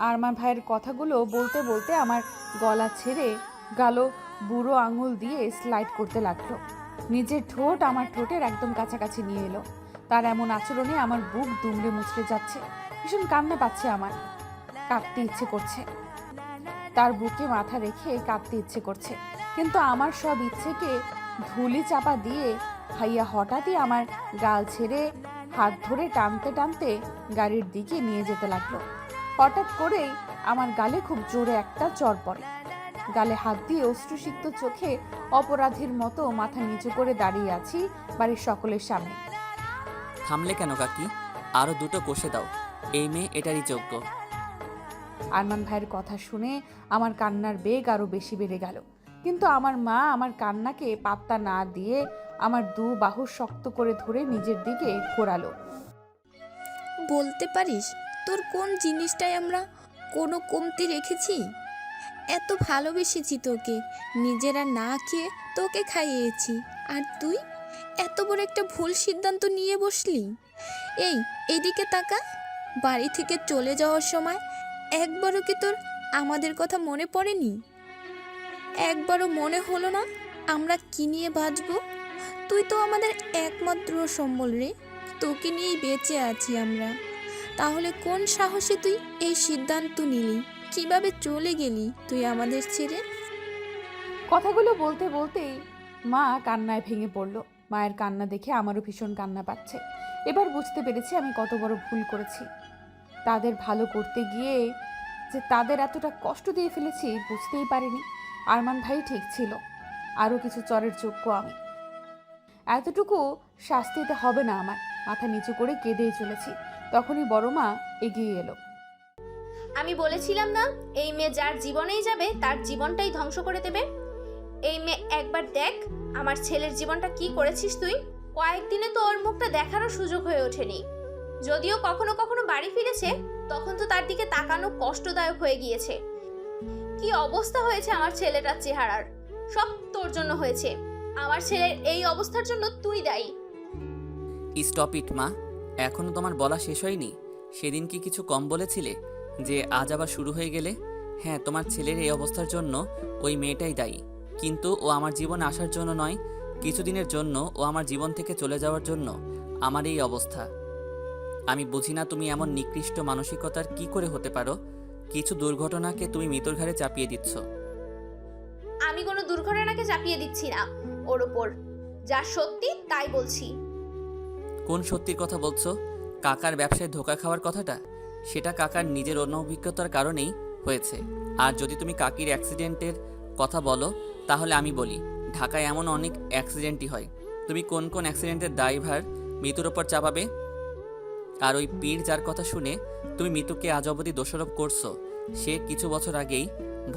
আরমান ভাইয়ের কথাগুলো বলতে বলতে আমার গলা ছেড়ে গালো বুড়ো আঙুল দিয়ে স্লাইড করতে লাগলো। নিজের ঠোঁট আমার ঠোঁটের একদম কাছাকাছি নিয়ে এলো। তার এমন আচরণে আমার বুক দুমড়ে মুচড়ে যাচ্ছে, ভীষণ কান্না পাচ্ছে আমার, কাঁদতে ইচ্ছে করছে। তার বুকে মাথা রেখে কাঁদতে ইচ্ছে করছে, কিন্তু আমার সব ইচ্ছেকে ধুলি চাপা দিয়ে ভাইয়া হঠাৎই আমার গাল ছেড়ে হাত ধরে টানতে টানতে গাড়ির দিকে নিয়ে যেতে লাগলো। হঠাৎ করেই আমার গালে খুব জোরে একটা চড় পড়ে। গালে হাত দিয়ে অশ্রুসিক্ত চোখে অপরাধীর মতো মাথা নিচু করে দাঁড়িয়ে আছি বাড়ির সকলের সামনে। থামলে কেন কাকি? আরও দুটো কষে দাও, এই মেয়ে এটারই যোগ্য। আরমান ভাইয়ের কথা শুনে আমার কান্নার বেগ আরো বেশি বেড়ে গেল, কিন্তু আমার মা আমার কান্নাকে পাত্তা না দিয়ে আমার দু বাহু শক্ত করে ধরে নিজের দিকে ঘোরালো। বলতে পারিস তোর কোন জিনিসটাই আমরা কোনো কমতি রেখেছি? এত ভালোবেসেছি তোকে, নিজেরা না খেয়ে তোকে খাইয়েছি, আর তুই এত বড় একটা ভুল সিদ্ধান্ত নিয়ে বসলি। এইদিকে তাকা, বাড়ি থেকে চলে যাওয়ার সময় একবারও কি তোর আমাদের কথা মনে পড়েনি? একবারও মনে হলো না আমরা কি নিয়ে বাঁচবো? তুই তো আমাদের একমাত্র সম্বল রে, তোকে নিয়েই বেঁচে আছি আমরা। তাহলে কোন সাহসে তুই এই সিদ্ধান্ত নিলি? কিভাবে চলে গেলি তুই আমাদের ছেড়ে? কথাগুলো বলতে বলতেই মা কান্নায় ভেঙে পড়ল। মায়ের কান্না দেখে আমারও ভীষণ কান্না পাচ্ছে। এবার বুঝতে পেরেছি আমি কত বড় ভুল করেছি। তাদের ভালো করতে গিয়ে যে তাদের এতটা কষ্ট দিয়ে ফেলেছি বুঝতেই পারিনি। আরমান ভাই ঠিক ছিল, আরও কিছু চরের যোগ্য আমি। এতটুকু শাস্তিতে হবে না আমার। মাথা নিচু করে কেঁদেই চলেছি, তখনই বড় মা এগিয়ে এলো। আমি বলেছিলাম না, এই মেয়ে যার জীবনেই যাবে তার জীবনটাই ধ্বংস করে দেবে। এই মেয়ে একবার দেখ আমার ছেলের জীবনটা কি করেছিস তুই। কয়েকদিনে তো ওর মুখটা দেখারও সুযোগ হয়ে ওঠেনি। যদিও কখনো কখনো বাড়ি ফিরেছে, তখন তো তার দিকে তাকানো কষ্টদায়ক হয়ে গিয়েছে। কি অবস্থা হয়েছে আমার ছেলেটার চেহারার, সব তোর জন্য হয়েছে। আমার ছেলের এই অবস্থার জন্য তুই দায়ী। স্টপ ইট মা, এখনও তোমার বলা শেষ হয়নি? সেদিন কি কিছু কম বলেছিলে যে আজ আবার শুরু হয়ে গেলে? হ্যাঁ, তোমার ছেলের এই অবস্থার জন্য ওই মেয়েটাই দায়ী, কিন্তু ও আমার জীবনে আসার জন্য নয়, কিছুদিনের জন্য ও আমার জীবন থেকে চলে যাওয়ার জন্য আমার এই অবস্থা। আমি বুঝি না তুমি এমন নিকৃষ্ট মানসিকতার কি করে হতে পারো। কিছু দুর্ঘটনাকে তুমি মৃত্যুর ঘাড়ে চাপিয়ে দিচ্ছ। আমি কোনো দুর্ঘটনাকে চাপিয়ে দিচ্ছি না ওর ওপর, যা সত্যি তাই বলছি। কোন সত্যির কথা বলছো? কাকার ব্যবসায় ধোঁকা খাওয়ার কথাটা? সেটা কাকার নিজের অনভিজ্ঞতার কারণেই হয়েছে। আর যদি তুমি কাকির অ্যাক্সিডেন্টের কথা বলো, তাহলে আমি বলি ঢাকায় এমন অনেক অ্যাক্সিডেন্টই হয়। তুমি কোন কোন অ্যাক্সিডেন্টের দায়ভার মৃত্যুর ওপর চাপাবে? আর ওই পীর যার কথা শুনে তুমি মৃত্যুকে আজ অবধি দোষারোপ করছো, সে কিছু বছর আগেই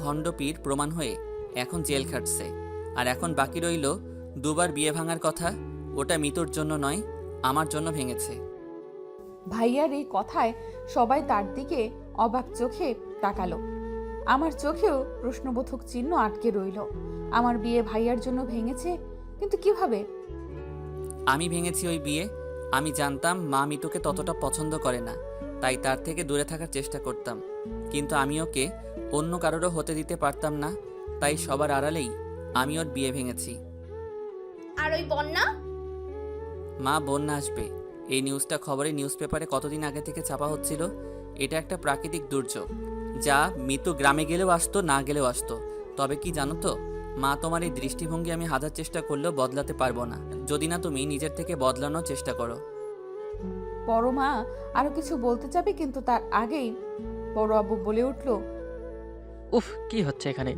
ভণ্ড পীর প্রমাণ হয়ে এখন জেল খাটছে। আর এখন বাকি রইল দুবার বিয়ে ভাঙার কথা, ওটা মৃত্যুর জন্য নয়, আমার জন্য ভেঙেছে। ভাইয়ার এই কথায় সবাই তার দিকে অবাক চোখে তাকালো। আমার চোখেও প্রশ্নবোধক চিহ্ন আটকে রইল। আমার বিয়ে ভাইয়ার জন্য ভেঙেছে, কিন্তু কিভাবে? আমি ভেঙেছি ওই বিয়ে। আমি জানতাম মা মিতুকে ততটা পছন্দ করে না, তাই তার থেকে দূরে থাকার চেষ্টা করতাম, কিন্তু আমি ওকে অন্য কারোরও হতে দিতে পারতাম না, তাই সবার আড়ালেই আমি ওর বিয়ে ভেঙেছি। আর ওই বন্যা? মা, বন্যা আসবে এই নিউজটা খবরে নিউজ পেপারে কতদিন আগে থেকে ছাপা হচ্ছিল। এটা একটা প্রাকৃতিক দুর্যোগ, যা মিতু গ্রামে গেলেও আসতো, না গেলেও আসতো। তবে কি জানো তো মা, তোমার এই দৃষ্টিভঙ্গি আমি হাজার চেষ্টা করলেও বদলাতে পারবো না, যদি না তুমি নিজের থেকে বদলানোর চেষ্টা করো। বড় মা আরো কিছু বলতে যাবে, কিন্তু তার আগেই বড় আব্বু বলে উঠল, উফ, কি হচ্ছে এখানে?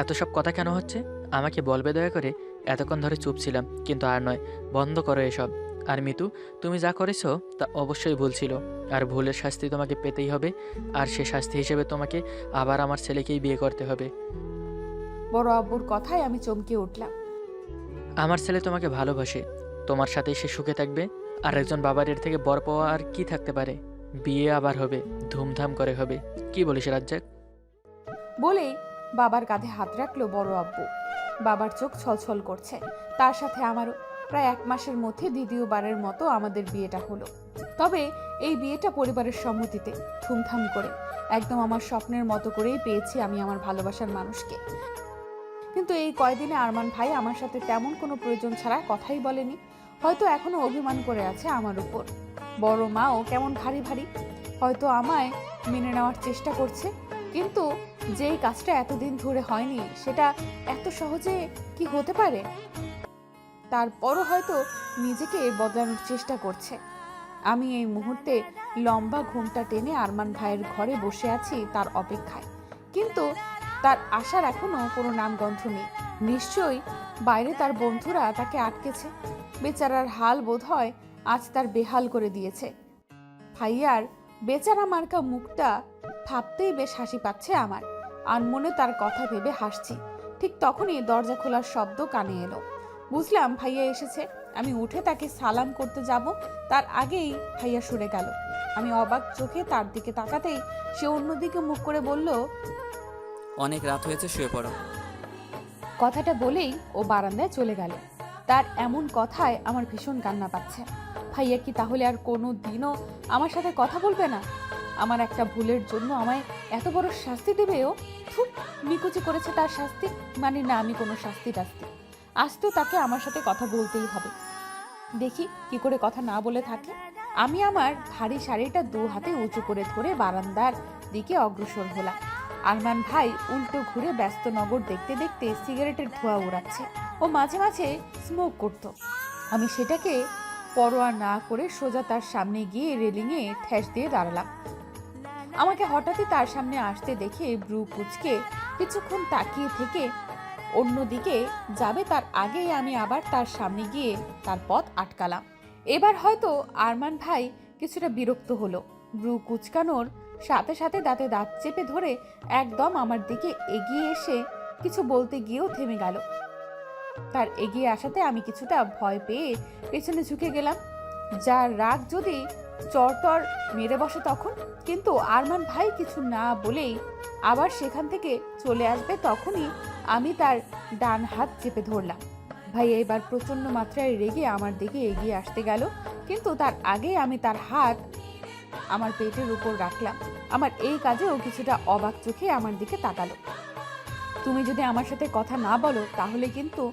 এত সব কথা কেন হচ্ছে? আমাকে বলবে দয়া করে। এতক্ষণ ধরে চুপ ছিলাম, কিন্তু আর নয়, বন্ধ করো এসব। আর মিতু, তুমি যা করেছো তা অবশ্যই ভুল ছিল, আর ভুলের শাস্তি তোমাকে পেতেই হবে। আর সে শাস্তি হিসেবে তোমাকে আবার আমার ছেলেকেই বিয়ে করতে হবে। বড় আব্বুর কথায় আমি চমকে উঠলাম। আমার ছেলে তোমাকে ভালোবাসে, তোমার সাথে সে সুখে থাকবে। আর একজন বাবার এর থেকে বর পাওয়া আর কি থাকতে পারে? বিয়ে আবার হবে, ধুমধাম করে হবে। কি বলিস রাজ্জাক? বলেই বাবার কাঁধে হাত রাখলো বড় আব্বু। বাবার চোখ ছলছল করছে। তার সাথে আমারও। প্রায় 1 মাসের মধ্যে দ্বিতীয়বারের মতো আমাদের বিয়েটা হলো। তবে এই বিয়েটা পরিবারের সম্মতিতে, ধুমধাম করে, একদম আমার স্বপ্নের মতো করেই পেয়েছি আমি আমার ভালোবাসার মানুষকে। কিন্তু এই কয়দিনে আরমান ভাই আমার সাথে তেমন কোনো প্রয়োজন ছাড়া কথাই বলেনি। হয়তো এখনো অভিমান করে আছে আমার উপর। বড় মাও কেমন ভারী ভারী, হয়তো আমায় মেনে নেওয়ার চেষ্টা করছে। কিন্তু যেই কাজটা এতদিন ধরে হয়নি সেটা এত সহজে কি হতে পারে? তারপরও হয়তো নিজেকে বদলানোর চেষ্টা করছে। আমি এই মুহূর্তে লম্বা ঘুমটা টেনে আরমান ভাইয়ের ঘরে বসে আছি তার অপেক্ষায়। কিন্তু তার আসার এখনো কোনো নামগন্ধ নেই। নিশ্চয়ই বাইরে তার বন্ধুরা তাকে আটকেছে। বেচারার হাল বোধহয় আজ তার বেহাল করে দিয়েছে। ভাইয়ার বেচারা মার্কা মুখটা ভাবতেই বেশ হাসি পাচ্ছে আমার। আনমনে তার কথা ভেবে হাসছি। ঠিক তখনই দরজা খোলার শব্দ কানে এলো। বুঝলাম ভাইয়া এসেছে। আমি উঠে তাকে সালাম করতে যাব, তার আগেই ভাইয়া সরে গেল। আমি অবাক চোখে তার দিকে তাকাতেই সে অন্যদিকে মুখ করে বলল, অনেক রাত হয়েছে, শুয়ে পড়ো। কথাটা বলেই ও বারান্দায় চলে গেল। তার এমন কথায় আমার ভীষণ কান্না পাচ্ছে। ভাইয়া কি তাহলে আর কোনো দিনও আমার সাথে কথা বলবে না? আমার একটা ভুলের জন্য আমায় এত বড় শাস্তি দেবে ও? খুব নিকুচি করেছে তার শাস্তি, মানে না আমি কোনো শাস্তি টাস্তি। আজ তো তাকে আমার সাথে কথা বলতেই হবে। দেখি কি করে কথা না বলে থাকে। আমি আমার ভারী শাড়িটা 2 হাতে উঁচু করে ধরে বারান্দার দিকে অগ্রসর হলাম। আরমান ভাই উল্টো ঘুরে ব্যস্ত নগর দেখতে দেখতে সিগারেটের ধোঁয়া উড়াচ্ছে। ও মাঝে মাঝে স্মোক করত। আমি সেটাকে পরোয়া না করে সোজা তার সামনে গিয়ে রেলিংয়ে ঠেস দিয়ে দাঁড়ালাম। আমাকে হঠাৎই তার সামনে আসতে দেখে ব্রু কুচকে কিছুক্ষণ তাকিয়ে থেকে অন্যদিকে যাবে তার আগেই আমি আবার তার সামনে গিয়ে তার পথ আটকালাম। এবার হয়তো আরমান ভাই কিছুটা বিরক্ত হলো। ব্রু কুচকানোর সাথে সাথে দাঁতে দাঁত চেপে ধরে একদম আমার দিকে এগিয়ে এসে কিছু বলতে গিয়েও থেমে গেল। তার এগিয়ে আসাতে আমি কিছুটা ভয় পেয়ে পেছনে ঝুঁকে গেলাম। যার রাগ যদি চরটর মেরে বসে তখন। কিন্তু আরমান ভাই কিছু না বলেই আবার সেখান থেকে চলে আসবে, তখনই আমি তার ডান হাত চেপে ধরলাম। ভাই এবার প্রচন্ড মাত্রায় রেগে আমার দিকে এগিয়ে আসতে গেল, কিন্তু তার আগে আমি তার হাত আমার পেটের উপর রাখলাম। আমার এই কাজেও কিছুটা অবাক চোখে আমার দিকে তাকালো। তুমি যদি আমার সাথে কথা না বলো তাহলে কিন্তু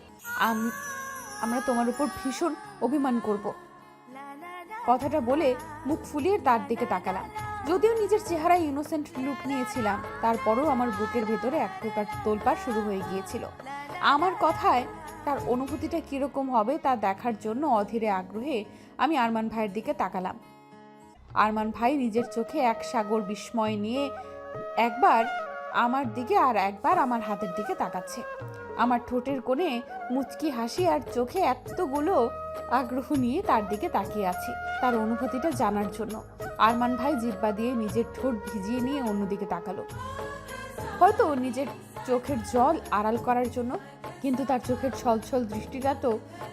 আমরা তোমার উপর ভীষণ অভিমান করব। কথাটা বলে মুখ ফুলিয়ে তার দিকে তাকালাম। যদিও নিজের চেহারায় ইনোসেন্ট লুক নিয়েছিলাম, তারপরও আমার বুকের ভেতরে এক প্রকার তোলপাড় শুরু হয়ে গিয়েছিল। আমার কথায় তার অনুভূতিটা কিরকম হবে তা দেখার জন্য অধীরে আগ্রহে আমি আরমান ভাইয়ের দিকে তাকালাম। আরমান ভাই নিজের চোখে এক সাগর বিস্ময় নিয়ে একবার আমার দিকে আর একবার আমার হাতের দিকে তাকাচ্ছে। আমার ঠোঁটের কোণে মুচকি হাসি আর চোখে এতগুলো আগ্রহ নিয়ে তার দিকে তাকিয়ে আছি তার অনুভূতিটা জানার জন্য। আরমান ভাই জিহ্বা দিয়ে নিজের ঠোঁট ভিজিয়ে নিয়ে অন্যদিকে তাকালো, হয়তো নিজের চোখের জল আড়াল করার জন্য। কিন্তু তার চোখের ছলছল দৃষ্টিটা তো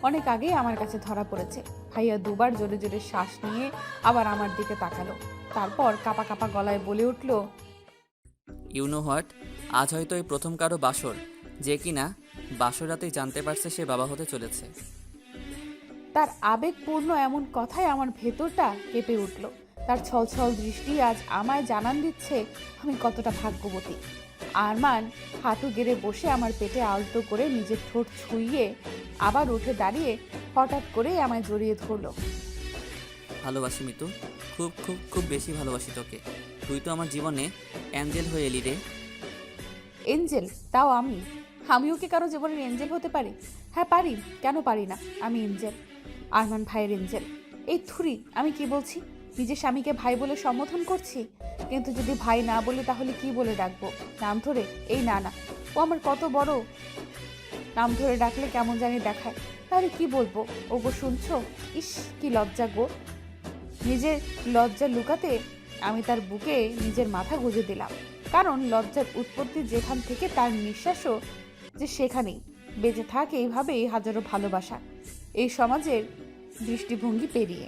অনেক আগেই আমার কাছে ধরা পড়েছে। ভাইয়া 2 বার জোরে জোরে শ্বাস নিয়ে আবার আমার দিকে তাকালো। তারপর কাপা কাপা গলায় বলে উঠল, ইউ নো হোয়াট, আজ হয়তো এই প্রথম কারো বাসর যে কিনা বাসর রাতেই জানতে পারছে সে বাবা হতে চলেছে। তার আবেগপূর্ণ এমন কথায় আমার ভেতরটা কেঁপে উঠল। তার ছলছল দৃষ্টি আজ আমায় জানান দিচ্ছে আমি কতটা ভাগ্যবতী। আরমান হাঁটু গেড়ে বসে আমার পেটে আলতো করে নিজের ঠোঁট ছুঁইয়ে আবার উঠে দাঁড়িয়ে হঠাৎ করেই আমায় জড়িয়ে ধরল। ভালোবাসি মিতু, খুব খুব খুব বেশি ভালোবাসি তোকে। তুই তো আমার জীবনে অ্যাঞ্জেল হয়ে এলি রে। এঞ্জেল? তাও আমিও কি কারো জীবনের এঞ্জেল হতে পারি? হ্যাঁ পারি, কেন পারি না? আমি এঞ্জেল, আরমান ভাইয়ের এঞ্জেল। এই থুরি, আমি কি বলছি? নিজের স্বামীকে ভাই বলে সম্বোধন করছি, কিন্তু যদি ভাই না বলি তাহলে কি বলে ডাকবো? নাম ধরে? এই না না, ও আমার কত বড়। নাম ধরে ডাকলে কেমন জানি দেখায়, আরে কি বলবো, ওগো শুনছো? ইস কি লজ্জা গো। নিজের লজ্জা লুকাতে আমি তার বুকে নিজের মাথা গুঁজে দিলাম, কারণ লজ্জার উৎপত্তি যেখান থেকে তার নিঃশ্বাসও যে সেখানেই। বেঁচে থাকে এইভাবেই হাজারো ভালোবাসা এই সমাজের দৃষ্টিভঙ্গি পেরিয়ে।